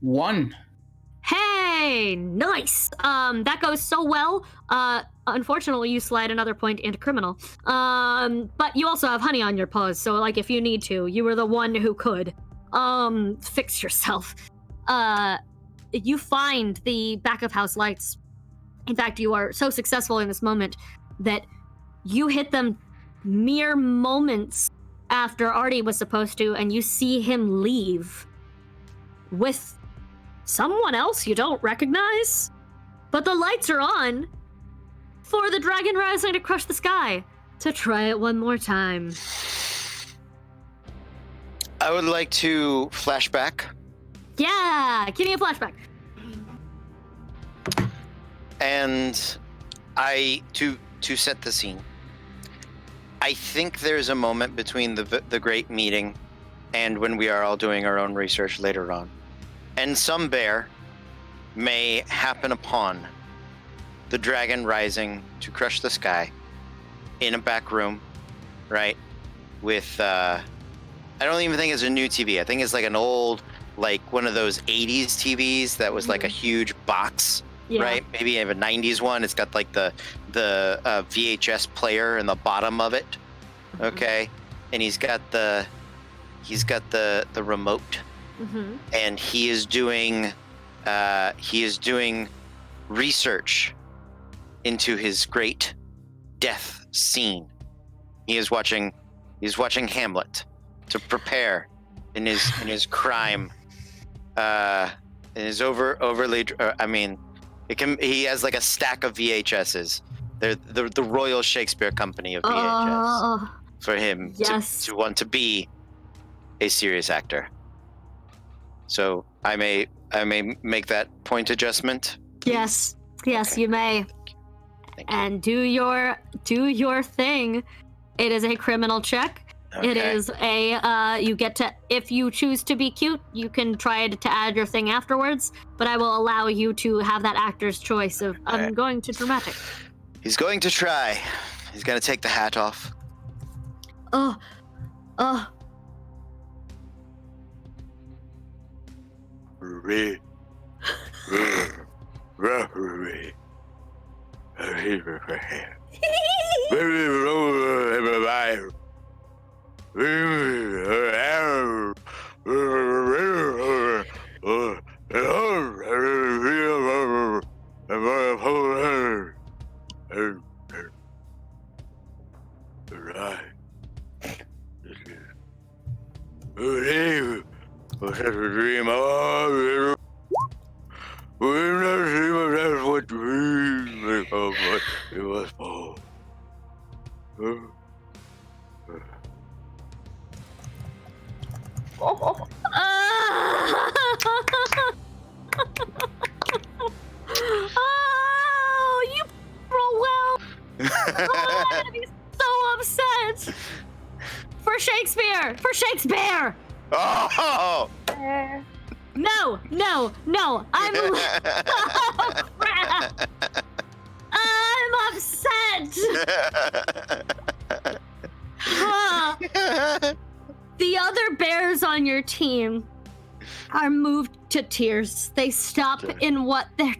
1. Hey, nice. That goes so well. Unfortunately, you slide another point into criminal. But you also have honey on your paws, so like if you need to, you were the one who could. Fix yourself. You find the back of house lights. In fact, you are so successful in this moment that you hit them mere moments after Artie was supposed to, and you see him leave with someone else you don't recognize. But the lights are on for the Dragon Rising to Crush the Sky to try it one more time. I would like to flashback. Yeah, give me a flashback. And to set the scene, I think there's a moment between the great meeting and when we are all doing our own research later on. And some bear may happen upon the dragon rising to crush the sky in a back room, right? With, I don't even think it's a new TV. I think it's like an old, like one of those 80s TVs that was like a huge box, right? Maybe you have a 90s one. It's got like the VHS player in the bottom of it. Okay. And he's got the remote, and he is doing research into his great death scene. He's watching Hamlet to prepare in his crime, in his overly. I mean, he has like a stack of VHSs. They're the Royal Shakespeare Company of VHS for him to want to be a serious actor. So I may make that point adjustment. Yes, okay. You may. Thank you. And do your thing. It is a criminal check. Okay. It is a you get to, if you choose to be cute, you can try to add your thing afterwards, but I will allow you to have that actor's choice of I'm going to dramatic. He's going to try. He's going to take the hat off. Oh, you roll well. Oh, I'm gonna be so upset. For Shakespeare! Oh! No! I'm oh, crap. I'm upset. The other bears on your team are moved to tears. They stop in what they're.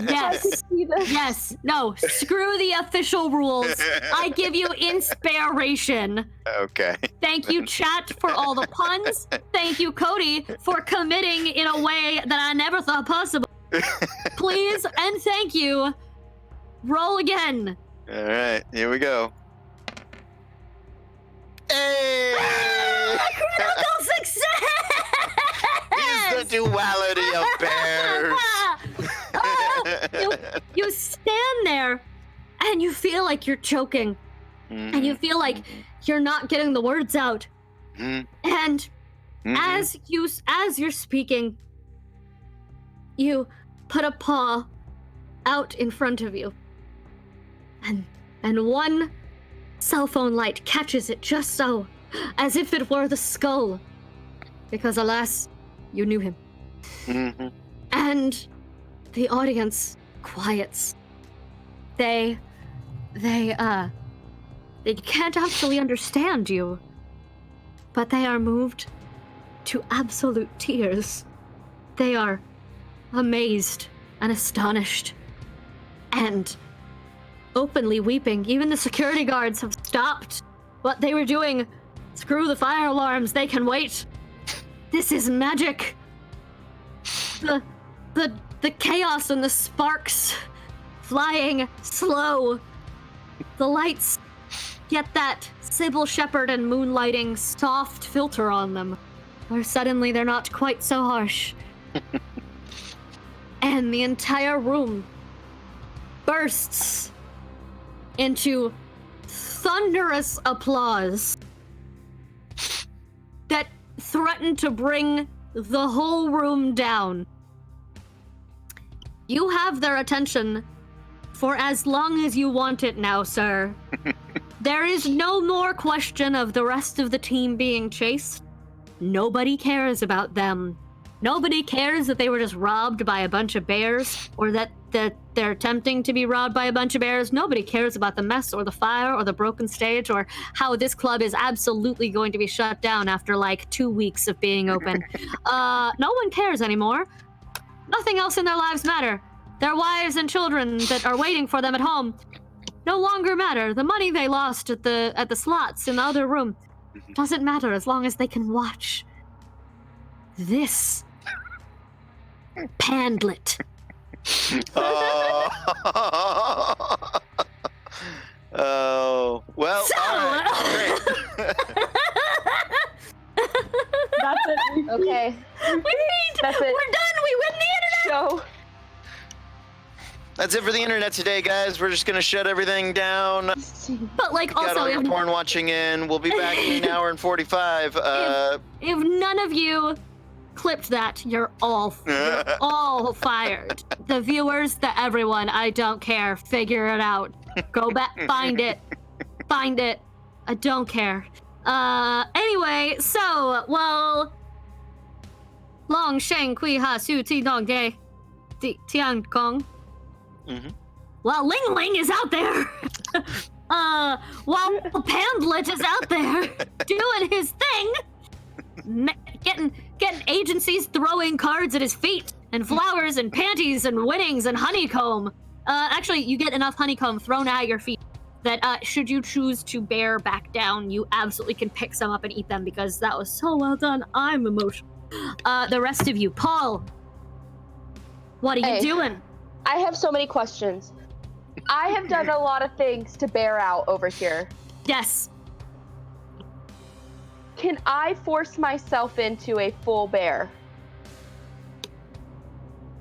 Yes. No. Screw the official rules. I give you inspiration. Okay. Thank you, chat, for all the puns. Thank you, Cody, for committing in a way that I never thought possible. Please and thank you. Roll again. All right, here we go. Hey! Critical success! It's the duality of bears. You stand there and you feel like you're choking, and you feel like you're not getting the words out. And as you're speaking, you put a paw out in front of you, and one cell phone light catches it just so, as if it were the skull, because alas, you knew him. And the audience quiets. They can't actually understand you, but they are moved to absolute tears. They are amazed and astonished and openly weeping. Even the security guards have stopped what they were doing. Screw the fire alarms, they can wait. This is magic. The chaos and the sparks flying slow. The lights get that Sybil Shepherd and moonlighting soft filter on them, where suddenly they're not quite so harsh. And the entire room bursts into thunderous applause that threaten to bring the whole room down. You have their attention for as long as you want it now, sir. There is no more question of the rest of the team being chased. Nobody cares about them. Nobody cares that they were just robbed by a bunch of bears, or that they're attempting to be robbed by a bunch of bears. Nobody cares about the mess or the fire or the broken stage or how this club is absolutely going to be shut down after like 2 weeks of being open. No one cares anymore. Nothing else in their lives matter. Their wives and children that are waiting for them at home no longer matter. The money they lost at the slots in the other room doesn't matter as long as they can watch this Pandlet. Oh, well, So- all right, great. That's it. Okay. That's it. We're done. We win the internet. So, That's it for the internet today, guys. We're just gonna shut everything down. But like, Got also, all your porn watching in. We'll be back in an hour and 45. if none of you clipped that, you're all fired. The viewers, the everyone. I don't care. Figure it out. Go back. Find it. Find it. I don't care. Anyway, so well. Long Sheng Kui Ha Su Ti Dong Day. Tian Kong. Well, Ling Ling is out there. While Pandlet is out there doing his thing, getting agencies throwing cards at his feet and flowers and panties and winnings and honeycomb. Actually, you get enough honeycomb thrown at your feet that should you choose to bear back down, you absolutely can pick some up and eat them because that was so well done. I'm emotional. The rest of you, Paul, what are you doing? I have so many questions. I have done a lot of things to bear out over here. Yes. Can I force myself into a full bear?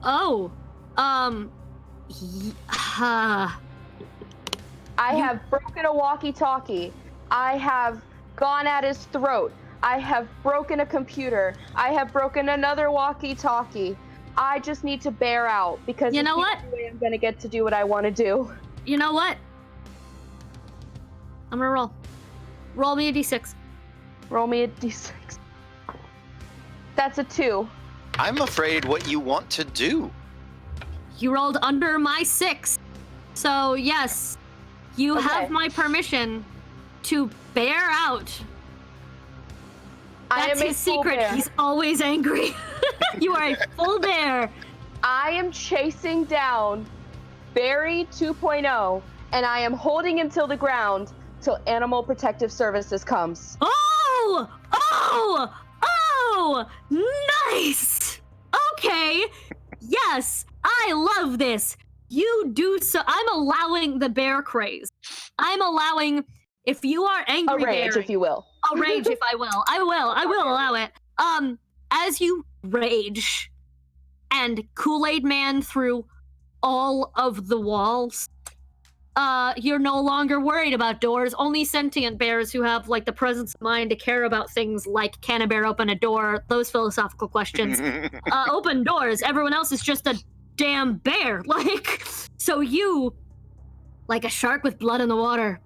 Oh. I have broken a walkie-talkie. I have gone at his throat. I have broken a computer. I have broken another walkie-talkie. I just need to bear out because You know what? the way I'm gonna get to do what I want to do. You know what? I'm gonna roll. Roll me a d6. Roll me a d6. That's a 2. I'm afraid what you want to do. You rolled under my 6. So, yes, you Okay. have my permission to bear out. I That's am a his full secret. bear. He's always angry. You are a full bear. I am chasing down Barry 2.0, and I am holding him till the ground till Animal Protective Services comes. Oh! Oh! Oh! Nice! Okay. Yes, I love this. You do so. I'm allowing the bear craze. I'm allowing, if you are angry A rage, bear, if you will. I'll rage if I will. I will allow it. As you rage and Kool-Aid Man through all of the walls, you're no longer worried about doors. Only sentient bears who have like the presence of mind to care about things like can a bear open a door, those philosophical questions. Open doors. Everyone else is just a damn bear. Like, so you, like a shark with blood in the water,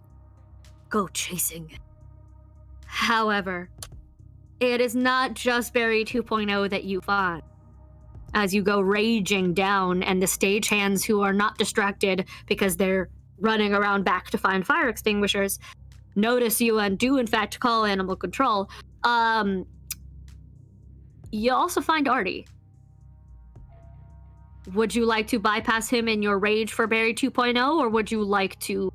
go chasing. However, it is not just Barry 2.0 that you find. As you go raging down, and the stagehands who are not distracted because they're running around back to find fire extinguishers notice you and do in fact call animal control. You also find Artie. Would you like to bypass him in your rage for Barry 2.0, or would you like to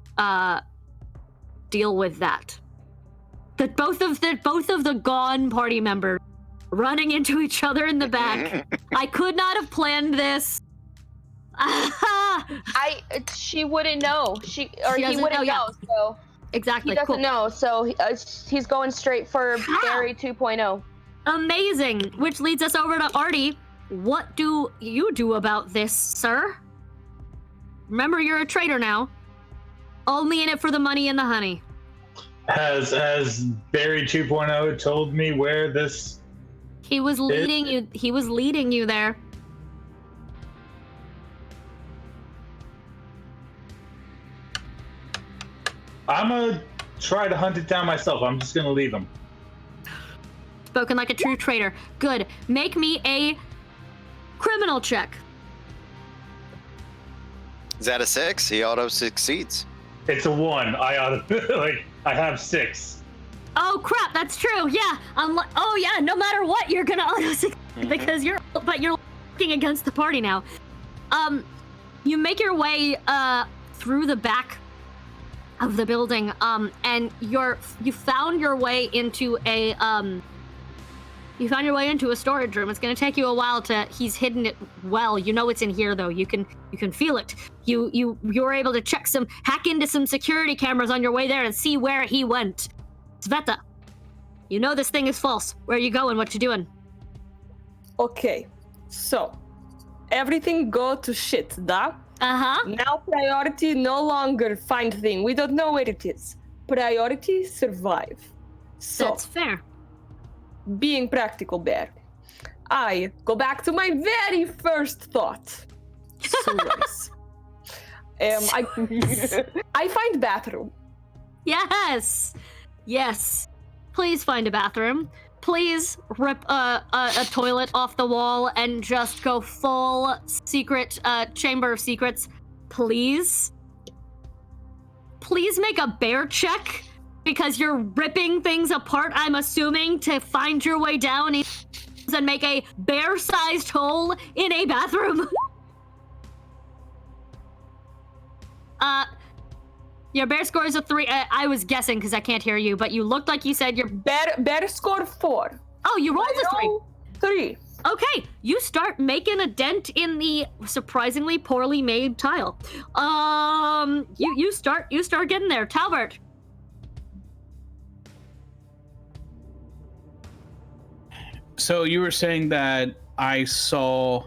deal with that? That both of the gone party members running into each other in the back. I could not have planned this. She wouldn't know. He doesn't wouldn't know, yeah. know. So Exactly. he doesn't Cool. know. So he's going straight for Barry 2.0. Amazing. Which leads us over to Artie. What do you do about this, sir? Remember, you're a traitor now. Only in it for the money and the honey. Has Barry 2.0 told me where this? He was leading you. He was leading you there. I'm gonna try to hunt it down myself. I'm just gonna leave him. Spoken like a true traitor. Good. Make me a criminal check. Is that a 6? He auto succeeds. It's a 1. I have 6. Oh crap, that's true. Yeah. Oh yeah, no matter what, you're gonna auto succeed because you're working against the party now. You make your way through the back of the building, and you found your way into a storage room. It's gonna take you a while he's hidden it well. You know it's in here though. You can feel it. You were able to hack into some security cameras on your way there and see where he went. Sveta, you know this thing is false. Where are you going? What you doing? Okay, so everything go to shit, da? Uh-huh. Now priority no longer find thing. We don't know where it is. Priority survive. So That's fair. being practical bear, I go back to my very first thought. Sewers. I find bathroom. Yes. Please find a bathroom. Please rip a toilet off the wall and just go full secret chamber of secrets. Please. Please make a bear check because you're ripping things apart, I'm assuming, to find your way down and make a bear-sized hole in a bathroom. Your bear score is a 3. I was guessing because I can't hear you, but you looked like you said your Bear score 4. Oh, you rolled a 3. 3. Okay, you start making a dent in the surprisingly poorly made tile. You start getting there, Talbert. So you were saying that I saw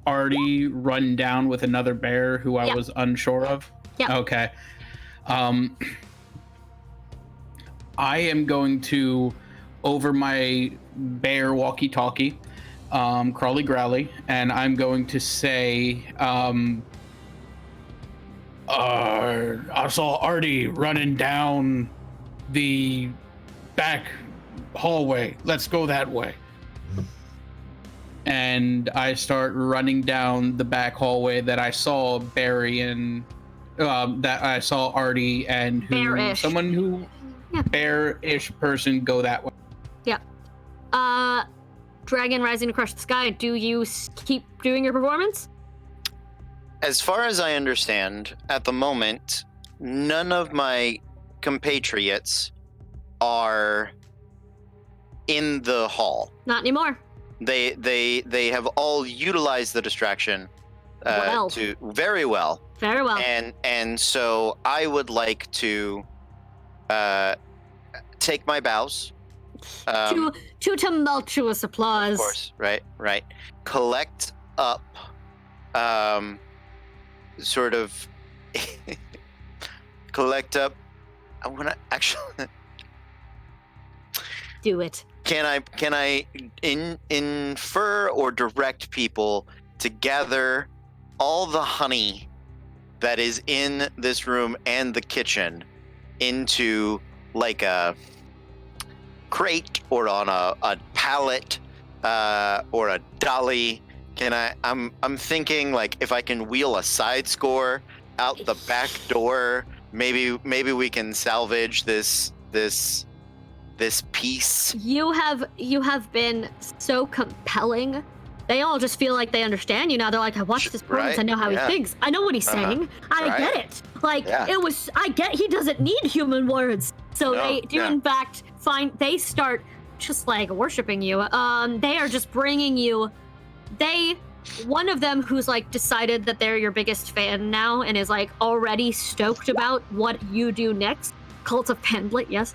Artie run down with another bear who I was unsure of? Yeah. Okay. I am going to, over my bear walkie-talkie, Crawly Growly, and I'm going to say, I saw Artie running down the back hallway. Let's go that way. And I start running down the back hallway that I saw Barry and that I saw Artie and Bearish. Someone who bear-ish person go that way. Yeah. Dragon rising to crush the sky. Do you keep doing your performance? As far as I understand, at the moment, none of my compatriots are in the hall. Not anymore. They have all utilized the distraction to very well. Very well. And so I would like to take my bows. To tumultuous applause. Of course, right. Collect up, sort of. Collect up. I want to actually. Do it. Can I infer or direct people to gather all the honey that is in this room and the kitchen into like a crate or on a pallet or a dolly? I'm thinking like if I can wheel a side score out the back door, maybe we can salvage this piece. You have been so compelling. They all just feel like they understand you now. They're like, I watched this performance. Right, I know how yeah. he thinks. I know what he's saying. I get it. Like I get he doesn't need human words. So they do in fact they start just like worshiping you. They are just bringing you. One of them who's like decided that they're your biggest fan now and is like already stoked about what you do next. Cult of Pendlet, yes.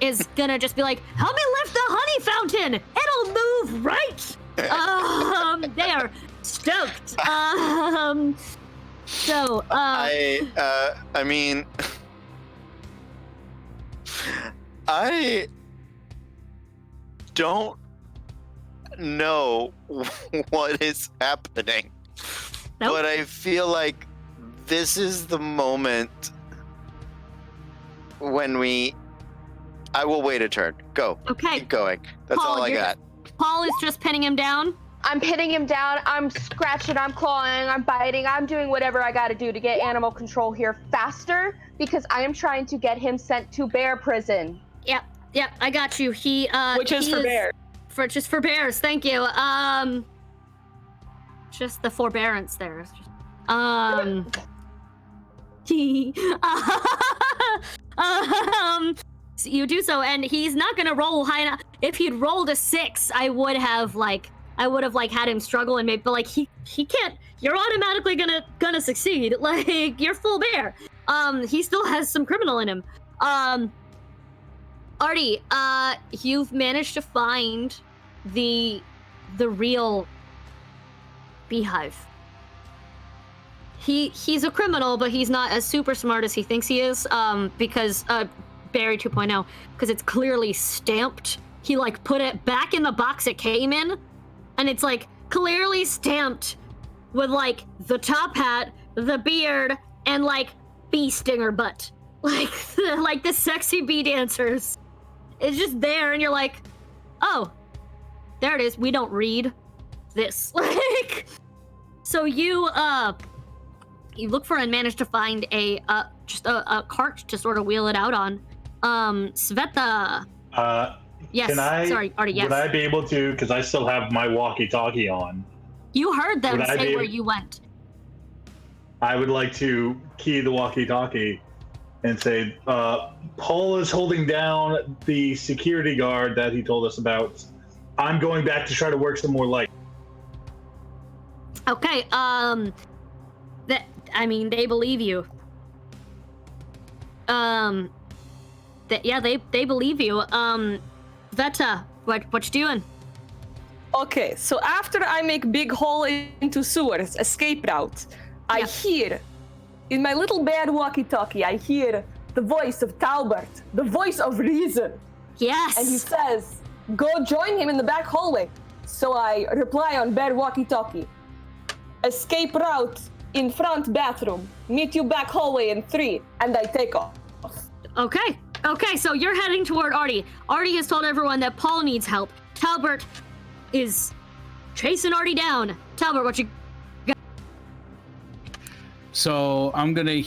Is gonna just be like, help me lift the honey fountain. It'll move right. They are stoked. I mean, I don't know what is happening, but I feel like this is the moment I will wait a turn. Go. Okay. Keep going. That's Paul, all I got. Paul is just pinning him down. I'm pinning him down. I'm scratching. I'm clawing. I'm biting. I'm doing whatever I got to do to get animal control here faster because I am trying to get him sent to bear prison. Yep, I got you. Which is for bear. Just for bears. Thank you. Just the forbearance there. It's just, so you do so, and he's not gonna roll high enough. If he'd rolled a 6, I would have had him struggle and maybe, but like he can't. You're automatically gonna succeed. Like you're full bear. He still has some criminal in him. Artie, you've managed to find the real beehive. He's a criminal, but he's not as super smart as he thinks he is. Because Barry 2.0, because it's clearly stamped. He like put it back in the box it came in, and it's like clearly stamped with like the top hat, the beard, and like bee stinger butt, like the sexy bee dancers. It's just there, and you're like, oh, there it is. We don't read this. Like, so you look for and manage to find just a cart to sort of wheel it out on. Sveta. Yes. Sorry, Artie. Yes. Would I be able to? Because I still have my walkie-talkie on. You heard them say where you went. I would like to key the walkie-talkie and say, Paul is holding down the security guard that he told us about. I'm going back to try to work some more light. Okay, they believe you. They believe you. Veta, what you doing? Okay, so after I make big hole into sewers, escape route, I hear, in my little bad walkie-talkie, I hear the voice of Talbert, the voice of reason. Yes. And he says, go join him in the back hallway. So I reply on bad walkie-talkie, escape route in front bathroom, meet you back hallway in 3, and I take off. Okay, so you're heading toward Artie. Artie has told everyone that Paul needs help. Talbert is chasing Artie down. Talbert, what you got? So I'm gonna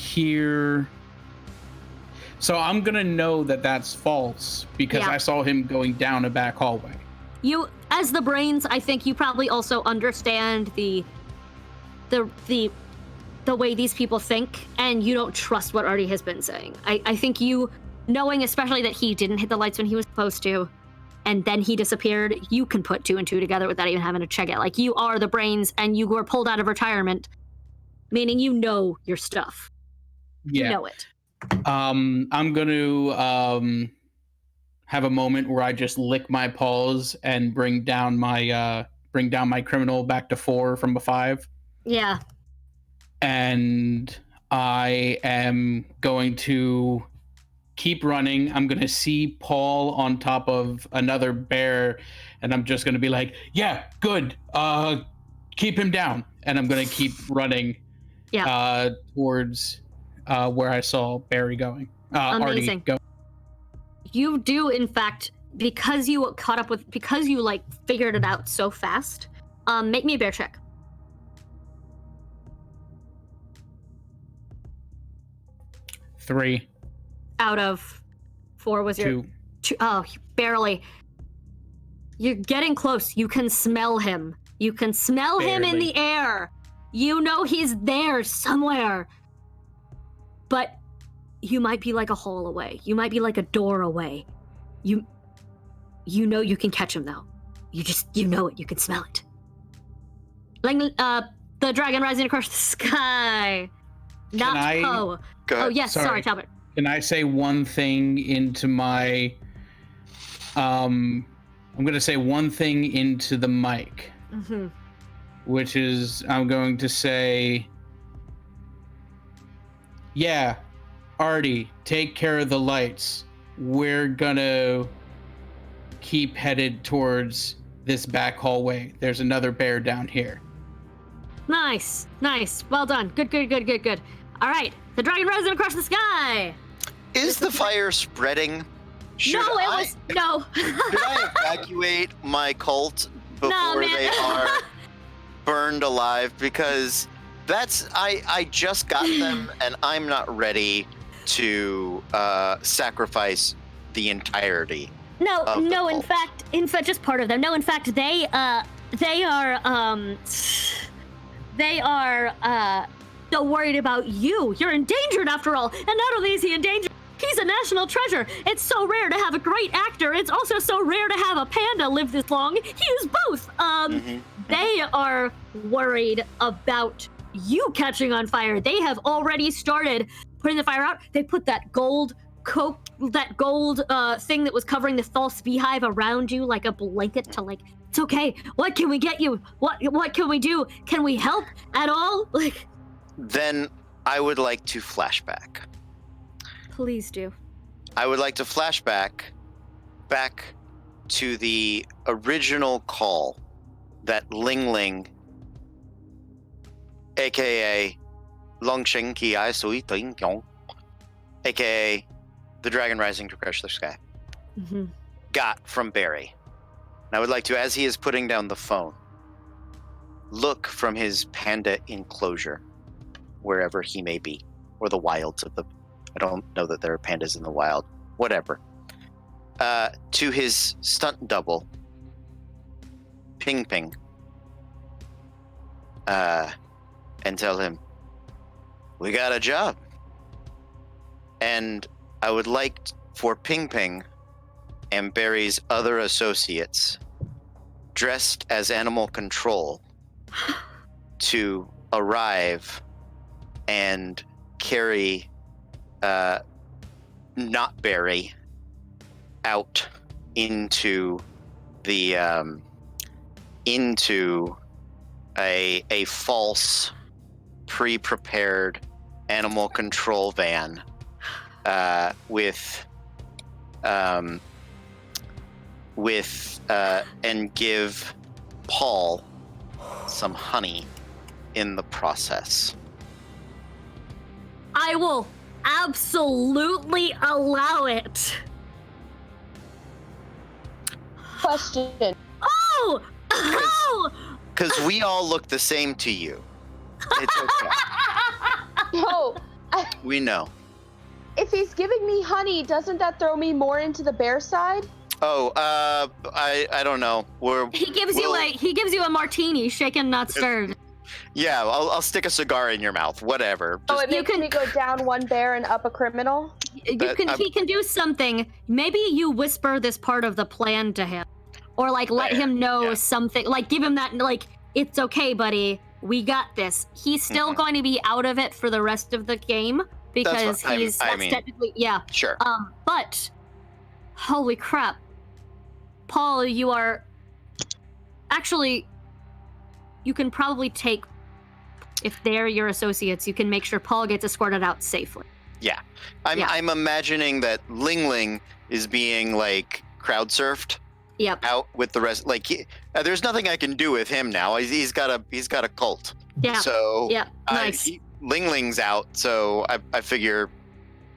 know that that's false because I saw him going down a back hallway. You, as the brains, I think you probably also understand the way these people think, and you don't trust what Artie has been saying. I think you, knowing especially that he didn't hit the lights when he was supposed to, and then he disappeared, you can put 2 and 2 together without even having to check it. Like, you are the brains, and you were pulled out of retirement, meaning you know your stuff. Yeah. You know it. I'm going to have a moment where I just lick my paws and bring down my criminal back to 4 from a 5. Yeah. And I am going to keep running. I'm going to see Paul on top of another bear, and I'm just going to be like, yeah, good. Keep him down. And I'm going to keep running towards where I saw Barry going. Amazing. Artie go. You do, in fact, because you figured it out so fast, make me a bear check. 3 out of 4 was 2. Oh, barely. You're getting close. You can smell him. You can smell him in the air. You know he's there somewhere. But you might be like a hole away. You might be like a door away. You know you can catch him though. You know it. You can smell it. Like the dragon rising across the sky. Not Poe. Oh yes, sorry, Talbot. Can I say one thing into my I'm gonna say one thing into the mic. Mm-hmm. Which is I'm going to say, yeah, Artie, take care of the lights. We're gonna keep headed towards this back hallway. There's another bear down here. Nice. Well done. Good. All right, the dragon rising across the sky. Is the fire spreading? Should no, it I, was no. Should I evacuate my cult before man. they are burned alive? Because I just got them, and I'm not ready to sacrifice the entirety. No, of the no. In cult. fact, just part of them. No, in fact, they are so worried about you. You're endangered after all. And not only is he endangered, he's a national treasure. It's so rare to have a great actor. It's also so rare to have a panda live this long. He is both. They are worried about you catching on fire. They have already started putting the fire out. They put that gold thing that was covering the false beehive around you like a blanket to like, it's okay. What can we get you? What can we do? Can we help at all? Like, Then I would like to flashback. please do. I would like to flashback back to the original call that Ling Ling, aka Longsheng Ki Ai Sui Ting Yong, aka the Dragon Rising to Crush the Sky, got from Barry. And I would like to, as he is putting down the phone, look from his panda enclosure, wherever he may be, or the wilds of the. I don't know that there are pandas in the wild. Whatever. To his stunt double, Ping Ping, and tell him, we got a job. And I would like for Ping Ping and Barry's other associates, dressed as animal control, to arrive and carry not Barry out into the into a false pre-prepared animal control van with and give Paul some honey in the process. I will absolutely allow it. Question. Oh! Oh! Because we all look the same to you. It's okay. No, We know. if he's giving me honey, doesn't that throw me more into the bear side? Oh, I don't know. He gives you a martini, shaken not stirred. Yeah, I'll stick a cigar in your mouth. Whatever. Oh, Just, it makes me go down one bear and up a criminal? He can do something. Maybe you whisper this part of the plan to him, or like let him know something. Like give him that. Like it's okay, buddy. We got this. He's still going to be out of it for the rest of the game because that's technically sure. But holy crap, Paul, you are actually. You can probably take, if they're your associates, you can make sure Paul gets escorted out safely. Yeah. I'm imagining that Ling Ling is being like crowd surfed. Yep. Out with the rest. Like there's nothing I can do with him now. He's got a cult. Yeah. So nice. Ling Ling's out. So I figure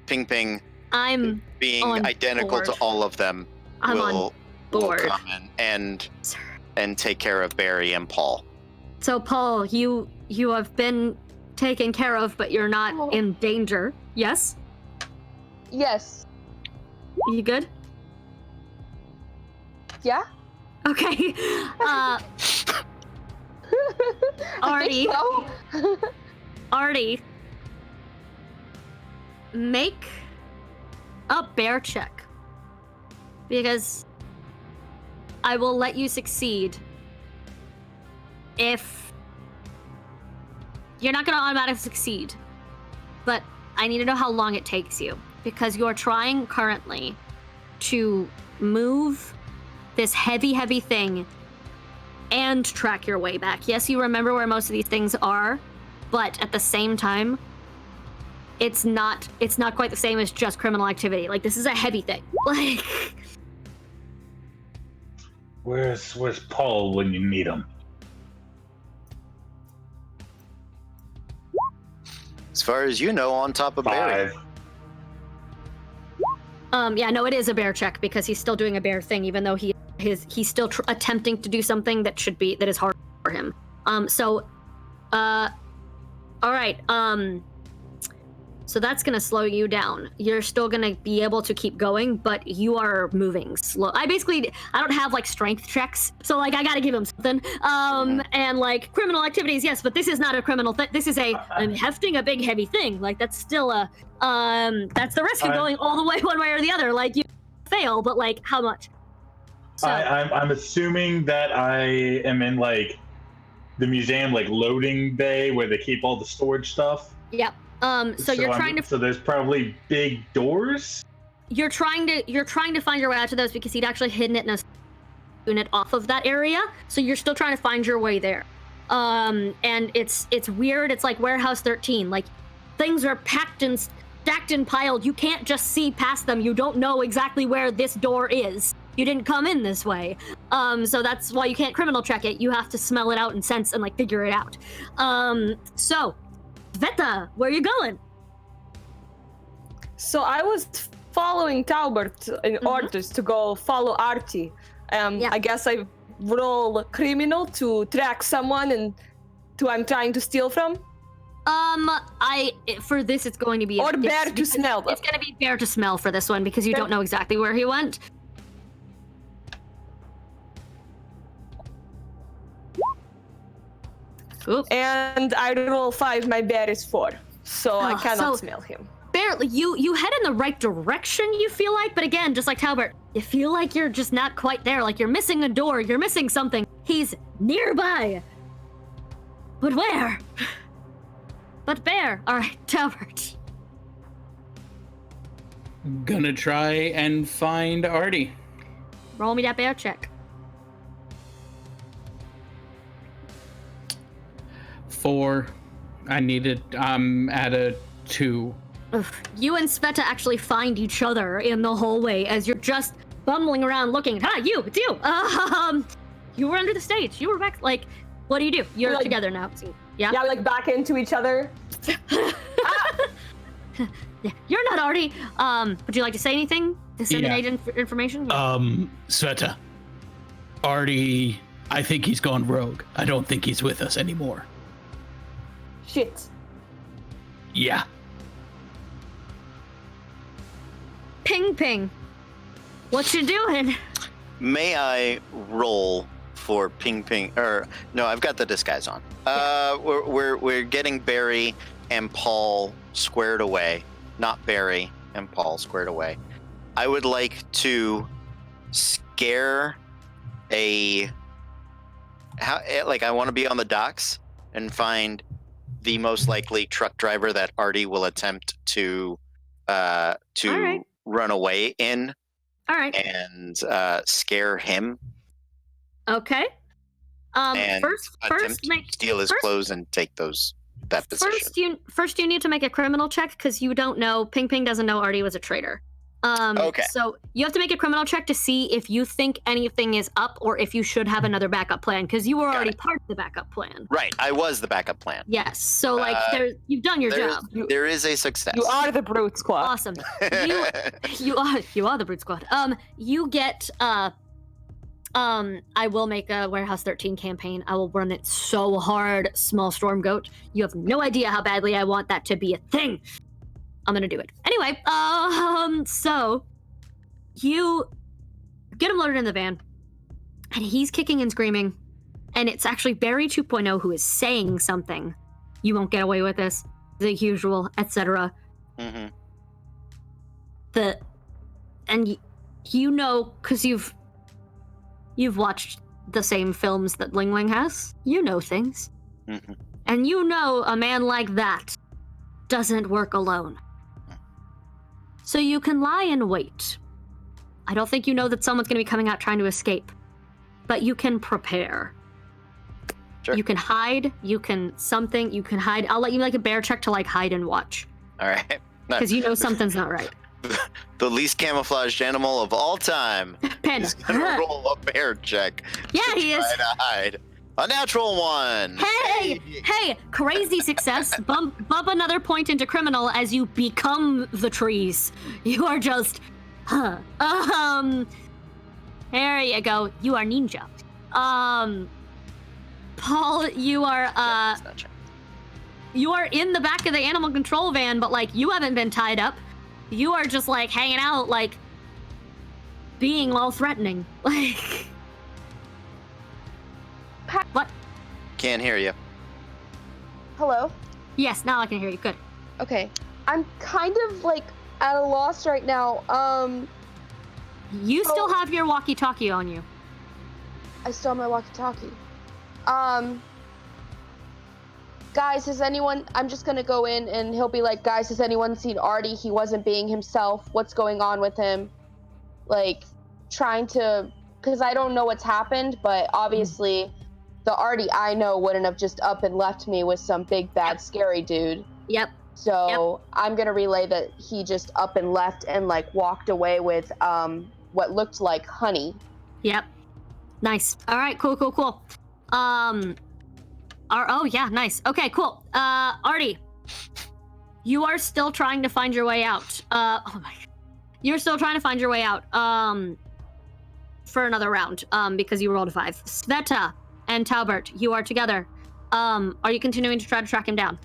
Ping Ping, I'm being identical board. to all of them, will come in and take care of Barry and Paul. So Paul, you have been taken care of, but you're not in danger. Yes? Yes. You good? Yeah? Okay. Artie. So. Artie. Make a bear check. Because I will let you succeed if you're not going to automatically succeed, but I need to know how long it takes you because you're trying currently to move this heavy thing and track your way back. Yes, you remember where most of these things are, but at the same time, it's not quite the same as just criminal activity. Like this is a heavy thing. Like Where's Paul when you need him? As far as you know, on top of Barry. 5. Yeah, no, it is a bear check because he's still doing a bear thing, even though he's still attempting to do something that is hard for him. All right. So that's gonna slow you down. You're still gonna be able to keep going, but you are moving slow. I don't have like strength checks, so like I gotta give him something. And like criminal activities, yes, but this is not a criminal thing. This is I'm hefting a big heavy thing. Like that's still that's the risk of going all the way one way or the other. Like you fail, but like how much? So, I'm assuming that I am in like the museum like loading bay where they keep all the storage stuff. Yep. So you're trying to. So there's probably big doors. You're trying to find your way out to those because he'd actually hidden it in a unit off of that area. So you're still trying to find your way there. And it's weird. It's like Warehouse 13. Like things are packed and stacked and piled. You can't just see past them. You don't know exactly where this door is. You didn't come in this way. So that's why you can't criminal check it. You have to smell it out and sense and like figure it out. So. Sveta, where are you going? So I was following Talbot in orders to go follow Artie. I guess I roll criminal to track someone and who I'm trying to steal from. For this it's going to be or bear to smell. It's going to be bear to smell for this one because you don't know exactly where he went. Oops. And I roll 5, my bear is 4. So I cannot smell him. Barely. You head in the right direction, you feel like, but again, just like Talbot, you feel like you're just not quite there, like you're missing a door, you're missing something. He's nearby. But where? But bear. Alright, Talbot. Gonna try and find Artie. Roll me that bear check. 4. I needed, at a 2. You and Sveta actually find each other in the hallway as you're just bumbling around looking. It's you! You were under the stage. You were back, like, what do? You're like, together now. Yeah? Yeah, like back into each other. Yeah, you're not Artie. Would you like to say anything? Disseminate information? Sveta. Artie, I think he's gone rogue. I don't think he's with us anymore. Shit. Yeah. Ping. What you doing? May I roll for Ping? Or no, I've got the disguise on. We're getting Barry and Paul squared away. Not Barry and Paul squared away. I would like to scare I want to be on the docks and find the most likely truck driver that Artie will attempt to run away in. All right. And scare him. Okay. And first steal his clothes and take that position. First you need to make a criminal check because you don't know. Ping doesn't know Artie was a traitor. Okay. So you have to make a criminal check to see if you think anything is up or if you should have another backup plan because you were already part of the backup plan. Right, I was the backup plan. Yes. So you've done your job. There is a success. You are the brute squad. Awesome. You are the brute squad. You get I will make a Warehouse 13 campaign. I will run it so hard, Small Storm Goat. You have no idea how badly I want that to be a thing. I'm gonna do it. Anyway, so you get him loaded in the van, and he's kicking and screaming, and it's actually Barry 2.0 who is saying something. You won't get away with this, the usual, etc. Mm-hmm. You know, because you've watched the same films that Ling Ling has. You know things. Mm-hmm. And you know a man like that doesn't work alone. So you can lie in wait. I don't think you know that someone's going to be coming out trying to escape. But you can prepare. Sure. You can hide. You can hide. I'll let you make a bear check to like hide and watch. All right. Because you know something's not right. The least camouflaged animal of all time. Panda. He's gonna roll a bear check. Yeah, he is. Try to hide. A natural one. Hey, crazy success. Bump another point into criminal as you become the trees. You are just Huh. There you go. You are ninja. Paul, you are It's not checked. you are in the back of the animal control van, but like you haven't been tied up. You are just like hanging out, like being all threatening. Like what? Can't hear you. Hello? Yes, now I can hear you. Good. Okay. I'm kind of like at a loss right now. You still have your walkie-talkie on you. I still have my walkie-talkie. Guys, has anyone, I'm just gonna go in and he'll be like, guys, has anyone seen Artie? He wasn't being himself. What's going on with him? Like, trying to, because I don't know what's happened, but obviously the Artie I know wouldn't have just up and left me with some big, bad, scary dude. Yep. So I'm gonna relay that he just up and left and like walked away with what looked like honey. Yep. Nice. All right. Cool. Oh yeah. Nice. Okay. Cool. Artie, you are still trying to find your way out. Oh my God. You're still trying to find your way out. For another round. Because you rolled a 5. Sveta and Talbert, you are together. Are you continuing to try to track him down?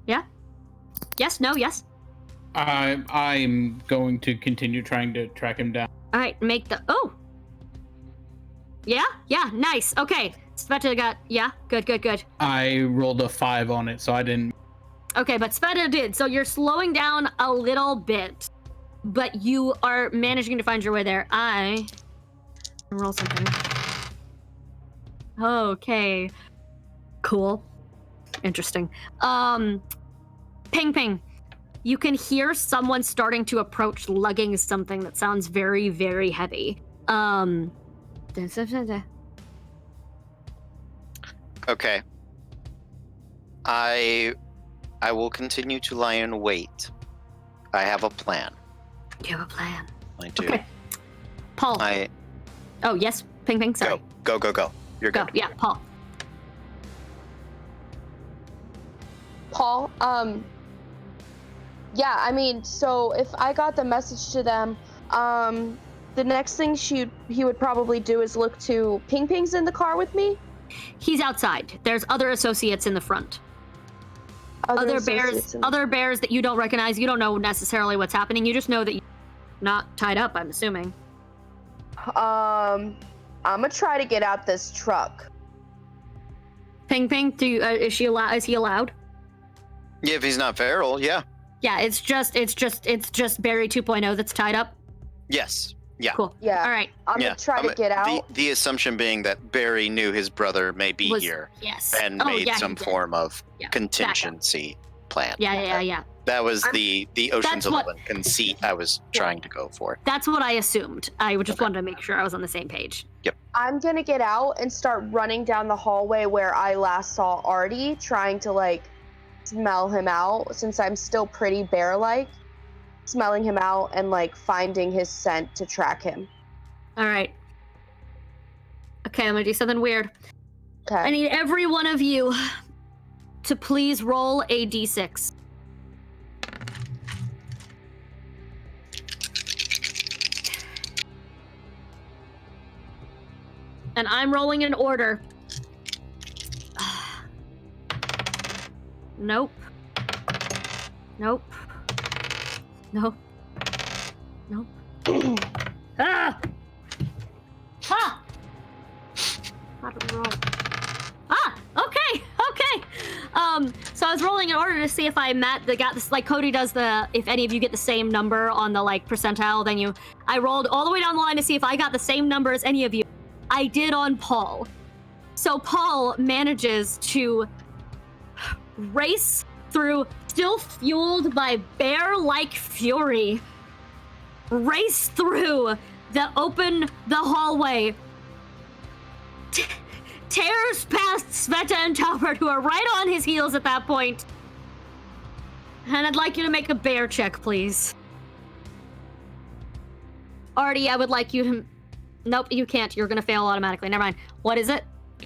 Yeah? Yes? No? Yes? I'm going to continue trying to track him down. All right, make the... Oh! Yeah? Yeah, nice. Okay. Sveta got... Yeah? Good. I rolled a 5 on it, so I didn't... Okay, but Sveta did. So you're slowing down a little bit, but you are managing to find your way there. I... roll something. Okay. Cool. Interesting. Ping. You can hear someone starting to approach, lugging something that sounds very, very heavy. Okay. I will continue to lie in wait. I have a plan. You have a plan. I do. Okay. Paul. Oh, yes. Ping. Sorry. Go. You're Go. good. Yeah, Paul. Paul, yeah, I mean, so if I got the message to them, the next thing he would probably do is look to Ping's in the car with me. He's outside. There's other associates in the front. Other bears that you don't recognize. You don't know necessarily what's happening. You just know that you're not tied up, I'm assuming. I'm gonna try to get out this truck. Ping, is he allowed? Yeah, if he's not feral, yeah. Yeah, it's just Barry 2.0 that's tied up. Yes. Yeah. Cool. Yeah. All right. I'm gonna try to get out. The assumption being that Barry knew his brother may be here Yes. and made some form of contingency plan. Yeah. That was the Ocean's That's what- 11 conceit I was trying to go for. That's what I assumed. I just wanted to make sure I was on the same page. I'm gonna get out and start running down the hallway where I last saw Artie, trying to like smell him out since I'm still pretty bear-like. Smelling him out and like finding his scent to track him. All right. Okay, I'm gonna do something weird. Okay. I need every one of you to please roll a d6. And I'm rolling in order. Nope. Ah! Ha! How to roll? Okay. So I was rolling in order to see if I got this, like Cody does if any of you get the same number on the like percentile, then I rolled all the way down the line to see if I got the same number as any of you. I did on Paul. So Paul manages to race through, still fueled by bear-like fury, race through the hallway, tears past Sveta and Talbert, who are right on his heels at that point. And I'd like you to make a bear check, please. Artie, I would like you to... Nope, you can't. You're gonna fail automatically. Never mind. What is it?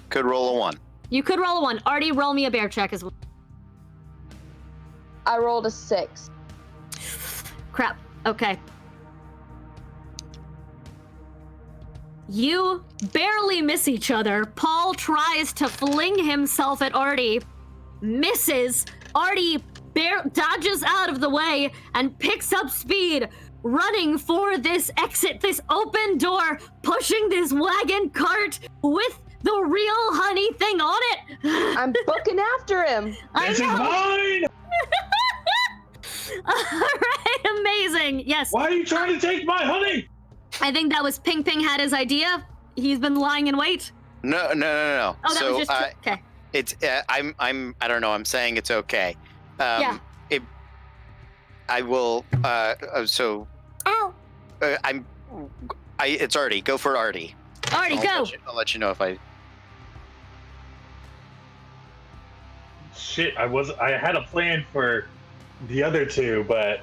Could roll a 1. You could roll a 1. Artie, roll me a bear check as well. I rolled a 6. Crap. Okay. You barely miss each other. Paul tries to fling himself at Artie, misses. Artie dodges out of the way and picks up speed, running for this exit, this open door, pushing this wagon cart with the real honey thing on it. I'm booking after him. This is mine! All right, amazing. Yes. Why are you trying to take my honey? I think that was Ping Ping had his idea. He's been lying in wait. No. Oh, that So was just okay. it's I don't know. I'm saying it's okay. Yeah. I will. So. Ow. It's Artie. Go for Artie. Artie, go. I'll let you know if I. Shit, I had a plan for the other two, but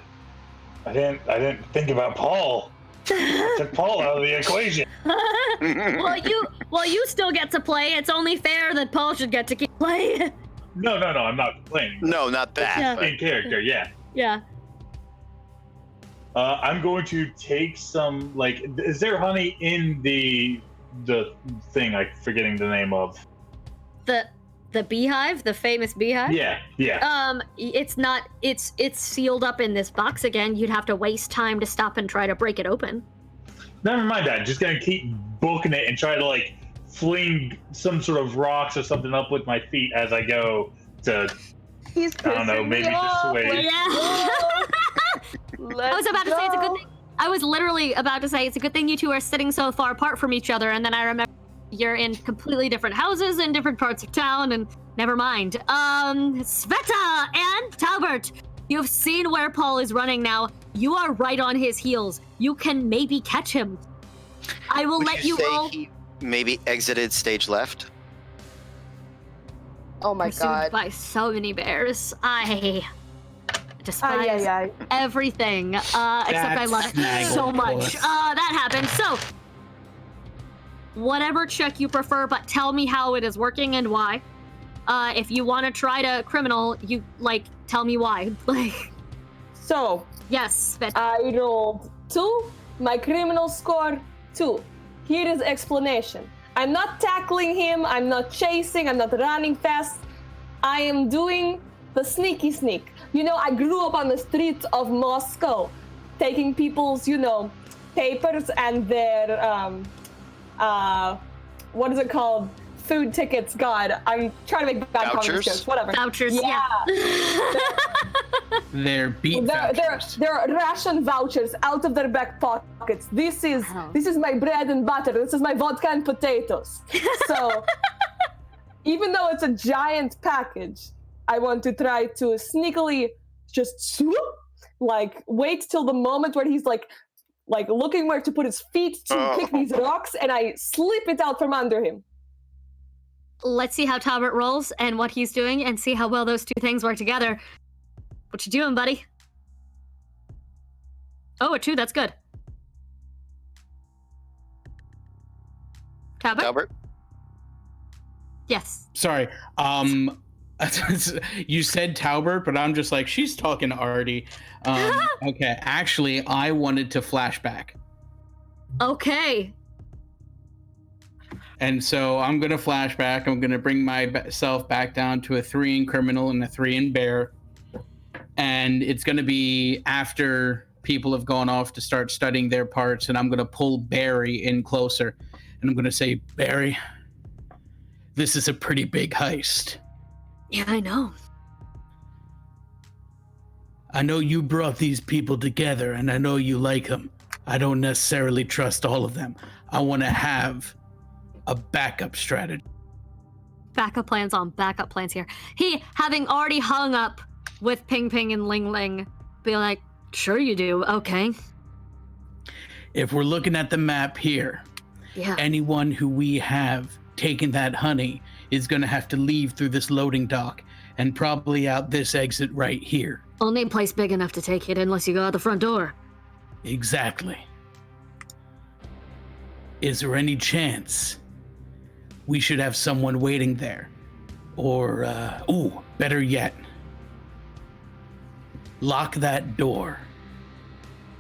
I didn't think about Paul. I took Paul out of the equation. Well, you still get to play. It's only fair that Paul should get to keep playing. No, I'm not complaining. No, not that. Yeah. but- In character, yeah. Yeah. I'm going to take some, like, is there honey in the thing I'm forgetting the name of? The beehive, the famous beehive. Yeah. It's not. It's sealed up in this box again. You'd have to waste time to stop and try to break it open. Never mind that. Just gonna keep booking it and try to, like, fling some sort of rocks or something up with my feet as I go to, He's I don't know, pissing maybe me just off. sway. I was about to say it's a good thing. I was literally about to say it's a good thing you two are sitting so far apart from each other, and then I remember you're in completely different houses in different parts of town, and never mind. Sveta and Talbert, you've seen where Paul is running now. You are right on his heels. You can maybe catch him. I will Would let you say roll. he maybe exited stage left? Oh my Pursued god. by so many bears. I despise Ay. everything, except I love it so much. That happened. So, whatever check you prefer, but tell me how it is working and why. If you want to try to criminal, you, like, tell me why. Like, So, yes, but I rolled 2. My criminal score 2. Here is explanation. I'm not tackling him. I'm not chasing. I'm not running fast. I am doing the sneaky sneak. You know, I grew up on the streets of Moscow, taking people's, papers and their, what is it called? Food tickets. God, I'm trying to make bad comedy Vouchers? jokes. Whatever. vouchers, yeah. They're beat vouchers. They're ration vouchers out of their back pockets. This is Wow. my bread and butter. This is my vodka and potatoes. So even though it's a giant package, I want to try to sneakily just swoop, like wait till the moment where he's like looking where to put his feet to pick these rocks, and I slip it out from under him. Let's see how Talbot rolls and what he's doing, and see how well those two things work together. What you doing, buddy? Oh, a 2. That's good. Talbot? Albert? Yes. Sorry. You said Talbert, but I'm just like, she's talking to Artie. Okay, actually, I wanted to flashback. Okay. And so I'm going to flashback. I'm going to bring myself back down to a 3 in criminal and a 3 in bear. And it's going to be after people have gone off to start studying their parts. And I'm going to pull Barry in closer. And I'm going to say, Barry, this is a pretty big heist. Yeah, I know. I know you brought these people together, and I know you like them. I don't necessarily trust all of them. I want to have a backup strategy. Backup plans on backup plans here. He, having already hung up with Ping Ping and Ling Ling, be like, sure you do, okay. If we're looking at the map here, Yeah. anyone who we have taken that honey is going to have to leave through this loading dock and probably out this exit right here. Only a place big enough to take it unless you go out the front door. Exactly. Is there any chance we should have someone waiting there? Or, better yet, lock that door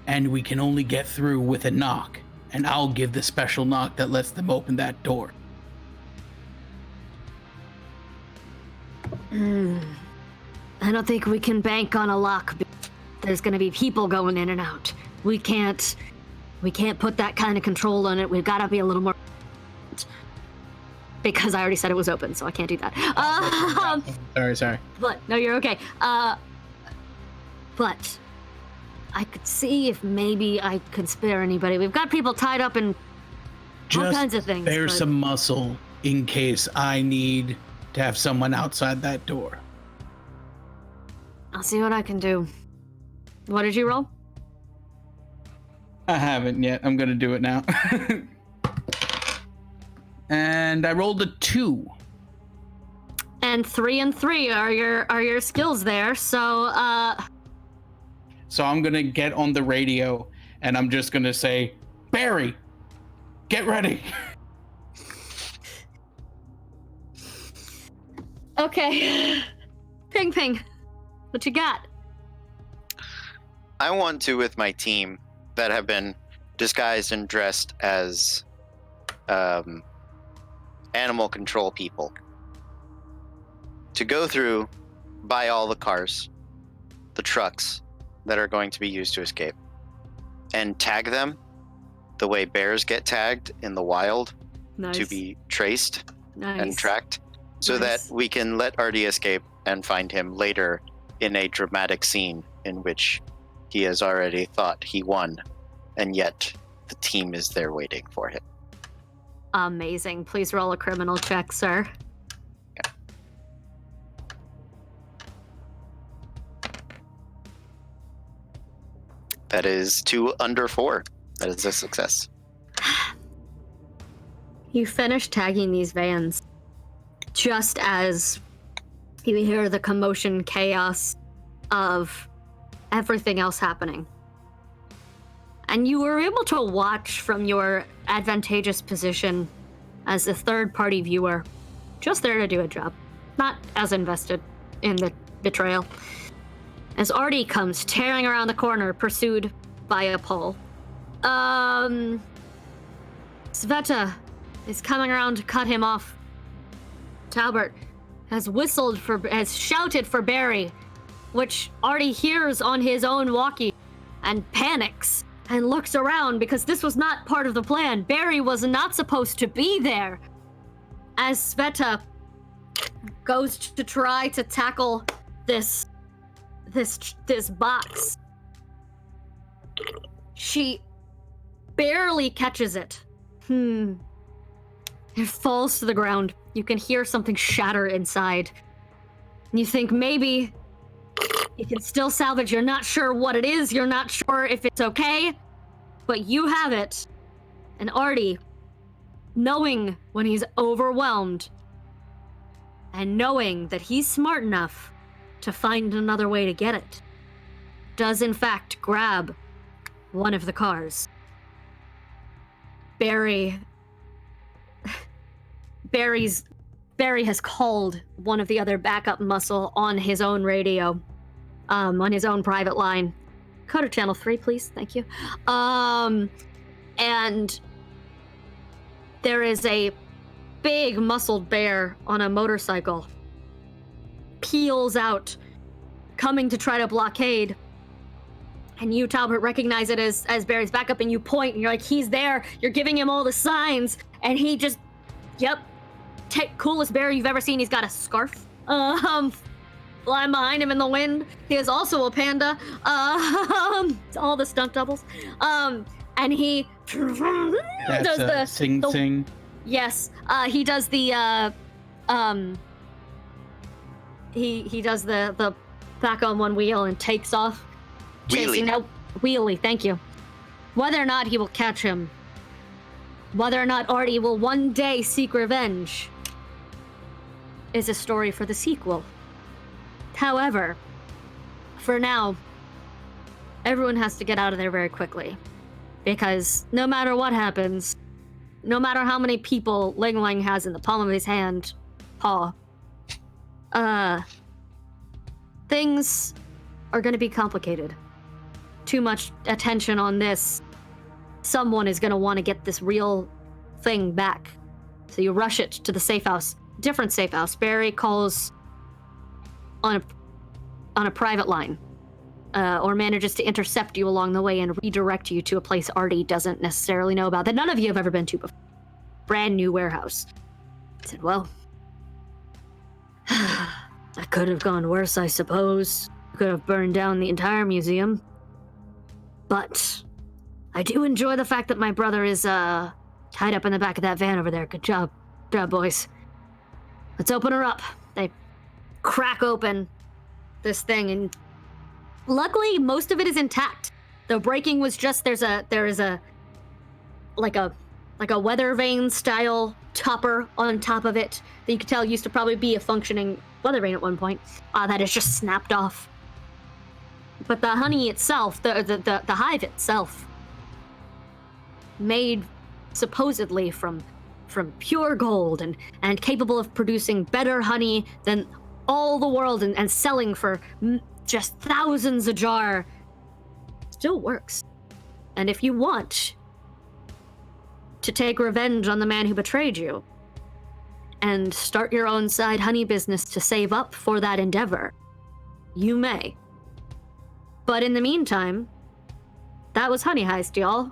and we can only get through with a knock, and I'll give the special knock that lets them open that door. I don't think we can bank on a lock. There's going to be people going in and out. We can't put that kind of control on it. We've got to be a little more. Because I already said it was open, so I can't do that. Sorry. But no, you're okay. But I could see if maybe I could spare anybody. We've got people tied up in all kinds of things. There's some muscle in case I need to have someone outside that door. I'll see what I can do. What did you roll? I haven't yet. I'm gonna do it now. And I rolled a 2. And 3 and 3 are your skills there. So So I'm gonna get on the radio and I'm just gonna say, Barry, get ready. Okay. Ping. What you got? I want to, with my team that have been disguised and dressed as animal control people, to go through, buy all the cars, the trucks that are going to be used to escape, and tag them the way bears get tagged in the wild to be traced and tracked, so that we can let Artie escape and find him later in a dramatic scene in which he has already thought he won, and yet the team is there waiting for him. Amazing. Please roll a criminal check, sir. Okay. That is 2 under 4. That is a success. You finish tagging these vans just as you hear the commotion, chaos of everything else happening. And you were able to watch from your advantageous position as a third-party viewer, just there to do a job, not as invested in the betrayal. As Artie comes tearing around the corner, pursued by a pole. Sveta is coming around to cut him off. Talbot has shouted for Barry, which Artie hears on his own walkie, and panics and looks around because this was not part of the plan. Barry was not supposed to be there. As Sveta goes to try to tackle this box, she barely catches it. It falls to the ground. You can hear something shatter inside. And you think maybe you can still salvage. You're not sure what it is. You're not sure if it's okay. But you have it. And Artie, knowing when he's overwhelmed and knowing that he's smart enough to find another way to get it, does in fact grab one of the cars. Barry has called one of the other backup muscle on his own radio, on his own private line. Coder channel 3, please. Thank you. And there is a big muscled bear on a motorcycle. Peels out, coming to try to blockade. And you, Talbot, recognize it as Barry's backup, and you point, and you're like, he's there. You're giving him all the signs, and he just, coolest bear you've ever seen. He's got a scarf flying behind him in the wind. He is also a panda. All the stunt doubles. And he does the sing. Yes, he does the he does the back on one wheel and takes off. Chasing wheelie, thank you. Whether or not he will catch him, whether or not Artie will one day seek revenge, is a story for the sequel. However, for now, everyone has to get out of there very quickly. Because no matter what happens, no matter how many people Ling Ling has in the palm of his hand, things are going to be complicated. too much attention on this, someone is going to want to get this real thing back. So you rush it to the safe house. Different safe house. Barry calls on a private line, or manages to intercept you along the way and redirect you to a place Artie doesn't necessarily know about, that none of you have ever been to before. Brand new warehouse. I said, well, that could have gone worse, I suppose. Could have burned down the entire museum. But I do enjoy the fact that my brother is tied up in the back of that van over there. Good job. Good job, boys. Let's open her up. They crack open this thing, and luckily most of it is intact. The breaking was just there is a like a weather vane style topper on top of it that you could tell used to probably be a functioning weather vane at one point. That is just snapped off. But the honey itself, the hive itself, made supposedly from pure gold and capable of producing better honey than all the world and selling for just thousands a jar, still works. And if you want to take revenge on the man who betrayed you and start your own side honey business to save up for that endeavor, you may. But in the meantime, that was Honey Heist, y'all.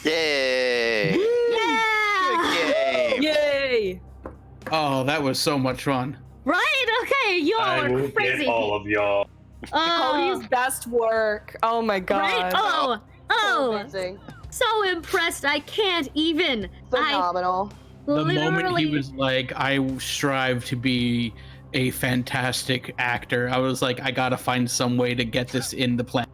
Yay! Yeah! Good game. Yay! Oh, that was so much fun. Right? Okay, y'all I are will crazy. get all of y'all. Cody's best work. Oh my god. Right? So Oh, amazing. so impressed. I can't even. Phenomenal. The moment he Literally- was like, I strive to be a fantastic actor, I was like, I gotta find some way to get this in the plan.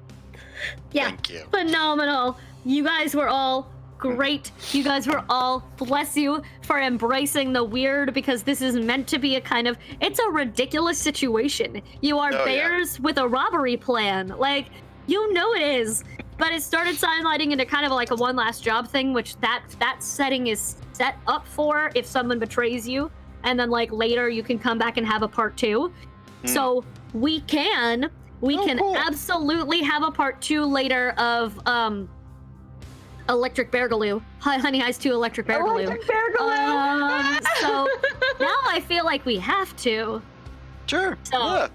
Yeah, Thank you. phenomenal. You guys were all great. You guys were all, bless you, for embracing the weird, because this is meant to be a kind of, it's a ridiculous situation. You are Oh, yeah. bears with a robbery plan. Like, you know it is. But it started sidelining into kind of like a one last job thing, which that setting is set up for if someone betrays you. And then like later you can come back and have a part 2. So we can cool. absolutely have a part 2 later of Electric Beargaloo. Honey Heist 2 Electric Beargaloo. Electric Beargaloo. So now I feel like we have to. Sure. So- Yeah.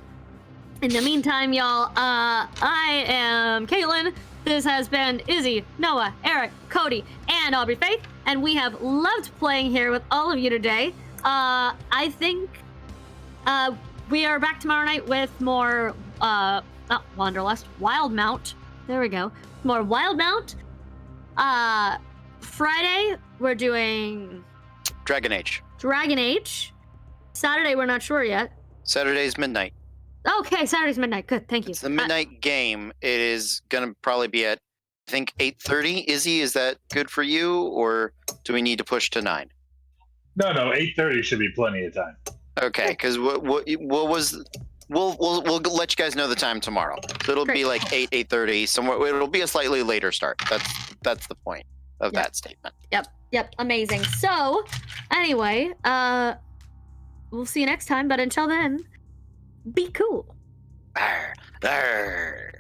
In the meantime, y'all, I am Caitlin. This has been Izzy, Noah, Eric, Cody, and Aubrey Faith, and we have loved playing here with all of you today. I think we are back tomorrow night with more not Wanderlust, Wildmount. There we go. More Wildmount. Friday we're doing Dragon Age. Dragon Age. Saturday we're not sure yet. Saturday's midnight. Okay, Saturday's midnight. Good, thank you. It's the midnight game. It is gonna probably be at, I think, 8:30. Izzy, is that good for you, or do we need to push to 9? No, 8:30 should be plenty of time. Okay, because what was we'll let you guys know the time tomorrow. So it'll be like 8:30 somewhere. It'll be a slightly later start. That's the point of that statement. Yep, amazing. So, anyway, we'll see you next time, but until then, be cool. Arr, arr.